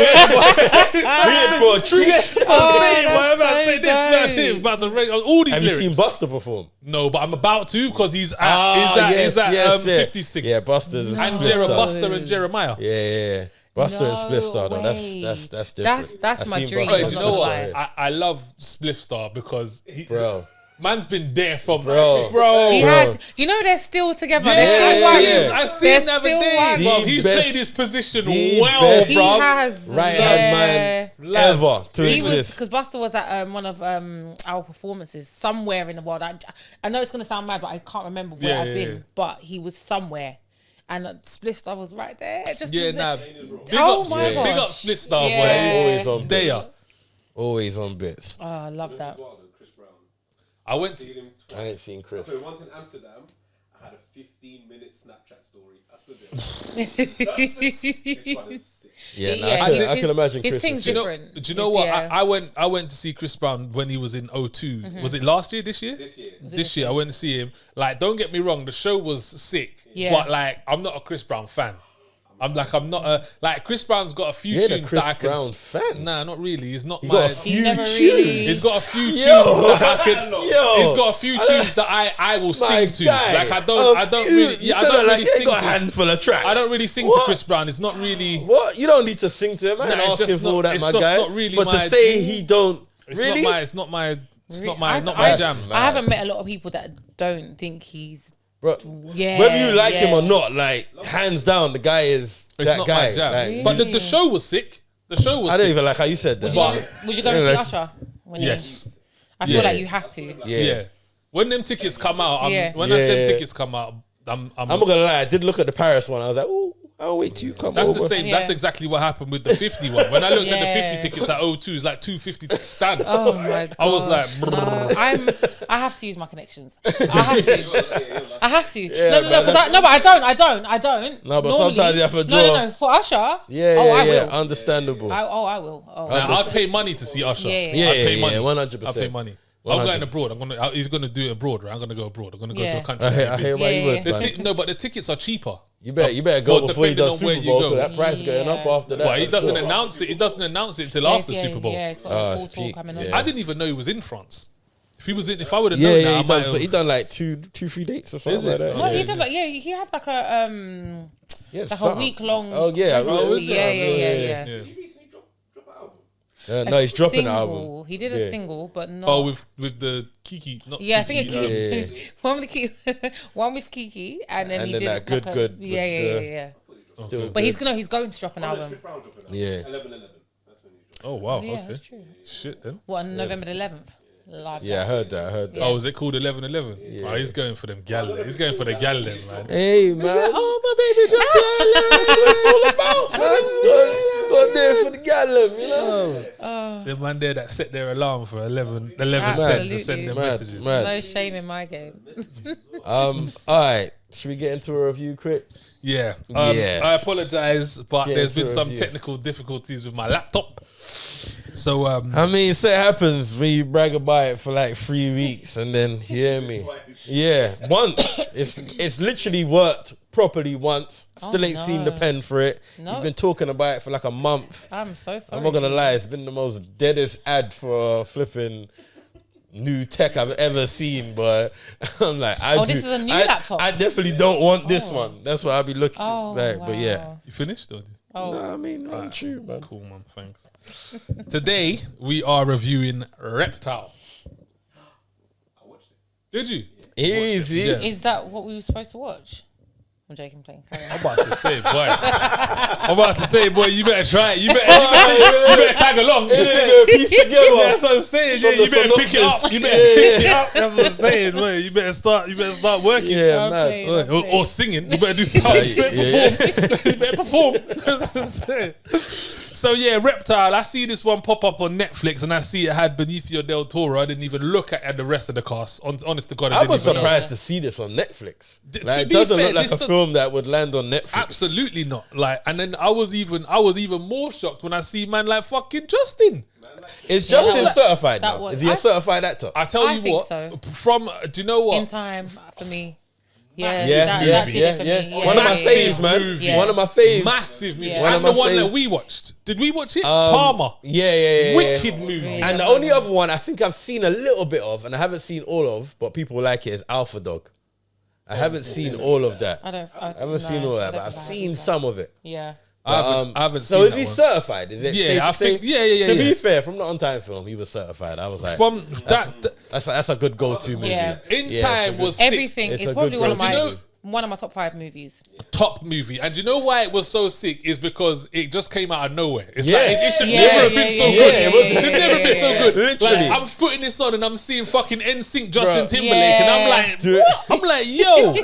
[SPEAKER 3] Waiting for a treat.
[SPEAKER 1] So I'm saying,
[SPEAKER 2] that's
[SPEAKER 1] whatever I
[SPEAKER 2] so
[SPEAKER 1] say this, man,
[SPEAKER 2] dope.
[SPEAKER 1] I'm about to rate all these
[SPEAKER 3] Have you
[SPEAKER 1] lyrics.
[SPEAKER 3] seen Buster perform?
[SPEAKER 1] No, but I'm about to because he's at, he's at 50s thing.
[SPEAKER 3] Yeah, Buster's
[SPEAKER 1] And
[SPEAKER 3] Split Star.
[SPEAKER 1] Buster and Jeremiah.
[SPEAKER 3] Yeah. Buster and Split Star, though.
[SPEAKER 2] way.
[SPEAKER 3] That's different.
[SPEAKER 2] That's
[SPEAKER 3] I've
[SPEAKER 2] my
[SPEAKER 3] seen
[SPEAKER 2] dream.
[SPEAKER 3] Buster
[SPEAKER 1] Hey,
[SPEAKER 3] and
[SPEAKER 1] do you
[SPEAKER 2] I'm
[SPEAKER 1] know
[SPEAKER 2] not
[SPEAKER 1] what?
[SPEAKER 2] gonna lie.
[SPEAKER 1] I love Spliff Star because
[SPEAKER 3] Bro.
[SPEAKER 1] man's been there from
[SPEAKER 3] Bro.
[SPEAKER 2] He
[SPEAKER 3] Bro.
[SPEAKER 2] has, you know, they're still together.
[SPEAKER 1] Yeah,
[SPEAKER 2] They're still one.
[SPEAKER 3] yeah.
[SPEAKER 1] I seen him the other
[SPEAKER 2] They're
[SPEAKER 1] day.
[SPEAKER 2] still
[SPEAKER 1] Bro.
[SPEAKER 3] one.
[SPEAKER 1] He's
[SPEAKER 3] The
[SPEAKER 1] played
[SPEAKER 3] best-
[SPEAKER 1] his position
[SPEAKER 3] the
[SPEAKER 1] well,
[SPEAKER 3] best.
[SPEAKER 2] He
[SPEAKER 1] bro.
[SPEAKER 2] has
[SPEAKER 3] Right hand man ever to
[SPEAKER 2] He was
[SPEAKER 3] exist.
[SPEAKER 2] because Buster was at one of our performances somewhere in the world. I know it's gonna sound mad, but I can't remember where
[SPEAKER 1] Yeah,
[SPEAKER 2] I've
[SPEAKER 1] yeah,
[SPEAKER 2] been.
[SPEAKER 1] yeah.
[SPEAKER 2] But he was somewhere, and Split Star was right there. Just
[SPEAKER 1] Yeah,
[SPEAKER 2] to-
[SPEAKER 1] nah.
[SPEAKER 2] Oh my
[SPEAKER 1] Big
[SPEAKER 2] gosh.
[SPEAKER 1] up Split Star,
[SPEAKER 2] Yeah.
[SPEAKER 1] boy.
[SPEAKER 3] Always on
[SPEAKER 1] They
[SPEAKER 3] this.
[SPEAKER 1] are.
[SPEAKER 3] Always on bits.
[SPEAKER 2] Oh, I love that.
[SPEAKER 4] Chris Brown.
[SPEAKER 1] I went.
[SPEAKER 4] Seen him twice.
[SPEAKER 3] I ain't seen Chris.
[SPEAKER 4] So once in Amsterdam, I had a 15-minute Snapchat story. I stood there. Chris Brown is sick.
[SPEAKER 3] Yeah,
[SPEAKER 2] Yeah,
[SPEAKER 3] I can imagine
[SPEAKER 2] his
[SPEAKER 3] Chris.
[SPEAKER 2] thing's
[SPEAKER 3] is-
[SPEAKER 2] different.
[SPEAKER 1] Do you know what?
[SPEAKER 2] Yeah.
[SPEAKER 1] I went to see Chris Brown when he was in O2. Was it last year? This year?
[SPEAKER 4] This year.
[SPEAKER 1] This year, I went to see him. Like, don't get me wrong, the show was sick.
[SPEAKER 2] Yeah.
[SPEAKER 1] But like, I'm not a Chris Brown fan. I'm not a like. Chris Brown's got a few
[SPEAKER 3] You're the
[SPEAKER 1] tunes
[SPEAKER 3] Chris
[SPEAKER 1] that I can.
[SPEAKER 3] Brown fan.
[SPEAKER 1] Nah, not really. He's not
[SPEAKER 3] You
[SPEAKER 1] my.
[SPEAKER 3] got a few
[SPEAKER 2] never
[SPEAKER 3] tunes.
[SPEAKER 2] really-
[SPEAKER 1] He's got a few tunes
[SPEAKER 3] Yo.
[SPEAKER 1] that I can.
[SPEAKER 3] Yo.
[SPEAKER 1] He's got a few tunes that I will
[SPEAKER 3] My
[SPEAKER 1] sing to.
[SPEAKER 3] guy.
[SPEAKER 1] Like I don't really.
[SPEAKER 3] You
[SPEAKER 1] Yeah, I
[SPEAKER 3] said
[SPEAKER 1] don't
[SPEAKER 3] that
[SPEAKER 1] really
[SPEAKER 3] like,
[SPEAKER 1] sing
[SPEAKER 3] you got a
[SPEAKER 1] to.
[SPEAKER 3] handful of tracks.
[SPEAKER 1] I don't really sing
[SPEAKER 3] What?
[SPEAKER 1] to Chris Brown. It's not really.
[SPEAKER 3] What? You don't need to sing to him. I ain't
[SPEAKER 1] Nah, it's
[SPEAKER 3] asking
[SPEAKER 1] just
[SPEAKER 3] for all
[SPEAKER 1] not-
[SPEAKER 3] that,
[SPEAKER 1] it's
[SPEAKER 3] my
[SPEAKER 1] just
[SPEAKER 3] guy.
[SPEAKER 1] not really
[SPEAKER 3] but to
[SPEAKER 1] my-
[SPEAKER 3] say he don't
[SPEAKER 1] It's
[SPEAKER 3] really.
[SPEAKER 1] not my. It's not my. It's not my.
[SPEAKER 2] I-
[SPEAKER 1] Not
[SPEAKER 2] I-
[SPEAKER 1] my jam.
[SPEAKER 3] man.
[SPEAKER 2] I haven't met a lot of people that don't think he's.
[SPEAKER 3] Bro,
[SPEAKER 2] Yeah.
[SPEAKER 3] whether you like
[SPEAKER 2] yeah.
[SPEAKER 3] him or not, like hands down, the guy is
[SPEAKER 1] It's
[SPEAKER 3] that
[SPEAKER 1] not
[SPEAKER 3] guy.
[SPEAKER 1] my jam.
[SPEAKER 3] Like,
[SPEAKER 1] But the show was sick. The show was
[SPEAKER 3] I don't
[SPEAKER 1] sick.
[SPEAKER 3] even like how you said that.
[SPEAKER 2] Would you go and see Usher? When he-
[SPEAKER 1] Yes.
[SPEAKER 2] I feel
[SPEAKER 1] Yeah.
[SPEAKER 2] like you have to.
[SPEAKER 3] Yeah.
[SPEAKER 1] Yeah. When them tickets come out,
[SPEAKER 2] Yeah.
[SPEAKER 1] when
[SPEAKER 3] Yeah.
[SPEAKER 1] them tickets come out, I'm
[SPEAKER 3] I'm not gonna lie. I did look at the Paris one. I was like, oh, I'll wait till you come
[SPEAKER 1] that's
[SPEAKER 3] over.
[SPEAKER 1] the same.
[SPEAKER 2] Yeah.
[SPEAKER 1] That's exactly what happened with the 50 one. When I looked at the
[SPEAKER 2] Yeah.
[SPEAKER 1] 50 tickets at O2, it's like 250 to stand.
[SPEAKER 2] Oh my god!
[SPEAKER 1] I was like,
[SPEAKER 2] no, I have to use my connections. I have to. I have to.
[SPEAKER 3] Yeah,
[SPEAKER 2] no,
[SPEAKER 3] man,
[SPEAKER 2] because but I don't.
[SPEAKER 3] No, but
[SPEAKER 2] Normally-
[SPEAKER 3] sometimes you have to
[SPEAKER 2] No,
[SPEAKER 3] draw.
[SPEAKER 2] no, for Usher.
[SPEAKER 3] Yeah,
[SPEAKER 2] Oh, I
[SPEAKER 3] yeah,
[SPEAKER 2] will.
[SPEAKER 3] understandable.
[SPEAKER 2] I will. Oh,
[SPEAKER 1] I'd pay money to see Usher.
[SPEAKER 2] Yeah,
[SPEAKER 3] yeah,
[SPEAKER 1] I'd pay
[SPEAKER 3] yeah,
[SPEAKER 1] money.
[SPEAKER 3] 100%.
[SPEAKER 1] I'd pay money.
[SPEAKER 3] 100%.
[SPEAKER 1] I'm going abroad. He's gonna do it abroad, right? I'm gonna go abroad. I'm gonna go to
[SPEAKER 2] Yeah.
[SPEAKER 1] a country.
[SPEAKER 3] I hear why you
[SPEAKER 2] Yeah.
[SPEAKER 3] would.
[SPEAKER 1] The
[SPEAKER 3] man.
[SPEAKER 1] no, but the tickets are cheaper.
[SPEAKER 3] You better go
[SPEAKER 1] Well,
[SPEAKER 3] before he
[SPEAKER 1] depending
[SPEAKER 3] does
[SPEAKER 1] on where
[SPEAKER 3] Super
[SPEAKER 1] you
[SPEAKER 3] Bowl.
[SPEAKER 1] go.
[SPEAKER 3] 'Cause that price going up after that.
[SPEAKER 1] Well, he
[SPEAKER 3] I'm
[SPEAKER 1] doesn't
[SPEAKER 3] sure.
[SPEAKER 1] announce it. He doesn't announce it until after Super Bowl.
[SPEAKER 2] Yeah, it's got
[SPEAKER 3] Oh,
[SPEAKER 2] a full
[SPEAKER 3] it's
[SPEAKER 2] tour
[SPEAKER 3] peak,
[SPEAKER 2] coming on.
[SPEAKER 3] yeah.
[SPEAKER 1] I didn't even know he was in France. If I would have
[SPEAKER 3] Yeah,
[SPEAKER 1] known
[SPEAKER 3] yeah,
[SPEAKER 1] that, I
[SPEAKER 3] he
[SPEAKER 1] might
[SPEAKER 3] done,
[SPEAKER 1] have.
[SPEAKER 3] he done like 2-3 dates or something
[SPEAKER 1] Is
[SPEAKER 3] like
[SPEAKER 1] it?
[SPEAKER 3] that.
[SPEAKER 2] No,
[SPEAKER 3] yeah.
[SPEAKER 2] he did he had like a
[SPEAKER 3] Yeah,
[SPEAKER 2] like a
[SPEAKER 3] something.
[SPEAKER 2] week long.
[SPEAKER 3] Oh yeah,
[SPEAKER 1] Oh, is it?
[SPEAKER 2] yeah.
[SPEAKER 1] Yeah.
[SPEAKER 4] He recently dropped an album.
[SPEAKER 3] No, he's dropping the
[SPEAKER 2] single.
[SPEAKER 3] album.
[SPEAKER 2] He did a single, but not.
[SPEAKER 1] Oh, with the Kiki. Not
[SPEAKER 2] Yeah, I think
[SPEAKER 1] Kiki,
[SPEAKER 2] it
[SPEAKER 3] Yeah.
[SPEAKER 2] one with Kiki, and then
[SPEAKER 3] And
[SPEAKER 2] he
[SPEAKER 3] then
[SPEAKER 2] did
[SPEAKER 3] that
[SPEAKER 2] like
[SPEAKER 3] good
[SPEAKER 2] yeah.
[SPEAKER 3] Still
[SPEAKER 2] But
[SPEAKER 3] good.
[SPEAKER 2] he's going to drop an album.
[SPEAKER 4] Chris Brown dropping an
[SPEAKER 3] Yeah.
[SPEAKER 4] album. 11/11. That's when he dropped.
[SPEAKER 1] Oh wow.
[SPEAKER 2] Yeah,
[SPEAKER 1] Okay.
[SPEAKER 2] that's true.
[SPEAKER 1] Shit then.
[SPEAKER 2] What, on November the 11th? Live.
[SPEAKER 3] Yeah, I heard that.
[SPEAKER 2] Yeah.
[SPEAKER 1] Oh, is it called 11/11? Oh, he's going for them gal. He's going for the gal then, man.
[SPEAKER 3] Hey man,
[SPEAKER 1] Oh my baby, just
[SPEAKER 3] that's what it's all about, man. Go there for the gallum, you know.
[SPEAKER 1] the man there that set their alarm for 11:10 to send them
[SPEAKER 3] Mad,
[SPEAKER 1] messages.
[SPEAKER 3] mad.
[SPEAKER 2] No shame in my game.
[SPEAKER 3] All right. Should we get into a review quick?
[SPEAKER 1] Yeah.
[SPEAKER 3] Yes.
[SPEAKER 1] I apologize, but
[SPEAKER 3] Get
[SPEAKER 1] there's
[SPEAKER 3] into
[SPEAKER 1] been
[SPEAKER 3] a
[SPEAKER 1] some
[SPEAKER 3] review.
[SPEAKER 1] technical difficulties with my laptop. So
[SPEAKER 3] I mean, so it happens when you brag about it for like 3 weeks and then you hear me. Yeah, once. It's literally worked properly once. Still ain't seen the
[SPEAKER 2] no.
[SPEAKER 3] pen for it.
[SPEAKER 2] No.
[SPEAKER 3] You've been talking about it for like a month.
[SPEAKER 2] I'm so sorry.
[SPEAKER 3] I'm not gonna lie, it's been the most deadest ad for a flipping new tech I've ever seen, but I'm like,
[SPEAKER 2] this is a new laptop?
[SPEAKER 3] I definitely don't want this one. That's what I'll be looking like.
[SPEAKER 2] wow.
[SPEAKER 3] But yeah.
[SPEAKER 1] you finished? Or?
[SPEAKER 2] Oh,
[SPEAKER 3] Nah, I mean, I'm true, man.
[SPEAKER 1] Cool, man. Thanks. Today we are reviewing Reptile.
[SPEAKER 4] I watched it.
[SPEAKER 1] Did you?
[SPEAKER 3] Easy.
[SPEAKER 1] Yeah.
[SPEAKER 2] is that what we were supposed to watch? I'm joking, playing. Carry on.
[SPEAKER 1] I'm about to say, boy. You better try it. You better tag along.
[SPEAKER 3] Piece together.
[SPEAKER 1] That's what I'm saying. Yeah,
[SPEAKER 3] From the
[SPEAKER 1] you better pick it up.
[SPEAKER 3] synopsis.
[SPEAKER 1] You better pick it up. That's what I'm saying. Boy. You better start working.
[SPEAKER 3] Yeah,
[SPEAKER 2] I'm
[SPEAKER 3] man.
[SPEAKER 2] playing.
[SPEAKER 1] Or singing. You better do something. You better perform. So yeah, Reptile. I see this one pop up on Netflix, and I see it had Benicio del Toro. I didn't even look at the rest of the cast. Honest to God, I
[SPEAKER 3] I
[SPEAKER 1] didn't
[SPEAKER 3] was
[SPEAKER 1] even know.
[SPEAKER 3] surprised to see this on Netflix.
[SPEAKER 1] To
[SPEAKER 3] Like, it
[SPEAKER 1] be
[SPEAKER 3] doesn't
[SPEAKER 1] fair,
[SPEAKER 3] look like
[SPEAKER 1] this
[SPEAKER 3] a film that would land on Netflix.
[SPEAKER 1] Absolutely not. Like, and then I was even more shocked when I see man like fucking Justin.
[SPEAKER 3] Is Justin
[SPEAKER 2] that
[SPEAKER 3] certified
[SPEAKER 2] that
[SPEAKER 3] now?
[SPEAKER 2] was-
[SPEAKER 3] Is he a certified actor?
[SPEAKER 1] I tell
[SPEAKER 2] I
[SPEAKER 1] you
[SPEAKER 2] think
[SPEAKER 1] what.
[SPEAKER 2] so.
[SPEAKER 1] From do you know what?
[SPEAKER 2] In time for me. Yeah,
[SPEAKER 3] Yeah,
[SPEAKER 2] that
[SPEAKER 3] yeah,
[SPEAKER 2] did
[SPEAKER 3] yeah,
[SPEAKER 2] it for
[SPEAKER 3] yeah.
[SPEAKER 2] me. Yeah,
[SPEAKER 3] One of my
[SPEAKER 2] yeah,
[SPEAKER 3] faves,
[SPEAKER 2] yeah.
[SPEAKER 3] man.
[SPEAKER 2] Yeah.
[SPEAKER 3] One of my faves.
[SPEAKER 1] Massive movie.
[SPEAKER 2] Yeah.
[SPEAKER 3] One
[SPEAKER 1] And
[SPEAKER 3] of
[SPEAKER 1] the
[SPEAKER 3] my
[SPEAKER 1] one that
[SPEAKER 3] faves.
[SPEAKER 1] we watched. Did we watch it? Palmer.
[SPEAKER 3] Yeah.
[SPEAKER 1] Wicked movie.
[SPEAKER 3] And the only other one I think I've seen a little bit of, and I haven't seen all of, but people like it, is Alpha Dog. I haven't seen all of that.
[SPEAKER 2] I
[SPEAKER 3] haven't seen all that, but I've seen some of it.
[SPEAKER 2] Yeah.
[SPEAKER 1] I haven't
[SPEAKER 3] So
[SPEAKER 1] seen
[SPEAKER 3] is he
[SPEAKER 1] that one.
[SPEAKER 3] certified? Is it
[SPEAKER 1] Yeah,
[SPEAKER 3] safe to
[SPEAKER 1] I
[SPEAKER 3] say?
[SPEAKER 1] think- yeah.
[SPEAKER 3] To be fair, from the On Time film, he was certified. I was like,
[SPEAKER 1] From that
[SPEAKER 3] that's a good go-to movie.
[SPEAKER 2] Yeah.
[SPEAKER 1] In
[SPEAKER 3] Yeah,
[SPEAKER 1] Time
[SPEAKER 3] it's a
[SPEAKER 1] was sick.
[SPEAKER 2] Everything.
[SPEAKER 3] It's
[SPEAKER 2] It's
[SPEAKER 3] a
[SPEAKER 2] probably
[SPEAKER 3] good
[SPEAKER 2] one of
[SPEAKER 3] go-to.
[SPEAKER 2] my
[SPEAKER 1] Do you know-
[SPEAKER 2] one of my top 5 movies.
[SPEAKER 1] top movie. And do you know why it was so sick? Is because it just came out of nowhere. It's
[SPEAKER 3] Yeah.
[SPEAKER 1] like it should
[SPEAKER 2] Yeah,
[SPEAKER 1] never have
[SPEAKER 2] yeah,
[SPEAKER 1] been so
[SPEAKER 2] yeah,
[SPEAKER 1] good.
[SPEAKER 3] yeah, it
[SPEAKER 1] It should never have been so good.
[SPEAKER 3] Literally.
[SPEAKER 1] Like, I'm putting this on and I'm seeing fucking NSYNC Justin
[SPEAKER 3] Bruh.
[SPEAKER 1] Timberlake and I'm
[SPEAKER 2] Yeah.
[SPEAKER 1] like,
[SPEAKER 3] Dude.
[SPEAKER 1] I'm like, yo.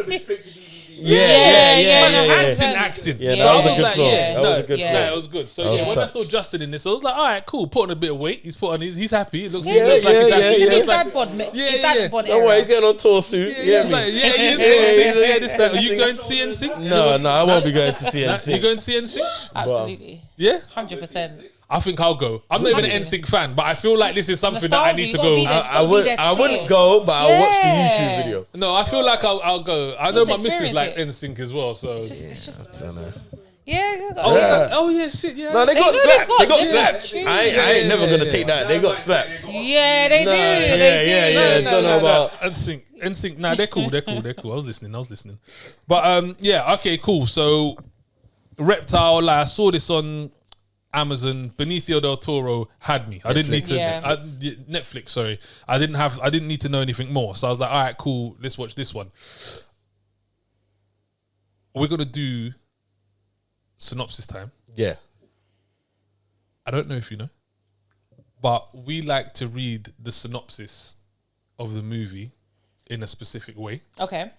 [SPEAKER 1] Acting.
[SPEAKER 3] Yeah,
[SPEAKER 1] So
[SPEAKER 3] that
[SPEAKER 1] I
[SPEAKER 3] was a
[SPEAKER 1] was
[SPEAKER 3] good
[SPEAKER 1] like,
[SPEAKER 3] film.
[SPEAKER 1] yeah,
[SPEAKER 3] That was a good
[SPEAKER 1] yeah,
[SPEAKER 3] film.
[SPEAKER 1] it was good. So
[SPEAKER 3] I was
[SPEAKER 1] yeah, when I
[SPEAKER 3] touched.
[SPEAKER 1] saw Justin in this, I was like, all right, cool. Put on a bit of weight. He's put on he's happy. It looks,
[SPEAKER 3] Yeah,
[SPEAKER 1] he looks like he's
[SPEAKER 3] yeah,
[SPEAKER 1] happy.
[SPEAKER 3] yeah,
[SPEAKER 1] He
[SPEAKER 2] His
[SPEAKER 1] looks
[SPEAKER 2] dad
[SPEAKER 1] like,
[SPEAKER 2] bod, his dad bod
[SPEAKER 3] Don't worry,
[SPEAKER 2] era.
[SPEAKER 3] he's getting on tour soon.
[SPEAKER 1] yeah,
[SPEAKER 3] Yeah,
[SPEAKER 1] it's like,
[SPEAKER 3] me.
[SPEAKER 1] yeah, he is.
[SPEAKER 3] Yeah,
[SPEAKER 1] This time. Are you going to see NSYNC?
[SPEAKER 3] No, I won't be going to see
[SPEAKER 1] You
[SPEAKER 3] NSYNC.
[SPEAKER 1] going to see NSYNC?
[SPEAKER 2] Absolutely.
[SPEAKER 1] Yeah.
[SPEAKER 2] 100%.
[SPEAKER 1] I think I'll go. I'm not even an NSYNC fan, but I feel like this is something that I
[SPEAKER 2] Nostalgia,
[SPEAKER 1] need to
[SPEAKER 2] you gotta
[SPEAKER 1] go.
[SPEAKER 2] be there.
[SPEAKER 3] I wouldn't go, but I'll watch the YouTube video.
[SPEAKER 1] No, I feel like I'll go. I know my
[SPEAKER 2] Let's
[SPEAKER 1] missus
[SPEAKER 2] experience
[SPEAKER 1] like
[SPEAKER 2] it.
[SPEAKER 1] NSYNC as well, so.
[SPEAKER 2] It's just,
[SPEAKER 3] I don't know.
[SPEAKER 2] yeah.
[SPEAKER 1] Oh yeah, shit, yeah.
[SPEAKER 3] No, they got
[SPEAKER 2] know
[SPEAKER 3] slaps.
[SPEAKER 2] they've
[SPEAKER 3] They got
[SPEAKER 2] got
[SPEAKER 3] slaps.
[SPEAKER 2] tunes.
[SPEAKER 3] I ain't never gonna take that. They got slaps.
[SPEAKER 2] Yeah, they do.
[SPEAKER 3] Yeah,
[SPEAKER 2] They do.
[SPEAKER 3] yeah. Don't know about.
[SPEAKER 1] NSYNC. Nah, they're cool. I was listening. But yeah, okay, cool. So, Reptile. Like, I saw this on Amazon. Benicio del Toro had me. I didn't need to.
[SPEAKER 2] Yeah.
[SPEAKER 1] Netflix. Sorry, I didn't need to know anything more. So I was like, all right, cool. Let's watch this one. We're gonna do synopsis time.
[SPEAKER 3] Yeah.
[SPEAKER 1] I don't know if you know, but we like to read the synopsis of the movie in a specific way.
[SPEAKER 2] Okay.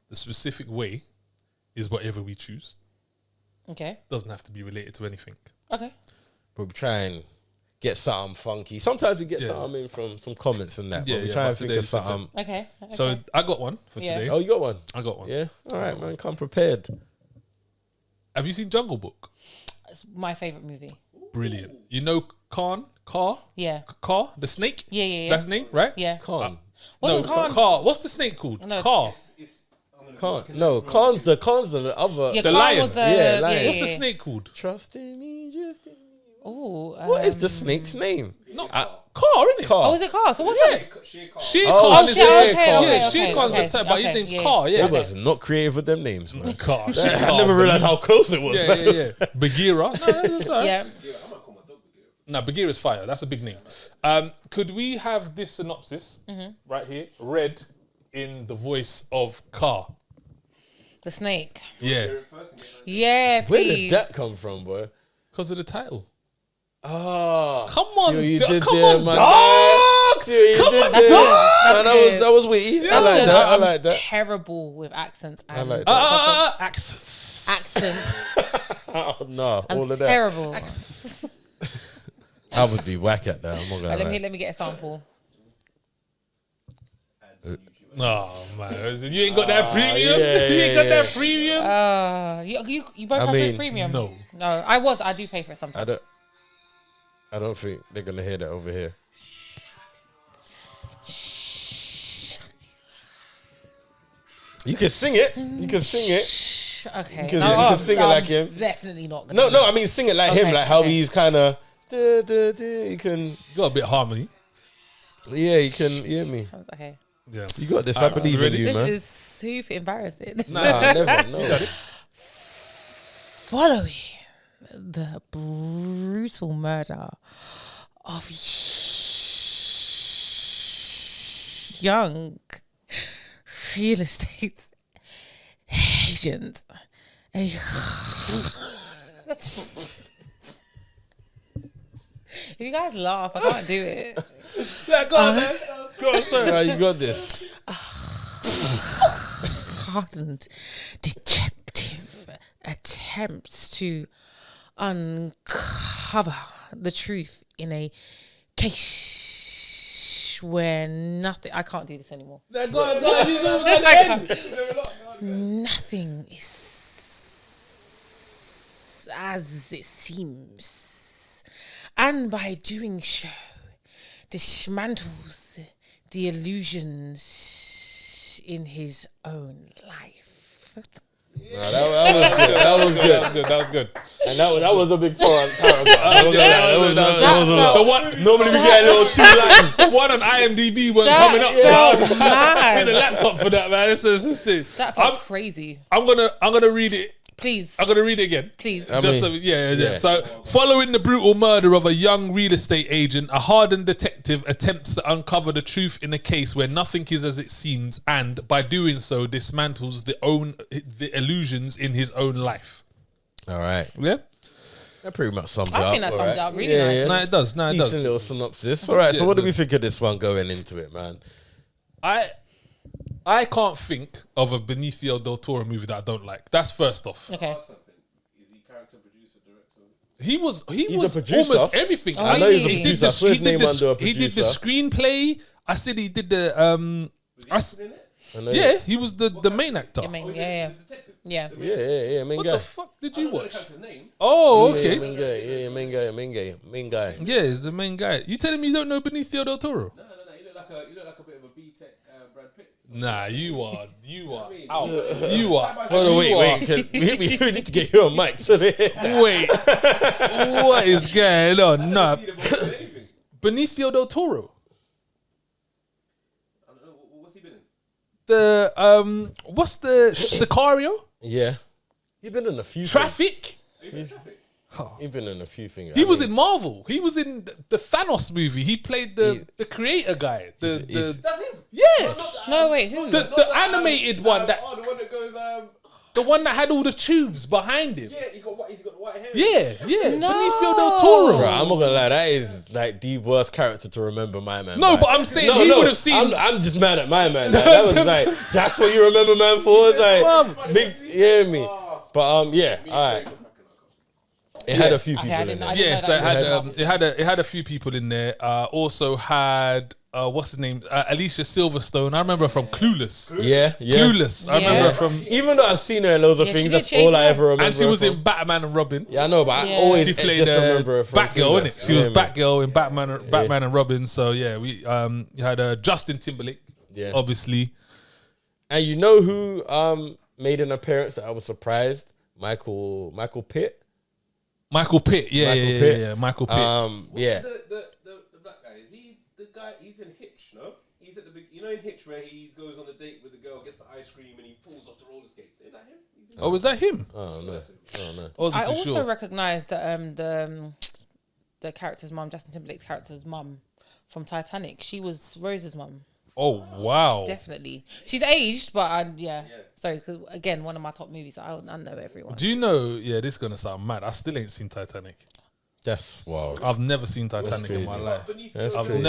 [SPEAKER 1] The specific way is whatever we choose.
[SPEAKER 2] Okay.
[SPEAKER 1] Doesn't have to be related to anything.
[SPEAKER 2] Okay.
[SPEAKER 3] But we try and get something funky. Sometimes we get something in from some comments and that. But we try and think of something.
[SPEAKER 2] Okay.
[SPEAKER 1] So I got one for
[SPEAKER 2] Yeah.
[SPEAKER 1] today.
[SPEAKER 3] Oh, you got one?
[SPEAKER 1] I got one.
[SPEAKER 3] Yeah. All right, man. Come prepared.
[SPEAKER 1] Have you seen Jungle Book?
[SPEAKER 2] It's my favorite movie.
[SPEAKER 1] Brilliant. You know Car,
[SPEAKER 2] Yeah.
[SPEAKER 1] the snake?
[SPEAKER 2] Yeah.
[SPEAKER 1] That's his name, right?
[SPEAKER 2] Yeah.
[SPEAKER 3] Khan.
[SPEAKER 2] Wasn't Khan?
[SPEAKER 1] Car. What's the snake called?
[SPEAKER 2] No.
[SPEAKER 1] Car.
[SPEAKER 3] Khan. No, Khan's the other.
[SPEAKER 2] Yeah,
[SPEAKER 1] The
[SPEAKER 2] Khan
[SPEAKER 1] lion.
[SPEAKER 2] was the
[SPEAKER 3] Yeah, lion.
[SPEAKER 1] What's the snake called?
[SPEAKER 3] Trust in me, just in me.
[SPEAKER 2] Oh,
[SPEAKER 3] What is the snake's name?
[SPEAKER 1] Not Car, isn't it?
[SPEAKER 3] Car.
[SPEAKER 2] Oh, is it Car? So what's
[SPEAKER 1] Yeah.
[SPEAKER 2] it?
[SPEAKER 1] Shere
[SPEAKER 3] Oh,
[SPEAKER 1] Khan is
[SPEAKER 3] Shere
[SPEAKER 1] the
[SPEAKER 3] Khan.
[SPEAKER 1] yeah, Shere Khan's the
[SPEAKER 2] okay,
[SPEAKER 1] type, but his
[SPEAKER 2] okay,
[SPEAKER 1] name's
[SPEAKER 2] yeah.
[SPEAKER 1] Car. Yeah,
[SPEAKER 3] It was not creative with them names, man.
[SPEAKER 1] Car.
[SPEAKER 3] I never realized how close it was.
[SPEAKER 1] Yeah. Bagheera. No, that's all right.
[SPEAKER 2] Yeah.
[SPEAKER 1] No, Bagheera's fire. That's a big name. Could we have this synopsis right here read in the voice of Car?
[SPEAKER 2] The snake.
[SPEAKER 1] Yeah,
[SPEAKER 2] Yeah,
[SPEAKER 3] Where
[SPEAKER 2] please.
[SPEAKER 3] did that come from, boy?
[SPEAKER 1] because of the title.
[SPEAKER 3] Oh,
[SPEAKER 1] Come on,
[SPEAKER 3] see what you
[SPEAKER 1] dog.
[SPEAKER 3] did
[SPEAKER 1] Come
[SPEAKER 3] there,
[SPEAKER 1] on,
[SPEAKER 3] man.
[SPEAKER 1] dog.
[SPEAKER 3] See what you
[SPEAKER 1] Come
[SPEAKER 3] did
[SPEAKER 1] on,
[SPEAKER 3] there.
[SPEAKER 1] dog.
[SPEAKER 3] Man,
[SPEAKER 2] That's
[SPEAKER 3] that was witty. I like
[SPEAKER 2] Good.
[SPEAKER 3] that. I
[SPEAKER 2] I'm
[SPEAKER 3] like that.
[SPEAKER 2] terrible with accents. And
[SPEAKER 3] like that.
[SPEAKER 2] accent.
[SPEAKER 3] Oh, no,
[SPEAKER 2] I'm
[SPEAKER 3] all of that.
[SPEAKER 2] terrible.
[SPEAKER 3] I would be whack at that. I'm not gonna lie.
[SPEAKER 2] Let me get a sample.
[SPEAKER 1] Oh man, you ain't got that premium.
[SPEAKER 3] yeah,
[SPEAKER 1] You ain't got
[SPEAKER 3] yeah.
[SPEAKER 1] that premium.
[SPEAKER 2] You both have
[SPEAKER 3] mean,
[SPEAKER 2] premium.
[SPEAKER 1] No.
[SPEAKER 2] I do pay for it sometimes.
[SPEAKER 3] I don't think they're gonna hear that over here. You can sing it. You can sing it.
[SPEAKER 2] Okay.
[SPEAKER 3] You can sing it like him.
[SPEAKER 2] Definitely not. Gonna
[SPEAKER 3] No, I mean sing it like him,
[SPEAKER 2] Okay,
[SPEAKER 3] like how
[SPEAKER 2] okay.
[SPEAKER 3] he's kind of. You can.
[SPEAKER 1] You got a bit of harmony.
[SPEAKER 3] Yeah, you can hear me.
[SPEAKER 2] Okay.
[SPEAKER 1] Yeah.
[SPEAKER 3] You got this. I believe in
[SPEAKER 1] ready?
[SPEAKER 3] you,
[SPEAKER 2] This
[SPEAKER 3] man.
[SPEAKER 2] is super embarrassing.
[SPEAKER 3] Nah, never. No.
[SPEAKER 2] Following the brutal murder of young real estate agent. If you guys laugh, I can't do it.
[SPEAKER 1] Yeah, go on, man. Go on, sir.
[SPEAKER 3] Nah, you got this.
[SPEAKER 2] Hardened detective attempts to uncover the truth in a case where nothing. I can't do this anymore.
[SPEAKER 1] Yeah, go on. You know what I'm saying?
[SPEAKER 2] Nothing is as it seems, and by doing so, dismantles the illusions in his own life.
[SPEAKER 3] Nah, that was good.
[SPEAKER 1] That was good.
[SPEAKER 3] And that was a big paragraph. That was a lot.
[SPEAKER 1] The one,
[SPEAKER 3] Normally we get a little 2 lines.
[SPEAKER 1] one on IMDb wasn't
[SPEAKER 2] That
[SPEAKER 1] coming up.
[SPEAKER 2] felt
[SPEAKER 1] I
[SPEAKER 2] mad.
[SPEAKER 1] need a laptop for that, man. It's
[SPEAKER 2] That felt crazy.
[SPEAKER 1] I'm gonna read it.
[SPEAKER 2] Please,
[SPEAKER 1] I'm gonna read it again.
[SPEAKER 2] please.
[SPEAKER 1] Yeah. So, following the brutal murder of a young real estate agent, a hardened detective attempts to uncover the truth in a case where nothing is as it seems, and by doing so, dismantles the illusions in his own life.
[SPEAKER 3] All right.
[SPEAKER 1] Yeah.
[SPEAKER 3] That pretty much sums it
[SPEAKER 2] I
[SPEAKER 3] up.
[SPEAKER 2] think that
[SPEAKER 3] all
[SPEAKER 2] sums
[SPEAKER 3] right.
[SPEAKER 2] it up really nice.
[SPEAKER 1] No, it does. No, it
[SPEAKER 3] Decent
[SPEAKER 1] does.
[SPEAKER 3] little synopsis. All right. So
[SPEAKER 1] Yeah,
[SPEAKER 3] what do
[SPEAKER 1] so-
[SPEAKER 3] we think of this one going into it, man?
[SPEAKER 1] I I can't think of a Benicio del Toro movie that I don't like. That's first off.
[SPEAKER 2] Okay.
[SPEAKER 4] Serpent. Is he character, producer, director?
[SPEAKER 1] He was
[SPEAKER 3] a producer.
[SPEAKER 1] almost everything.
[SPEAKER 2] Oh, I know he's a
[SPEAKER 1] He did
[SPEAKER 3] producer. I saw his name under a
[SPEAKER 1] he did the
[SPEAKER 3] producer.
[SPEAKER 1] screenplay. I said he did the
[SPEAKER 4] Was he in it?
[SPEAKER 3] I know
[SPEAKER 1] yeah, he was the main actor.
[SPEAKER 2] I mean,
[SPEAKER 4] Oh,
[SPEAKER 2] yeah.
[SPEAKER 4] he's a detective.
[SPEAKER 2] Yeah.
[SPEAKER 3] Yeah, main
[SPEAKER 1] What
[SPEAKER 3] guy.
[SPEAKER 1] the fuck did you
[SPEAKER 4] I don't know the
[SPEAKER 1] watch?
[SPEAKER 4] character's name.
[SPEAKER 1] Oh,
[SPEAKER 3] Yeah,
[SPEAKER 1] okay.
[SPEAKER 3] main guy. Main guy.
[SPEAKER 1] Yeah, he's the main guy. You telling me you don't know Benicio del Toro?
[SPEAKER 4] No. You look like a bit of a B-Tech Brad Pitt.
[SPEAKER 1] Nah, you are out. You are.
[SPEAKER 3] Hold on, wait. We need to get you on mic. So
[SPEAKER 1] Wait, what is going on? Nah,
[SPEAKER 4] See them in anything.
[SPEAKER 1] Benicio del Toro.
[SPEAKER 4] I don't know. What's he been in?
[SPEAKER 1] The what's the Sicario?
[SPEAKER 3] yeah, he's been in a few.
[SPEAKER 1] Traffic.
[SPEAKER 4] Are you been in Traffic?
[SPEAKER 3] He's been in a few things.
[SPEAKER 1] He was in Marvel. He was in the Thanos movie. He played the creator guy.
[SPEAKER 3] he's-
[SPEAKER 4] That's him.
[SPEAKER 1] Yeah,
[SPEAKER 2] No, wait, who?
[SPEAKER 1] the animated one that
[SPEAKER 4] Oh, the one that goes.
[SPEAKER 1] the one that had all the tubes behind him.
[SPEAKER 4] Yeah, he's got the white hair.
[SPEAKER 1] Yeah.
[SPEAKER 2] No.
[SPEAKER 1] Benicio del Toro.
[SPEAKER 3] Bro, I'm not gonna lie. That is like the worst character to remember, my man.
[SPEAKER 1] No,
[SPEAKER 3] by.
[SPEAKER 1] but I'm saying he would have seen.
[SPEAKER 3] I'm just mad at my man. Like, that was like that's what you remember, man. For it's like big, you hear me? But yeah, all right. It had a few people
[SPEAKER 2] I
[SPEAKER 3] in
[SPEAKER 2] didn't
[SPEAKER 3] there.
[SPEAKER 2] know
[SPEAKER 1] Yeah,
[SPEAKER 2] that
[SPEAKER 1] so
[SPEAKER 2] was
[SPEAKER 1] it had a few people in there. Also had what's his name? Alicia Silverstone. I remember her from Clueless.
[SPEAKER 3] Yeah.
[SPEAKER 1] Clueless. I remember her from,
[SPEAKER 3] Even though I've seen her in loads of
[SPEAKER 2] Yeah,
[SPEAKER 3] things,
[SPEAKER 2] she
[SPEAKER 3] that's
[SPEAKER 2] did change
[SPEAKER 3] all I
[SPEAKER 2] her.
[SPEAKER 3] ever remember.
[SPEAKER 1] and she was
[SPEAKER 3] her
[SPEAKER 1] in
[SPEAKER 3] from.
[SPEAKER 1] Batman and Robin.
[SPEAKER 3] Yeah, I know, but
[SPEAKER 2] Yeah.
[SPEAKER 3] I always
[SPEAKER 1] She played
[SPEAKER 3] just remember her from
[SPEAKER 1] Batgirl,
[SPEAKER 3] Clueless.
[SPEAKER 1] innit? She was
[SPEAKER 3] You know what I mean?
[SPEAKER 1] Batgirl in Batman and Robin. So yeah, we you had Justin Timberlake,
[SPEAKER 3] Yeah.
[SPEAKER 1] obviously.
[SPEAKER 3] And you know who made an appearance that I was surprised? Michael Pitt.
[SPEAKER 1] Michael Pitt, yeah,
[SPEAKER 3] Michael
[SPEAKER 1] yeah,
[SPEAKER 3] Pitt.
[SPEAKER 1] yeah, Michael Pitt.
[SPEAKER 3] Yeah.
[SPEAKER 4] The black guy, is he the guy? He's in Hitch, no? He's at the big. You know in Hitch where he goes on a date with the girl, gets the ice cream, and he falls off the roller skates. Isn't that him? He's in
[SPEAKER 1] Oh, was that him?
[SPEAKER 3] Oh no.
[SPEAKER 1] I wasn't
[SPEAKER 2] I
[SPEAKER 1] too
[SPEAKER 2] also
[SPEAKER 1] sure.
[SPEAKER 2] recognised the character's mum, Justin Timberlake's character's mum from Titanic. She was Rose's mum.
[SPEAKER 1] Oh wow!
[SPEAKER 2] Definitely. She's aged, but yeah. Sorry, 'cause again, one of my top movies. I know everyone.
[SPEAKER 1] Do you know? Yeah, this is gonna sound mad. I still ain't seen Titanic.
[SPEAKER 3] That's wild.
[SPEAKER 1] I've never seen Titanic in my
[SPEAKER 3] crazy.
[SPEAKER 1] life.
[SPEAKER 3] That's
[SPEAKER 1] I've
[SPEAKER 3] crazy.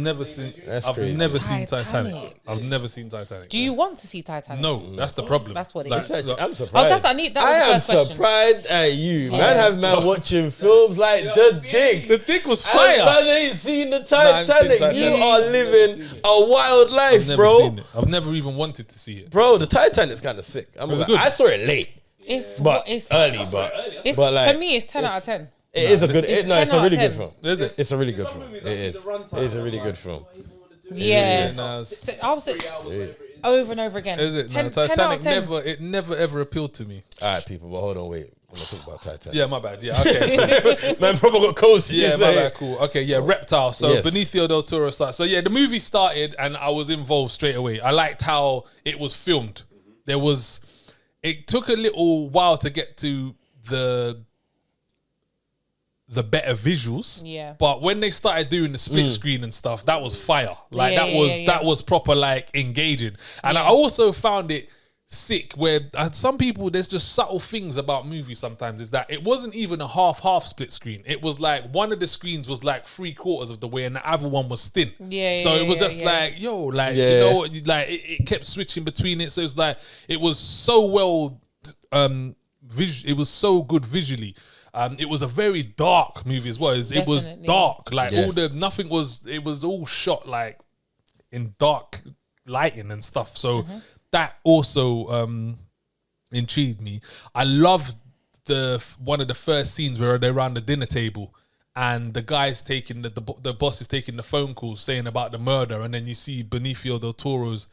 [SPEAKER 1] never seen.
[SPEAKER 3] That's
[SPEAKER 1] I've
[SPEAKER 3] crazy.
[SPEAKER 1] never seen
[SPEAKER 2] Titanic.
[SPEAKER 1] Titanic. I've never seen Titanic.
[SPEAKER 2] Do you want to see Titanic?
[SPEAKER 1] No, that's the problem.
[SPEAKER 2] That's what it
[SPEAKER 1] Like,
[SPEAKER 2] is.
[SPEAKER 3] Actually, I'm
[SPEAKER 2] Oh,
[SPEAKER 3] surprised.
[SPEAKER 2] that was the
[SPEAKER 3] I am
[SPEAKER 2] first question.
[SPEAKER 3] surprised at you.
[SPEAKER 2] Yeah.
[SPEAKER 3] Man have man watching films like The Dig.
[SPEAKER 1] The dick was
[SPEAKER 3] And
[SPEAKER 1] fire.
[SPEAKER 3] man ain't seen the
[SPEAKER 1] I ain't seen
[SPEAKER 3] Titanic.
[SPEAKER 1] Titanic.
[SPEAKER 3] You are living a wild
[SPEAKER 1] I've
[SPEAKER 3] life,
[SPEAKER 1] never
[SPEAKER 3] bro.
[SPEAKER 1] seen it. I've never even wanted to see it.
[SPEAKER 3] Bro, the Titanic's kind of sick.
[SPEAKER 1] Was it good?
[SPEAKER 3] I saw it late,
[SPEAKER 2] It's
[SPEAKER 3] but
[SPEAKER 2] it's
[SPEAKER 3] early. But
[SPEAKER 2] It's,
[SPEAKER 3] but like
[SPEAKER 2] for me, it's 10 out of 10.
[SPEAKER 3] it is a good.
[SPEAKER 2] it's
[SPEAKER 3] It's a
[SPEAKER 2] 10
[SPEAKER 3] really
[SPEAKER 2] out
[SPEAKER 3] good
[SPEAKER 2] of
[SPEAKER 3] film.
[SPEAKER 2] 10.
[SPEAKER 1] Is it?
[SPEAKER 3] It's a really good
[SPEAKER 4] Some
[SPEAKER 3] film.
[SPEAKER 4] movies
[SPEAKER 3] It
[SPEAKER 4] I see
[SPEAKER 3] is.
[SPEAKER 4] the runtime,
[SPEAKER 3] It is a
[SPEAKER 4] I'm
[SPEAKER 3] really
[SPEAKER 4] like,
[SPEAKER 3] good film.
[SPEAKER 4] do I even wanna do it?
[SPEAKER 2] Yeah.
[SPEAKER 1] nah,
[SPEAKER 2] So I was
[SPEAKER 4] 3 hours, whatever it is.
[SPEAKER 2] over and over again.
[SPEAKER 1] Is it?
[SPEAKER 2] 10,
[SPEAKER 1] No,
[SPEAKER 2] 10 out
[SPEAKER 1] Titanic
[SPEAKER 2] of 10.
[SPEAKER 1] never ever appealed to me.
[SPEAKER 3] All right, people, but hold on, wait. I'm gonna talk about Titanic.
[SPEAKER 1] Yeah, my bad. Yeah, okay. So,
[SPEAKER 3] Man, probably got cozy.
[SPEAKER 1] yeah, my bad. Cool. Okay, yeah, Reptile. So
[SPEAKER 3] Yes.
[SPEAKER 1] Benicio del Toro starts. So yeah, the movie started and I was involved straight away. I liked how it was filmed. It took a little while to get to the better visuals.
[SPEAKER 2] Yeah.
[SPEAKER 1] But when they started doing the split screen and stuff, that was fire. Like
[SPEAKER 2] Yeah,
[SPEAKER 1] that was proper like engaging. And I
[SPEAKER 2] Yeah.
[SPEAKER 1] also found it sick where some people, there's just subtle things about movies sometimes, is that it wasn't even a half split screen. It was like one of the screens was like 3/4 of the way and the other one was thin.
[SPEAKER 2] Yeah,
[SPEAKER 1] So
[SPEAKER 2] yeah,
[SPEAKER 1] it was
[SPEAKER 2] yeah,
[SPEAKER 1] just
[SPEAKER 2] yeah.
[SPEAKER 1] like, yo, like,
[SPEAKER 3] Yeah.
[SPEAKER 1] you know what, like it kept switching between it. So it's like, it was so well, it was so good visually. It was a very dark movie as well. It was
[SPEAKER 2] Definitely.
[SPEAKER 1] dark. Like
[SPEAKER 3] Yeah.
[SPEAKER 1] it was all shot like in dark lighting and stuff. So that also intrigued me. I loved one of the first scenes where they're around the dinner table and the guy's taking the boss is taking the phone call saying about the murder, and then you see Benicio del Toro's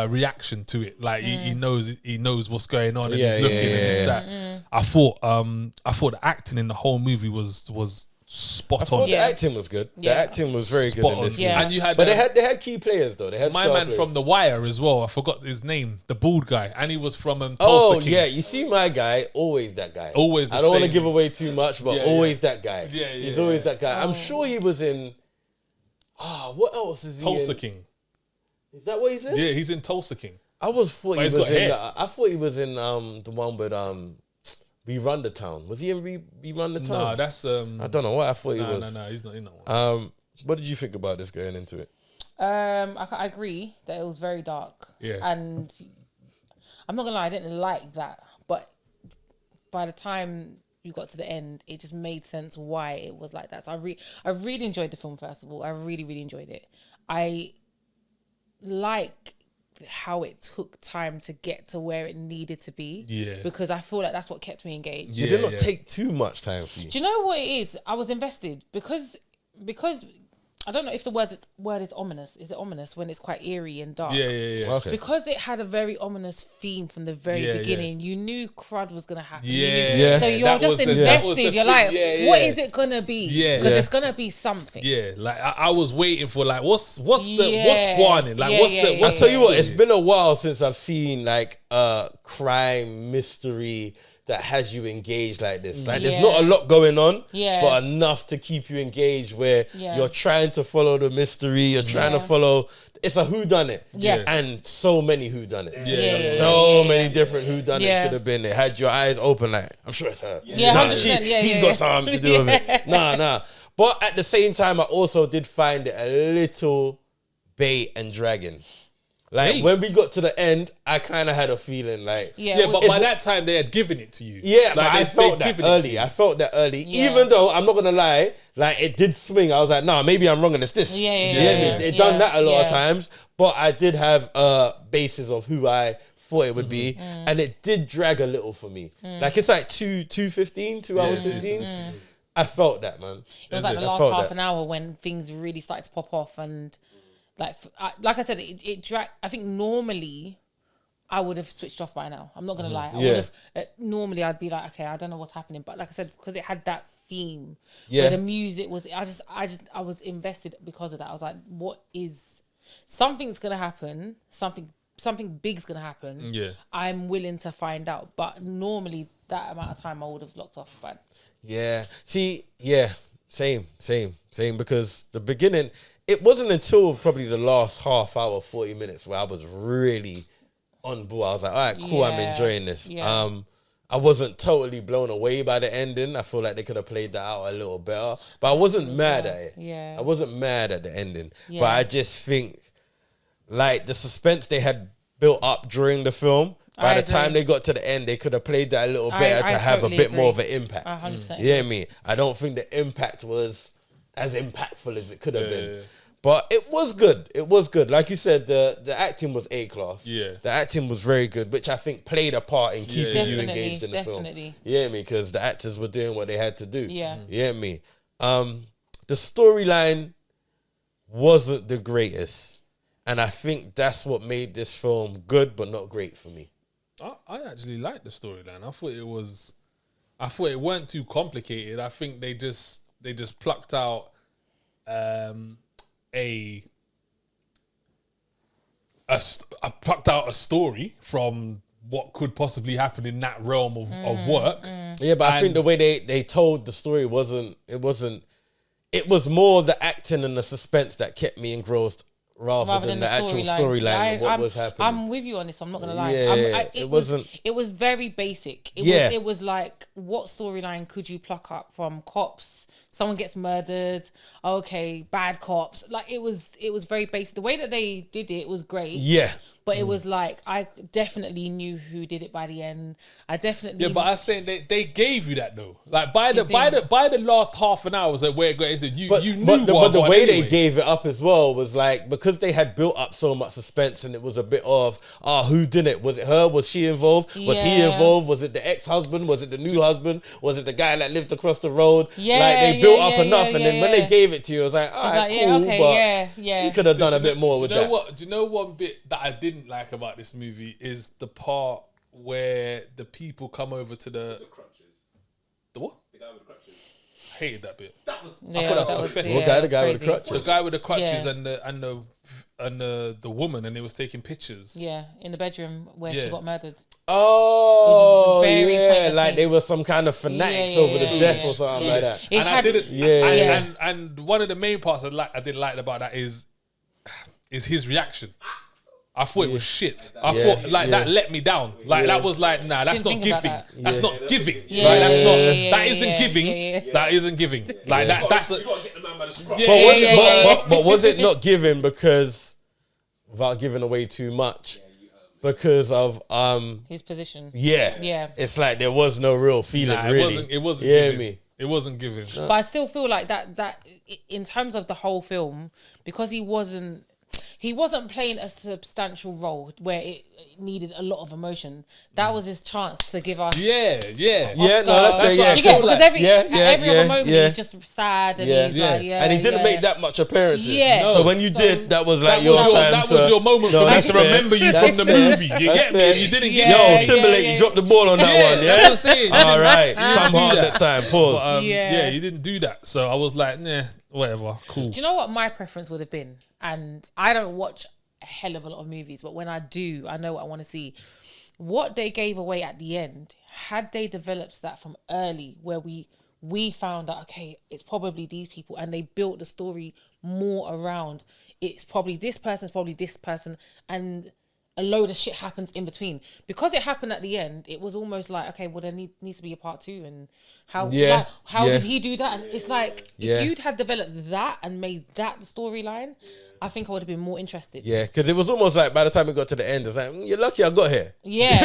[SPEAKER 1] reaction to it. Like he knows what's going on and
[SPEAKER 3] Yeah,
[SPEAKER 1] he's looking
[SPEAKER 3] yeah,
[SPEAKER 1] and it's
[SPEAKER 3] yeah.
[SPEAKER 1] that. I thought the acting in the whole movie was spot
[SPEAKER 3] I thought
[SPEAKER 1] on.
[SPEAKER 3] the
[SPEAKER 2] Yeah.
[SPEAKER 3] acting was good. The
[SPEAKER 2] Yeah.
[SPEAKER 3] acting was very good
[SPEAKER 1] Spot
[SPEAKER 3] in
[SPEAKER 1] on.
[SPEAKER 3] this
[SPEAKER 2] Yeah.
[SPEAKER 3] movie.
[SPEAKER 1] And you had
[SPEAKER 3] But they had key players though. They had
[SPEAKER 1] my
[SPEAKER 3] star
[SPEAKER 1] man
[SPEAKER 3] players.
[SPEAKER 1] from The Wire as well. I forgot his name, the bald guy, and he was from Tulsa
[SPEAKER 3] Oh
[SPEAKER 1] King.
[SPEAKER 3] yeah, you see my guy, always that guy.
[SPEAKER 1] Always the
[SPEAKER 3] I don't want to
[SPEAKER 1] same.
[SPEAKER 3] give away too much, but
[SPEAKER 1] Yeah,
[SPEAKER 3] always that guy.
[SPEAKER 1] Yeah,
[SPEAKER 3] He's
[SPEAKER 1] yeah,
[SPEAKER 3] always
[SPEAKER 1] yeah.
[SPEAKER 3] that guy. I'm sure he was in. What else is he
[SPEAKER 1] Tulsa
[SPEAKER 3] in?
[SPEAKER 1] King.
[SPEAKER 3] Is that what he's in?
[SPEAKER 1] Yeah, he's in Tulsa King.
[SPEAKER 3] I thought
[SPEAKER 1] But
[SPEAKER 3] he
[SPEAKER 1] he's
[SPEAKER 3] was
[SPEAKER 1] got
[SPEAKER 3] in.
[SPEAKER 1] hair.
[SPEAKER 3] I thought he was in the one with We Run the Town. Was he in We Run the Town?
[SPEAKER 1] Nah, that's
[SPEAKER 3] I don't know what I thought he
[SPEAKER 1] no,
[SPEAKER 3] was.
[SPEAKER 1] he's not in that one.
[SPEAKER 3] What did you think about this going into it?
[SPEAKER 2] I agree that it was very dark.
[SPEAKER 1] Yeah.
[SPEAKER 2] And I'm not gonna lie, I didn't like that, but by the time you got to the end, it just made sense why it was like that. So I really enjoyed the film. First of all, I really enjoyed it. I like how it took time to get to where it needed to be.
[SPEAKER 1] Yeah.
[SPEAKER 2] Because I feel like that's what kept me engaged.
[SPEAKER 3] It did not take too much time for you.
[SPEAKER 2] Do you know what it is? I was invested because I don't know if the word is ominous. Is it ominous when it's quite eerie and dark?
[SPEAKER 1] Yeah.
[SPEAKER 3] Okay.
[SPEAKER 2] Because it had a very ominous theme from the very beginning. You knew crud was gonna happen.
[SPEAKER 1] Yeah.
[SPEAKER 2] So you're just invested. You're like, what is it gonna be?
[SPEAKER 1] Yeah.
[SPEAKER 2] Because it's gonna be something.
[SPEAKER 1] Yeah, like I was waiting for like what's spawning? Like
[SPEAKER 3] I'll tell you what, it's been a while since I've seen like a crime mystery that has you engaged like this. Like there's not a lot going on, but enough to keep you engaged where you're trying to follow the mystery, you're trying to follow. It's a whodunit. And so many whodunits. So many different whodunits could have been. It had your eyes open like, I'm sure it's her. He's got something to do with it. Nah. But at the same time, I also did find it a little bait and dragging. Like when we got to the end, I kind of had a feeling like
[SPEAKER 1] but by that time they had given it to you.
[SPEAKER 3] Yeah,
[SPEAKER 1] like
[SPEAKER 3] but I felt that early. Even though I'm not gonna lie, like it did swing. I was like, nah, maybe I'm wrong and it's this. It done that a lot of times, but I did have a basis of who I thought it would be, and it did drag a little for me. Like it's like 2:15, 2 hours 15. I felt that, man.
[SPEAKER 2] It was like the last half an hour when things really started to pop off and. Like I said, it dragged. I think normally I would have switched off by now. I'm not gonna lie. I would have. Normally I'd be like, okay, I don't know what's happening. But like I said, because it had that theme, where the music was, I was invested because of that. I was like, what is? Something's gonna happen. Something big's gonna happen. Yeah. I'm willing to find out. But normally that amount of time I would have locked off. But
[SPEAKER 3] yeah, see, same. Because the beginning. It wasn't until probably the last half hour, 40 minutes where I was really on board. I was like, all right, cool, I'm enjoying this. Yeah. I wasn't totally blown away by the ending. I feel like they could have played that out a little better. But I wasn't mad at it.
[SPEAKER 2] Yeah.
[SPEAKER 3] I wasn't mad at the ending. Yeah. But I just think, like, the suspense they had built up during the film, by the time they got to the end, they could have played that a little better to have a bit more of an impact.
[SPEAKER 2] 100%.
[SPEAKER 3] You hear me? I don't think the impact was as impactful as it could have been. Yeah. But it was good. It was good. Like you said, the acting was A-class. Yeah. The acting was very good, which I think played a part in keeping you engaged in the film. You hear me? Because the actors were doing what they had to do. Yeah. You hear me? The storyline wasn't the greatest. And I think that's what made this film good, but not great for me.
[SPEAKER 1] I actually liked the storyline. I thought it weren't too complicated. I think they just plucked out I plucked out a story from what could possibly happen in that realm of work.
[SPEAKER 3] Yeah, but I think the way they told the story it was more the acting and the suspense that kept me engrossed rather than the actual storyline of what was happening.
[SPEAKER 2] I'm with you on this. I'm not gonna lie. It was very basic. It was like, what storyline could you pluck up from cops? Someone gets murdered. Okay, bad cops. Like it was very basic. The way that they did it was great. Yeah. But it was like, I definitely knew who did it by the end. I definitely...
[SPEAKER 1] Yeah, but I was saying they gave you that though. Like by the last half an hour was like where it got. You knew
[SPEAKER 3] but the way they gave it up as well was like, because they had built up so much suspense and it was a bit of, who did it? Was it her? Was she involved? Was he involved? Was it the ex-husband? Was it the new husband? Was it the guy that lived across the road? Yeah, like they built up enough and then when they gave it to you, it was like, all right, cool, but you could have done a bit more with that.
[SPEAKER 1] Do you know one bit that I didn't like about this movie is the part where the people come over to the crutches. The what? The guy with the crutches. I hated that bit. I thought that was pathetic.
[SPEAKER 3] What guy? The guy with the crutches.
[SPEAKER 1] The guy with the crutches and the woman, and they was taking pictures.
[SPEAKER 2] Yeah, in the bedroom where she got murdered.
[SPEAKER 3] Oh, like they were some kind of fanatics over the death or something like that.
[SPEAKER 1] And one of the main parts I didn't like about that is his reaction. I thought it was shit. I thought that let me down. Like that was like, nah, that's not giving. That's not giving. Like that isn't giving. That isn't giving. Like that. That's
[SPEAKER 4] you gotta get the man by the scruff.
[SPEAKER 3] But was it not given because, without giving away too much, because of
[SPEAKER 2] his position?
[SPEAKER 3] Yeah. It's like there was no real feeling. Really,
[SPEAKER 1] it wasn't.
[SPEAKER 3] Yeah,
[SPEAKER 1] given.
[SPEAKER 3] me.
[SPEAKER 1] It wasn't given.
[SPEAKER 2] But I still feel like that in terms of the whole film, because he wasn't playing a substantial role where it needed a lot of emotion. That was his chance to give us.
[SPEAKER 1] Yeah.
[SPEAKER 3] No, that's right. Yeah,
[SPEAKER 2] Do you get it? Because every other moment
[SPEAKER 3] yeah.
[SPEAKER 2] he's just sad and he's like,
[SPEAKER 3] and he didn't make that much appearances.
[SPEAKER 2] Yeah.
[SPEAKER 3] No. So when you did, that was like your time.
[SPEAKER 1] That was your moment for me to remember you from the movie. You get me? You didn't get
[SPEAKER 3] Yo, Timberlake, you dropped the ball on that one. Yeah,
[SPEAKER 1] that's what I'm saying.
[SPEAKER 3] All right, come hard next time. Pause.
[SPEAKER 1] But, yeah, you didn't do that. So I was like, nah, whatever, cool.
[SPEAKER 2] Do you know what my preference would have been? And I don't watch a hell of a lot of movies, but when I do, I know what I want to see. What they gave away at the end, had they developed that from early, where we found out, okay, it's probably these people, and they built the story more around, it's probably this person, and a load of shit happens in between. Because it happened at the end, it was almost like, okay, well, there needs to be a part 2, and how did he do that? And it's like, if you'd had developed that and made that the storyline, I think I would have been more interested.
[SPEAKER 3] Yeah, because it was almost like by the time it got to the end, it's like, you're lucky I got here.
[SPEAKER 2] Yeah. 100%.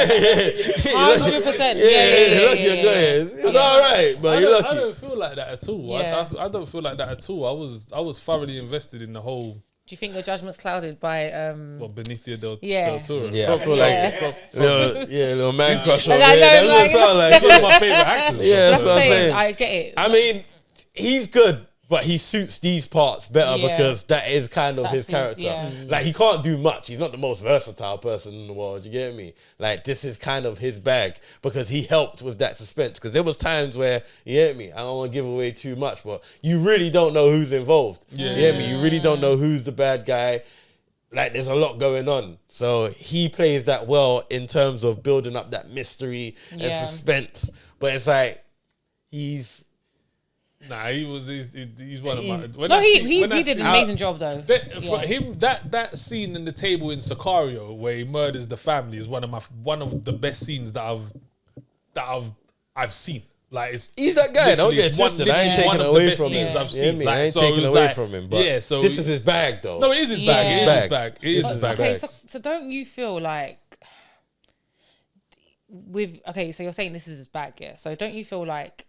[SPEAKER 3] You're lucky I got here. It's all right, but you're lucky.
[SPEAKER 1] I don't feel like that at all.
[SPEAKER 2] Yeah.
[SPEAKER 1] I don't feel like that at all. I was thoroughly invested in the whole.
[SPEAKER 2] Do you think your judgment's clouded by
[SPEAKER 1] Benicio del Toro?
[SPEAKER 3] Yeah, I feel like little man crush on
[SPEAKER 2] I
[SPEAKER 3] there.
[SPEAKER 2] know,
[SPEAKER 3] That's what it sound like.
[SPEAKER 1] He's one of my favorite actors.
[SPEAKER 3] Yeah, that's what I'm
[SPEAKER 2] saying.
[SPEAKER 3] saying.
[SPEAKER 2] I get it.
[SPEAKER 3] I mean, he's good, but he suits these parts better because that is kind of his character. Like, he can't do much. He's not the most versatile person in the world. You get me? Like, this is kind of his bag because he helped with that suspense. Because there was times where, you get me? I don't want to give away too much, but you really don't know who's involved. You get me? You really don't know who's the bad guy. Like, there's a lot going on. So he plays that well in terms of building up that mystery and suspense. But it's like, he's one of my.
[SPEAKER 2] He did an amazing job though.
[SPEAKER 1] For him, that scene in the table in Sicario where he murders the family is one of the best scenes that I've seen. Like,
[SPEAKER 3] he's that guy. Don't get twisted. I ain't taking away from him.
[SPEAKER 1] I've seen.
[SPEAKER 3] Like, I ain't taking away from him. But this is his bag, though.
[SPEAKER 1] No, it is his bag. It is his bag. It is his bag.
[SPEAKER 2] Okay, so don't you feel like so you're saying this is his bag, yeah? So don't you feel like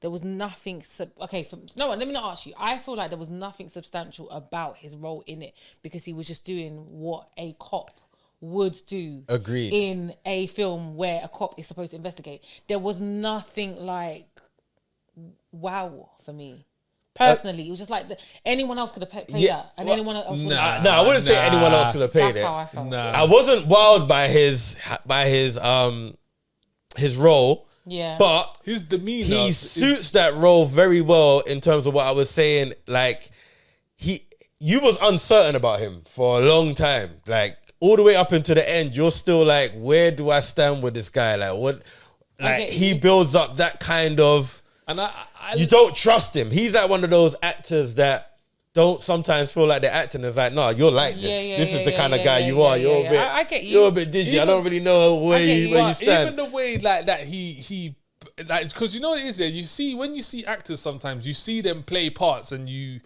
[SPEAKER 2] there was nothing... let me not ask you. I feel like there was nothing substantial about his role in it because he was just doing what a cop would do.
[SPEAKER 3] Agreed.
[SPEAKER 2] In a film where a cop is supposed to investigate. There was nothing like wow for me. Personally, it was just like anyone else could have played that. And anyone else would have...
[SPEAKER 3] I wouldn't say anyone else could have played it.
[SPEAKER 2] That's how I felt.
[SPEAKER 3] I wasn't wowed by his role.
[SPEAKER 2] Yeah,
[SPEAKER 3] but
[SPEAKER 1] his demeanor,
[SPEAKER 3] he suits that role very well in terms of what I was saying. Like, you was uncertain about him for a long time. Like, all the way up into the end, you're still like, where do I stand with this guy? Like, what? Like, he builds up that kind of, and you don't trust him. He's like one of those actors that don't sometimes feel like they're acting. It's like, no, you're like this. This is the kind of guy you are. You're a bit.
[SPEAKER 2] I get you.
[SPEAKER 3] You're a bit digi. I don't really know where you stand.
[SPEAKER 1] Even the way like that he like, because you know what it is there. You see, when you see actors, sometimes you see them play parts and you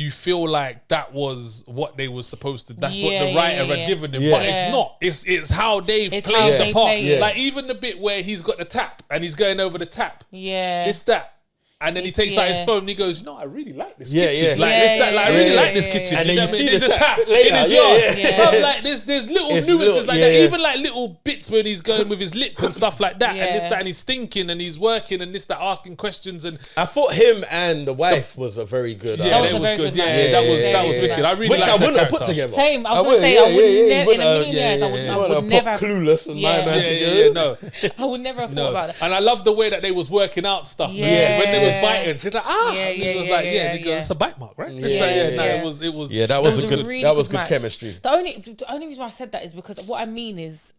[SPEAKER 1] feel like that was what they were supposed to. That's what the writer had given them, but it's not. It's how they've played the part. Like, even the bit where he's got the tap and he's going over the tap.
[SPEAKER 2] Yeah,
[SPEAKER 1] it's that. And then he takes out his phone and he goes, "No, I really like this kitchen. Like, I really like this kitchen."
[SPEAKER 3] And then you see the
[SPEAKER 1] tap
[SPEAKER 3] later.
[SPEAKER 1] in his yard. Like, there's little nuances like that.
[SPEAKER 3] Yeah.
[SPEAKER 1] Even like little bits when he's going with his lip and stuff like that, and this, that, and he's thinking and he's working and this, that, asking questions. And
[SPEAKER 3] I thought him and the wife was a very good.
[SPEAKER 1] Yeah, that was good. Yeah, that was wicked. I really liked
[SPEAKER 3] I wouldn't have
[SPEAKER 1] character.
[SPEAKER 3] put together.
[SPEAKER 2] Same. I was going to say, I would never in a million years. I would never
[SPEAKER 3] put Clueless and My Man
[SPEAKER 1] together.
[SPEAKER 3] No,
[SPEAKER 2] I would never have thought about that.
[SPEAKER 1] And I love the way that they was working out stuff.
[SPEAKER 2] Yeah.
[SPEAKER 1] When they was biting, she's like,
[SPEAKER 2] Yeah,
[SPEAKER 1] and he was like, he goes, it's a bite mark, right?
[SPEAKER 2] It
[SPEAKER 3] was. Yeah, that was a good.
[SPEAKER 2] Really
[SPEAKER 3] that was
[SPEAKER 2] good
[SPEAKER 3] good chemistry.
[SPEAKER 2] The only reason why I said that is because what I mean is,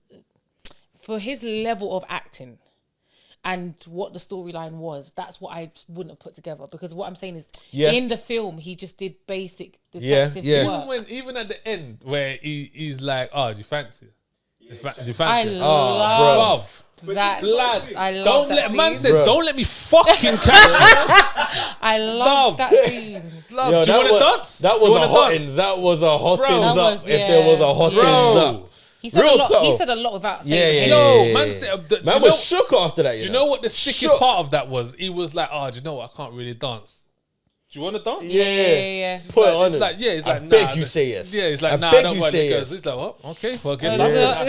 [SPEAKER 2] for his level of acting and what the storyline was, that's what I wouldn't have put together. Because what I'm saying is, in the film, he just did basic detective work.
[SPEAKER 1] Even at the end where he's like, "Oh, do you fancy it?"
[SPEAKER 2] I love that.
[SPEAKER 1] Lad,
[SPEAKER 2] I love
[SPEAKER 1] don't
[SPEAKER 2] that
[SPEAKER 1] let
[SPEAKER 2] scene.
[SPEAKER 1] man said, don't let me fucking catch you.
[SPEAKER 2] I love that scene.
[SPEAKER 1] Love,
[SPEAKER 3] Yo,
[SPEAKER 1] do you want to dance?
[SPEAKER 3] That was a hot That was a hot up. If there was a hot up.
[SPEAKER 2] He said,
[SPEAKER 3] Real
[SPEAKER 2] he said a lot without saying
[SPEAKER 1] Man said,
[SPEAKER 3] man was shook after that.
[SPEAKER 1] Do you know what the sickest part of that was? He was like, do you know what? I can't really dance. Do you want to dance?
[SPEAKER 3] Yeah. Put it on him.
[SPEAKER 1] He's like,
[SPEAKER 3] I beg you say yes.
[SPEAKER 1] Yeah, he's like, I don't want it. He's like, what? Okay, well, guess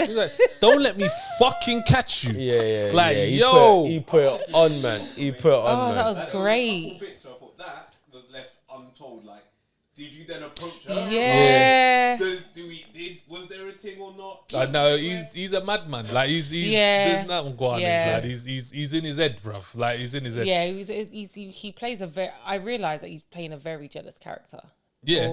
[SPEAKER 1] he's like, don't let me fucking catch you.
[SPEAKER 3] Yeah.
[SPEAKER 1] Like,
[SPEAKER 3] he put it on, man. He put it on, man.
[SPEAKER 2] That was great.
[SPEAKER 4] Bits, so I thought that was left untold. Like, did you then approach her?
[SPEAKER 2] Yeah.
[SPEAKER 4] Was there a thing or not?
[SPEAKER 1] I know he's a madman. Like he's there's nothing going on. Like he's in his head, bruv. Like he's in his head.
[SPEAKER 2] Yeah, he plays a very. I realise that he's playing a very jealous character.
[SPEAKER 1] Yeah.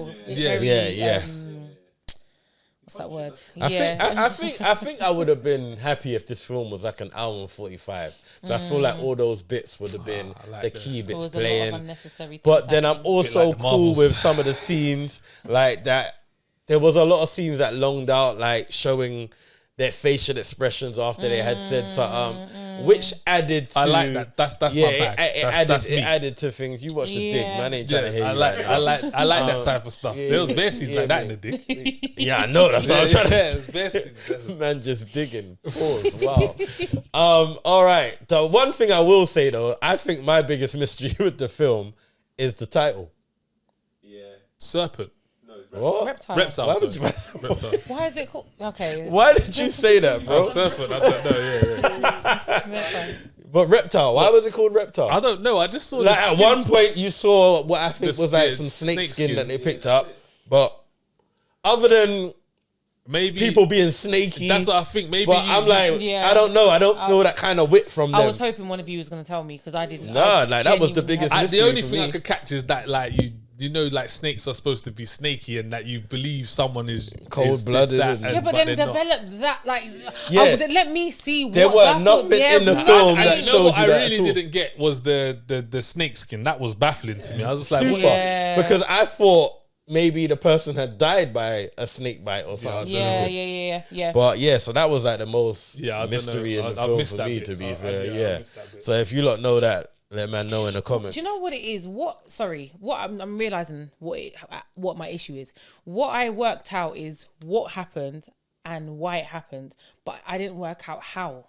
[SPEAKER 2] What's that word?
[SPEAKER 3] I think I would have been happy if this film was like an hour and 45. I feel like all those bits would have been the key bits playing. But then I'm also
[SPEAKER 1] like
[SPEAKER 3] cool with some of the scenes like that. There was a lot of scenes that longed out, like showing their facial expressions after they had said something, which added to.
[SPEAKER 1] I like that. That's my bag.
[SPEAKER 3] It added to things. You watch the Dig, man. I ain't trying to hear
[SPEAKER 1] I
[SPEAKER 3] you.
[SPEAKER 1] like that type of stuff. There was bare scenes like that in the Dig.
[SPEAKER 3] Yeah, I know. That's what I'm trying to
[SPEAKER 1] say.
[SPEAKER 3] Man, just digging. Pause. Wow. All right. The one thing I will say though, I think my biggest mystery with the film is the title.
[SPEAKER 4] Yeah.
[SPEAKER 1] Serpent.
[SPEAKER 3] What?
[SPEAKER 2] Reptile.
[SPEAKER 1] Why
[SPEAKER 2] is it called? Okay.
[SPEAKER 3] Why did you say that, bro?
[SPEAKER 1] Serpent. I don't know. Yeah.
[SPEAKER 3] But reptile. Why was it called reptile?
[SPEAKER 1] I don't know. I just saw.
[SPEAKER 3] Like at one point, you saw what I think was like some snake skin that they picked up. But other than
[SPEAKER 1] maybe
[SPEAKER 3] people being snaky,
[SPEAKER 1] that's what I think. Maybe.
[SPEAKER 3] But I'm like, I don't know. I don't feel that kind of wit from them.
[SPEAKER 2] I was hoping one of you was going to tell me because I didn't.
[SPEAKER 3] No, like that was the biggest mystery.
[SPEAKER 1] The only
[SPEAKER 3] for
[SPEAKER 1] thing
[SPEAKER 3] me.
[SPEAKER 1] I could catch is that like you know, like snakes are supposed to be snaky, and that you believe someone is
[SPEAKER 3] cold-blooded.
[SPEAKER 2] Yeah, but then develop that, like, let me see what.
[SPEAKER 3] There were nothing in the film that showed you
[SPEAKER 1] what
[SPEAKER 3] that
[SPEAKER 1] I really didn't get was the snake skin. That was baffling to me. I was just like,
[SPEAKER 3] super,
[SPEAKER 1] what?
[SPEAKER 3] Because I thought maybe the person had died by a snake bite or something.
[SPEAKER 2] Yeah.
[SPEAKER 3] But yeah, so that was like the most mystery in the film for me, to be fair. Yeah. So if you lot know that, let man know in the comments.
[SPEAKER 2] Do you know what it is? What I'm realizing what my issue is. What I worked out is what happened and why it happened, but I didn't work out how.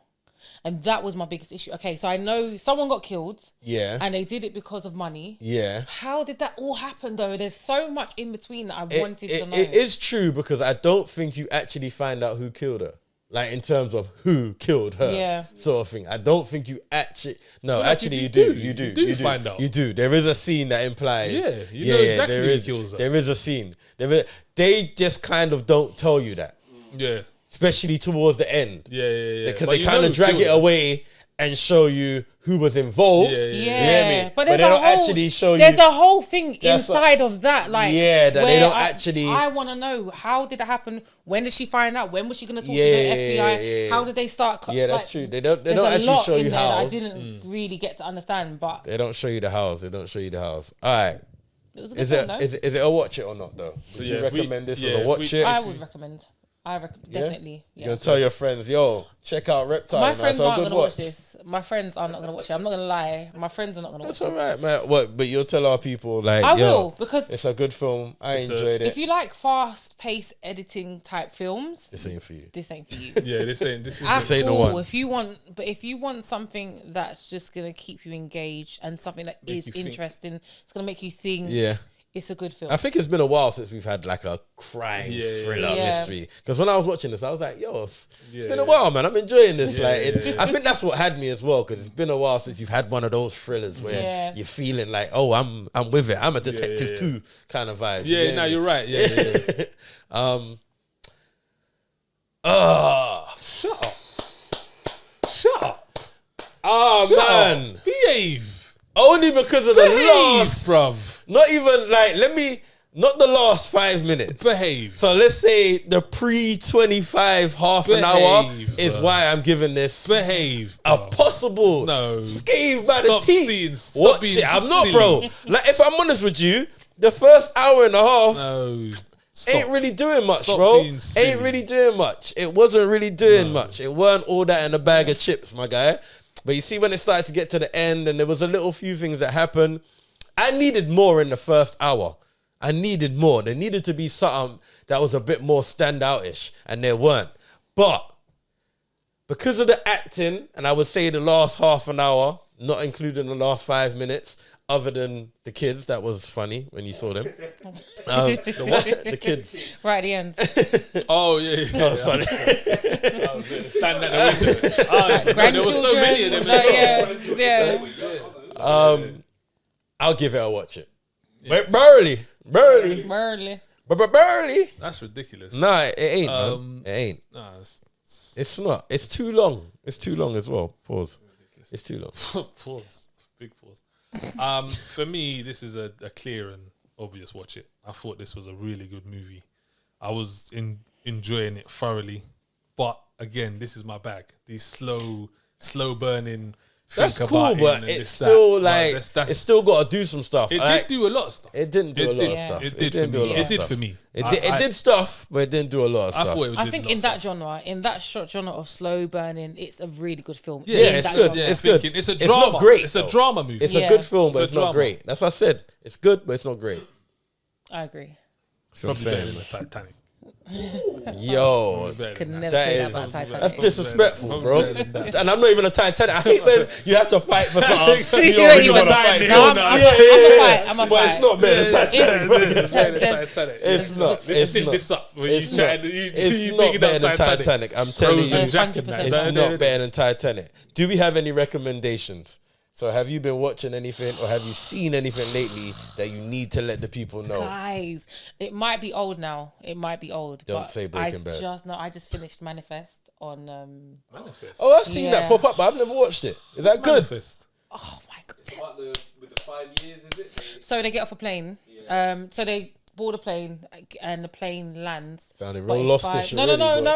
[SPEAKER 2] And that was my biggest issue. Okay, so I know someone got killed.
[SPEAKER 3] Yeah.
[SPEAKER 2] And they did it because of money.
[SPEAKER 3] Yeah.
[SPEAKER 2] How did that all happen though? There's so much in between that I wanted to know.
[SPEAKER 3] It is true because I don't think you actually find out who killed her. Like in terms of who killed her, sort of thing. I don't think you actually. No, actually, you do. You do
[SPEAKER 1] find out.
[SPEAKER 3] You do. There is a scene that implies.
[SPEAKER 1] Yeah, you know exactly who kills her.
[SPEAKER 3] There is a scene. They just kind of don't tell you that.
[SPEAKER 1] Yeah.
[SPEAKER 3] Especially towards the end.
[SPEAKER 1] Yeah.
[SPEAKER 3] Because they kind of drag it away and show you who was involved.
[SPEAKER 2] Yeah.
[SPEAKER 3] But they don't actually show you.
[SPEAKER 2] There's a whole thing inside of that. Like,
[SPEAKER 3] that they don't actually.
[SPEAKER 2] I want to know, how did it happen? When did she find out? When was she going to talk to the FBI?
[SPEAKER 3] Yeah.
[SPEAKER 2] How did they start?
[SPEAKER 3] Yeah, that's true. They don't actually show you how.
[SPEAKER 2] I didn't really get to understand, but
[SPEAKER 3] they don't show you the hows. All right.
[SPEAKER 2] It was a good film,
[SPEAKER 3] is it a watch it or not though? Would you recommend this as a watch it?
[SPEAKER 2] I would recommend. Definitely.
[SPEAKER 3] You're gonna tell your friends, yo, check out Reptile.
[SPEAKER 2] My friends aren't gonna watch this. My friends are not gonna watch it. I'm not gonna lie. My friends are not gonna watch it.
[SPEAKER 3] That's alright, man. What? But you'll tell our people, like,
[SPEAKER 2] I will, because
[SPEAKER 3] it's a good film. I enjoyed it.
[SPEAKER 2] If you like fast-paced editing type films,
[SPEAKER 3] this ain't for you.
[SPEAKER 2] This ain't for you.
[SPEAKER 1] Yeah, this ain't
[SPEAKER 3] the one.
[SPEAKER 2] If you want something that's just gonna keep you engaged and something that is interesting, it's gonna make you think.
[SPEAKER 3] Yeah.
[SPEAKER 2] It's a good film.
[SPEAKER 3] I think it's been a while since we've had like a crime thriller mystery. Because when I was watching this, I was like, yo, it's been a while, man. I'm enjoying this. I think that's what had me as well, because it's been a while since you've had one of those thrillers where you're feeling like, oh, I'm with it. I'm a detective too kind of vibe.
[SPEAKER 1] Yeah, no, you're right. Yeah. Shut up.
[SPEAKER 3] Oh, man.
[SPEAKER 1] Up. Behave.
[SPEAKER 3] Only because of the last,
[SPEAKER 1] bruv.
[SPEAKER 3] Not even like, not the last 5 minutes.
[SPEAKER 1] Behave.
[SPEAKER 3] So let's say the pre-25 half an hour is why I'm giving this a possible scathe by the teeth. Watch it. I'm not, bro. Like, if I'm honest with you, the first hour and a half, ain't really doing much,
[SPEAKER 1] Stop
[SPEAKER 3] bro.
[SPEAKER 1] being silly.
[SPEAKER 3] Ain't really doing much. It wasn't really doing much. It weren't all that in a bag of chips, my guy. But you see, when it started to get to the end, and there was a little few things that happened, I needed more in the first hour. I needed more. There needed to be something that was a bit more standout-ish, and there weren't. But because of the acting, and I would say the last half an hour, not including the last 5 minutes, other than the kids, that was funny when you saw them. The what? The kids.
[SPEAKER 2] Right at the end.
[SPEAKER 1] Oh, yeah.
[SPEAKER 3] Oh, sorry.
[SPEAKER 1] Stand at the window. There were so many of them.
[SPEAKER 2] Yeah.
[SPEAKER 3] I'll give it a watch it. Burley.
[SPEAKER 2] Burley.
[SPEAKER 3] That's
[SPEAKER 1] ridiculous.
[SPEAKER 3] Nah, it ain't, man. It ain't.
[SPEAKER 1] Nah,
[SPEAKER 3] It's not. It's too long. It's too long as well. Pause. It's too long.
[SPEAKER 1] Pause. Big pause. For me, this is a clear and obvious watch it. I thought this was a really good movie. I was enjoying it thoroughly. But again, this is my bag. These slow burning.
[SPEAKER 3] That's cool, but it's still like it's still got to do some stuff.
[SPEAKER 1] It did do a lot of stuff.
[SPEAKER 3] It didn't do a lot of stuff.
[SPEAKER 1] It did for me.
[SPEAKER 3] It did stuff, but it didn't do a lot of stuff.
[SPEAKER 2] I think in that genre, in that short genre of slow burning, it's a really good film.
[SPEAKER 3] Yeah, it's good. It's good.
[SPEAKER 1] It's a drama.
[SPEAKER 3] It's not great.
[SPEAKER 1] It's a drama movie.
[SPEAKER 3] It's a good film, but it's not great. That's what I said. It's good, but it's not great.
[SPEAKER 2] I agree.
[SPEAKER 1] It's probably better than the Titanic.
[SPEAKER 3] Yo,
[SPEAKER 2] could never say that about Titanic.
[SPEAKER 3] That's disrespectful, bro. And I'm not even a Titanic. I hate when you have to fight for something. You don't really want to fight.
[SPEAKER 2] I'm a fight.
[SPEAKER 3] But it's not better than Titanic. It's not.
[SPEAKER 1] Let's stick this up.
[SPEAKER 3] It's not better than Titanic. I'm telling you, it's not better than Titanic. Do we have any recommendations? So have you been watching anything or have you seen anything lately that you need to let the people know?
[SPEAKER 2] Guys, it might be old now.
[SPEAKER 3] Don't say Breaking Bad.
[SPEAKER 2] I just finished Manifest on...
[SPEAKER 1] Manifest?
[SPEAKER 3] Oh, I've seen that pop up, but I've never watched it. Is that good?
[SPEAKER 1] Manifest?
[SPEAKER 2] Oh my God.
[SPEAKER 4] With the 5 years, is it?
[SPEAKER 2] So they get off a plane. Yeah. So they board a plane and the plane lands.
[SPEAKER 3] Sounded real lost-ish.
[SPEAKER 2] No.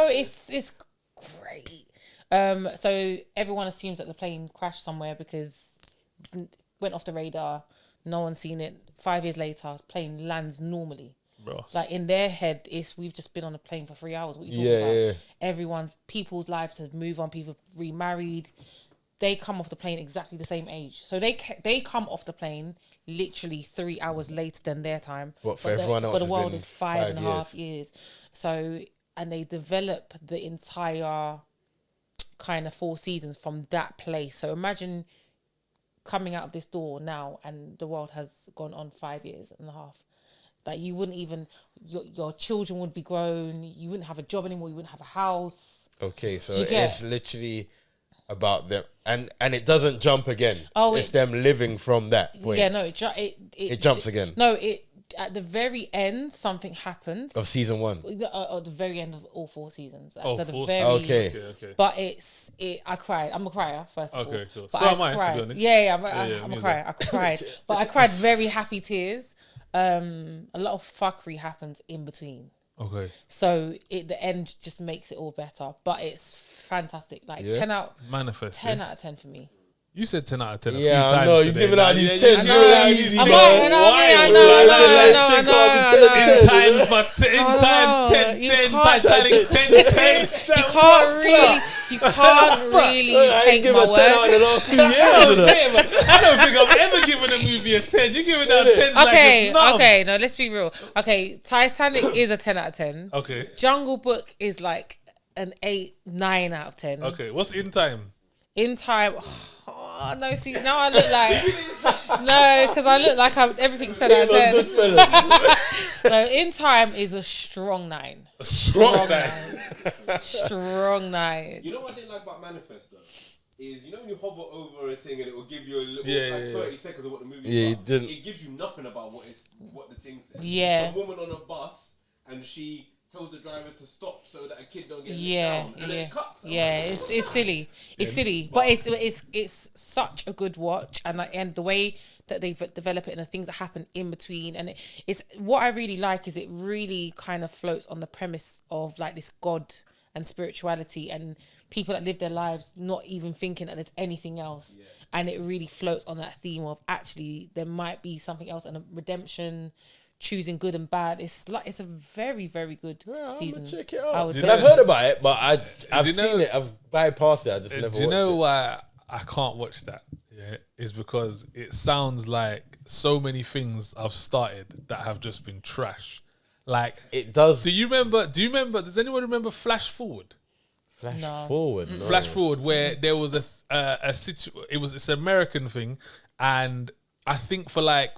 [SPEAKER 2] It's great. So everyone assumes that the plane crashed somewhere because went off the radar. No one's seen it. 5 years later, plane lands normally.
[SPEAKER 1] Bro.
[SPEAKER 2] Like in their head, we've just been on a plane for 3 hours. What are you talking about?
[SPEAKER 3] Yeah.
[SPEAKER 2] People's lives have moved on. People remarried. They come off the plane exactly the same age. So they come off the plane literally 3 hours later than their time.
[SPEAKER 3] But for everyone else,
[SPEAKER 2] but the world is
[SPEAKER 3] 5
[SPEAKER 2] 5.5 years. So, and they develop the entire kind of 4 seasons from that place. So imagine coming out of this door now and the world has gone on 5.5 years. Like you wouldn't even, your children would be grown. You wouldn't have a job anymore. You wouldn't have a house.
[SPEAKER 3] Okay, so it's literally about them, and it doesn't jump again. Oh, it's them living from that point.
[SPEAKER 2] Yeah, no,
[SPEAKER 3] it jumps again.
[SPEAKER 2] No, at the very end, something happens
[SPEAKER 3] of season 1.
[SPEAKER 2] At the very end of all 4 seasons.
[SPEAKER 3] Okay.
[SPEAKER 2] But I cried. I'm a crier, first of all.
[SPEAKER 1] Okay, cool.
[SPEAKER 2] But
[SPEAKER 1] so am I, to be honest.
[SPEAKER 2] Yeah, I'm a crier. I cried. But I cried very happy tears. A lot of fuckery happens in between.
[SPEAKER 1] Okay.
[SPEAKER 2] So the end just makes it all better. But it's fantastic. Like 10 out of 10 for me.
[SPEAKER 1] You said 10 out of 10 a
[SPEAKER 3] few
[SPEAKER 1] times.
[SPEAKER 3] I know. You're giving out these 10.
[SPEAKER 2] I know.
[SPEAKER 1] In times 10, Titanic's 10.
[SPEAKER 2] You can't really take my word.
[SPEAKER 1] I don't think I've ever given a movie a 10. You're giving out 10s
[SPEAKER 2] Okay, no, let's be real. Okay, Titanic is a 10 out of 10.
[SPEAKER 1] Okay.
[SPEAKER 2] Jungle Book is like an 8, 9 out of 10.
[SPEAKER 1] Okay, what's In Time?
[SPEAKER 2] In Time... Oh, no, see, now I look like... No, because I look like everything's 10 out of 10. No, In Time is a strong 9.
[SPEAKER 1] A strong 9.
[SPEAKER 2] Strong 9.
[SPEAKER 4] You know what I didn't like about Manifest, though? Is, when you hover over a thing and it will give you a little, 30 seconds of what the movie is about. It gives you nothing about what the thing says.
[SPEAKER 2] Yeah.
[SPEAKER 4] Some woman on a bus and she tells the driver to stop so that a kid don't get down, and then it cuts.
[SPEAKER 2] It's silly. It's silly, but it's such a good watch, and the way that they develop it and the things that happen in between, and it's what I really like is it really kind of floats on the premise of like this God and spirituality and people that live their lives not even thinking that there's anything else, and it really floats on that theme of actually there might be something else and a redemption. choosing good and bad. It's a very, very good season.
[SPEAKER 3] I'm gonna check it out.
[SPEAKER 2] I've
[SPEAKER 3] I've heard about it, but I've seen it. I've bypassed it. I just never watched it.
[SPEAKER 1] Do you know why I can't watch that? Yeah, is because it sounds like so many things I've started that have just been trash. Like
[SPEAKER 3] it does.
[SPEAKER 1] Do you remember? Does anyone remember Flash Forward?
[SPEAKER 3] Flash Forward. No.
[SPEAKER 1] Flash Forward, where there was it's an American thing, and I think for like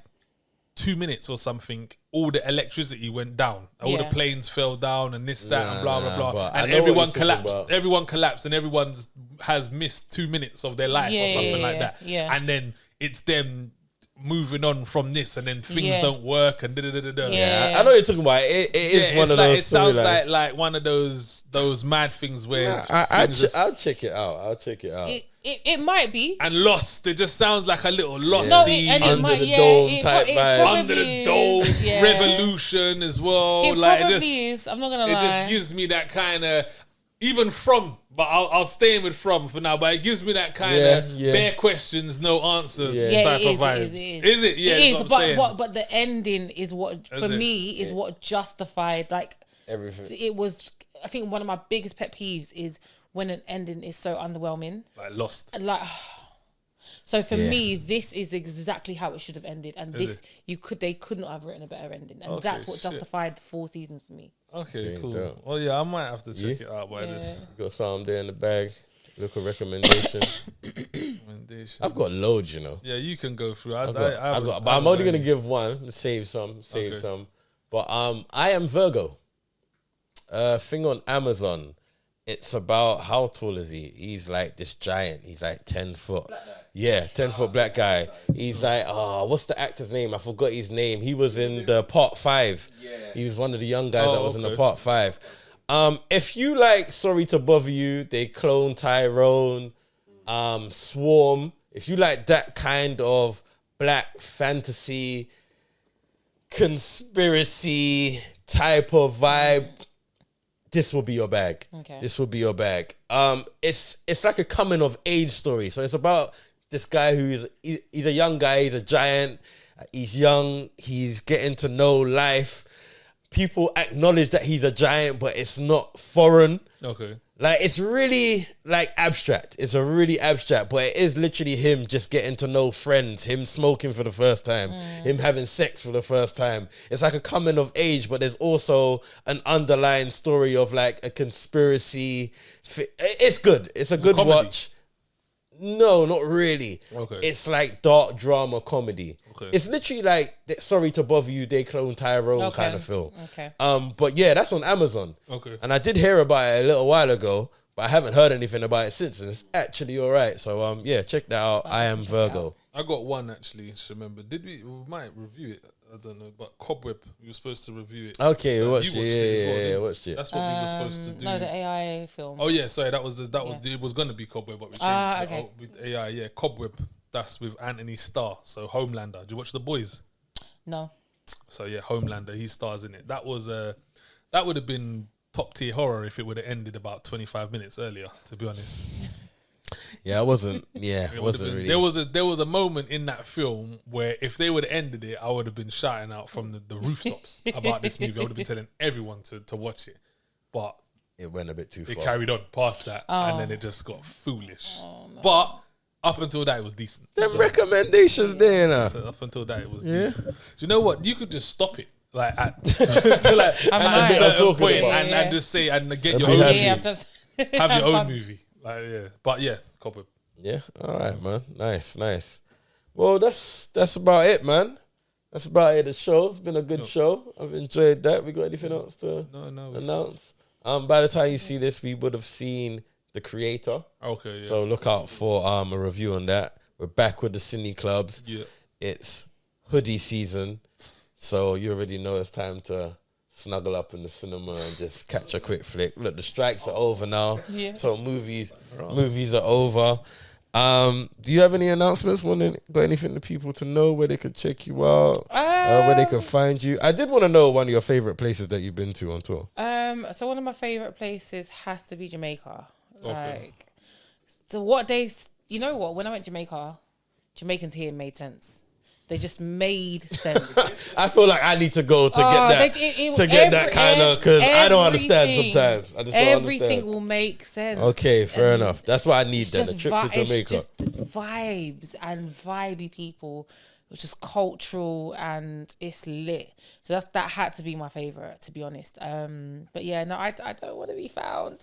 [SPEAKER 1] 2 minutes or something, all the electricity went down. All the planes fell down and this, that, and blah, blah, blah. And everyone collapsed. Everyone collapsed and everyone has missed 2 minutes of their life or something like that.
[SPEAKER 2] Yeah.
[SPEAKER 1] And then it's them moving on from this and then things don't work and da-da-da-da-da.
[SPEAKER 3] Yeah, I know what you're talking about. It is one of those.
[SPEAKER 1] It sounds like one of those mad things where
[SPEAKER 3] I'll check it out. I'll check it out.
[SPEAKER 2] It might be.
[SPEAKER 1] And Lost, it just sounds like a little Lost.
[SPEAKER 2] No, and it might,
[SPEAKER 3] the dome type vibe.
[SPEAKER 1] Under the dome, Revolution as well.
[SPEAKER 2] It probably is. I'm not gonna lie.
[SPEAKER 1] It just gives me that kind of, even From, but I'll stay in with From for now. But it gives me that kind of bare questions, no answers type of vibes. Is it? Yeah,
[SPEAKER 2] it is. But the ending is what for me is what justified like
[SPEAKER 3] everything.
[SPEAKER 2] It was. I think one of my biggest pet peeves is when an ending is so underwhelming, like
[SPEAKER 1] Lost.
[SPEAKER 2] So for me, this is exactly how it should have ended, and they could not have written a better ending, and that's what justified 4 seasons for me.
[SPEAKER 1] Okay, cool. Dope. Well, yeah, I might have to check it out. But
[SPEAKER 3] got something there in the bag. Look a recommendation. I've got loads, you know.
[SPEAKER 1] Yeah, you can go through. I've
[SPEAKER 3] got, but I'm only gonna give one. Save some. But I Am Virgo. Thing on Amazon. It's about, how tall is he? He's like this giant. He's like 10 foot. 10 foot black guy. He's like, what's the actor's name? I forgot his name. He was in the Part 5. Yeah. He was one of the young guys that was in the Part 5. If you like Sorry to Bother You, they clone Tyrone, Swarm. If you like that kind of black fantasy, conspiracy type of vibe, this will be your bag. Okay. This will be your bag. It's like a coming of age story. So it's about this guy he's a young guy. He's a giant. He's young. He's getting to know life. People acknowledge that he's a giant, but it's not foreign.
[SPEAKER 1] Okay.
[SPEAKER 3] Like, it's really like abstract. It's a really abstract, but it is literally him just getting to know friends, him smoking for the first time, him having sex for the first time. It's like a coming of age, but there's also an underlying story of like a conspiracy. It's good. It's a good watch. No, not really. Okay. It's like dark drama comedy. Okay. It's literally like Sorry to Bother You, they clone Tyrone kind of film. Okay. But yeah, that's on Amazon. Okay. And I did hear about it a little while ago, but I haven't heard anything about it since, and it's actually all right. So yeah, check that out. I Am Virgo.
[SPEAKER 1] I got one actually. Just remember, we might review it. I don't know, but Cobweb, we were supposed to review it.
[SPEAKER 3] Okay, watched it. Yeah, watched it.
[SPEAKER 1] That's what we were supposed to do.
[SPEAKER 2] No, the AI film.
[SPEAKER 1] Oh yeah, sorry, it was going to be Cobweb, but we changed it with AI. Yeah, Cobweb. That's with Anthony Starr. So Homelander. Did you watch The Boys?
[SPEAKER 2] No.
[SPEAKER 1] So yeah, Homelander. He stars in it. That would have been top tier horror if it would have ended about 25 minutes earlier. To be honest.
[SPEAKER 3] Yeah, it wasn't. Yeah, it wasn't really.
[SPEAKER 1] There was a moment in that film where if they would have ended it, I would have been shouting out from the rooftops about this movie. I would have been telling everyone to watch it, but
[SPEAKER 3] it went a bit too far.
[SPEAKER 1] It carried on past that, and then it just got foolish. Oh, no. But up until that, it was decent.
[SPEAKER 3] Them recommendations there, now.
[SPEAKER 1] So up until that, it was decent. Do you know what? You could just stop it. Like at a certain point, and just say and get your own movie. Have your own movie. But yeah, Cobweb.
[SPEAKER 3] Yeah, all right, man. Nice. Well, that's about it, man. That's about it. The show. It's been a good show. I've enjoyed that. We got anything else to announce? By the time you see this, we would have seen The Creator.
[SPEAKER 1] Okay. Yeah.
[SPEAKER 3] So look out for a review on that. We're back with the Cine Clubs. Yeah. It's hoodie season, so you already know it's time to snuggle up in the cinema and just catch a quick flick. Look, the strikes are over now, so movies are over. Do you have any announcements? Got anything for people to know where they could check you out, where they could find you? I did want to know one of your favorite places that you've been to on tour.
[SPEAKER 2] So one of my favorite places has to be Jamaica. Okay. So what days? You know what? When I went to Jamaica, Jamaicans here made sense. They just made sense.
[SPEAKER 3] I feel like I need to go to get that that kind of, because I don't understand sometimes. I just don't
[SPEAKER 2] everything
[SPEAKER 3] understand.
[SPEAKER 2] will make sense.
[SPEAKER 3] Okay, fair enough. That's what I need then.
[SPEAKER 2] Just
[SPEAKER 3] A trip to Jamaica.
[SPEAKER 2] It's just vibes and vibey people, which is cultural and it's lit. So that had to be my favorite, to be honest. But yeah, no, I don't want to be found.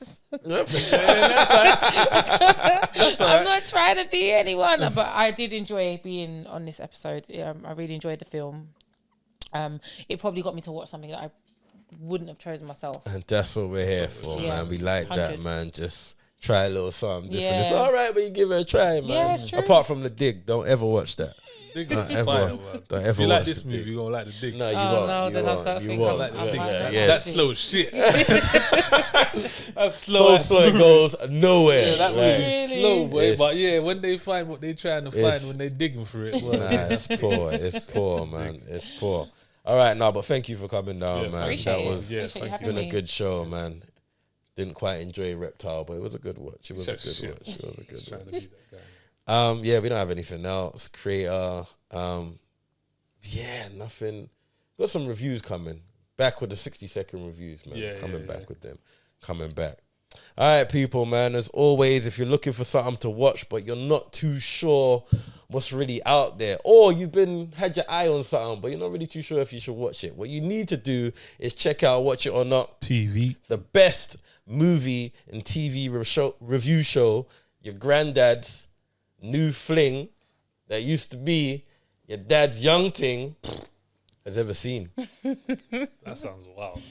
[SPEAKER 2] I'm not trying to be anyone, but I did enjoy being on this episode. I really enjoyed the film. It probably got me to watch something that I wouldn't have chosen myself.
[SPEAKER 3] And that's what we're here for, man. We like
[SPEAKER 2] 100.
[SPEAKER 3] that, man. Just try a little something different.
[SPEAKER 2] Yeah.
[SPEAKER 3] It's all right, but you give it a try, man.
[SPEAKER 2] Yeah, it's true.
[SPEAKER 3] Apart from The Dig, don't ever watch that.
[SPEAKER 1] Dig
[SPEAKER 3] Don't
[SPEAKER 1] is
[SPEAKER 3] ever,
[SPEAKER 1] fire, man.
[SPEAKER 3] don't
[SPEAKER 1] If
[SPEAKER 3] ever
[SPEAKER 1] you like
[SPEAKER 3] watch
[SPEAKER 1] this
[SPEAKER 3] The
[SPEAKER 1] movie,
[SPEAKER 3] Dig.
[SPEAKER 1] you're gonna like the Dig.
[SPEAKER 3] No, you
[SPEAKER 2] Oh,
[SPEAKER 3] won't.
[SPEAKER 2] no,
[SPEAKER 3] You
[SPEAKER 2] then I
[SPEAKER 3] won't.
[SPEAKER 2] don't
[SPEAKER 3] You
[SPEAKER 2] think
[SPEAKER 3] won't.
[SPEAKER 2] I might
[SPEAKER 3] Yeah.
[SPEAKER 1] That's slow shit. That's slow.
[SPEAKER 3] So
[SPEAKER 1] as-
[SPEAKER 3] slow it goes nowhere.
[SPEAKER 1] Yeah, that
[SPEAKER 3] Like,
[SPEAKER 1] movie's slow, boy.
[SPEAKER 3] It's-
[SPEAKER 1] But yeah, when they find what they're trying to find,
[SPEAKER 3] It's-
[SPEAKER 1] when they're digging for it, boy.
[SPEAKER 3] Nah, it's poor. It's poor, man. It's poor. All right, now, but thank you for coming down,
[SPEAKER 1] Yeah,
[SPEAKER 3] man.
[SPEAKER 2] Appreciate
[SPEAKER 3] That
[SPEAKER 2] it.
[SPEAKER 3] was
[SPEAKER 1] yeah,
[SPEAKER 2] Appreciate you
[SPEAKER 1] thank
[SPEAKER 2] having
[SPEAKER 3] been a
[SPEAKER 2] me.
[SPEAKER 3] good show, man. Didn't quite enjoy Reptile, but it was a good watch. It was a good
[SPEAKER 1] Shit.
[SPEAKER 3] watch. It was a
[SPEAKER 1] Just
[SPEAKER 3] good
[SPEAKER 1] trying to
[SPEAKER 3] watch.
[SPEAKER 1] be that guy.
[SPEAKER 3] Yeah, we don't have anything else. Creator, yeah, nothing. Got some reviews coming. Back with the 60-second reviews, man.
[SPEAKER 1] Yeah,
[SPEAKER 3] coming
[SPEAKER 1] yeah,
[SPEAKER 3] back
[SPEAKER 1] yeah.
[SPEAKER 3] with them. Coming back. All right, people, man. As always, if you're looking for something to watch, but you're not too sure what's really out there, or you've had your eye on something, but you're not really too sure if you should watch it, what you need to do is check out Watch It or Not,
[SPEAKER 1] TV.
[SPEAKER 3] the best movie and TV review show your granddad's new fling that used to be your dad's young thing has ever seen.
[SPEAKER 1] That sounds wild.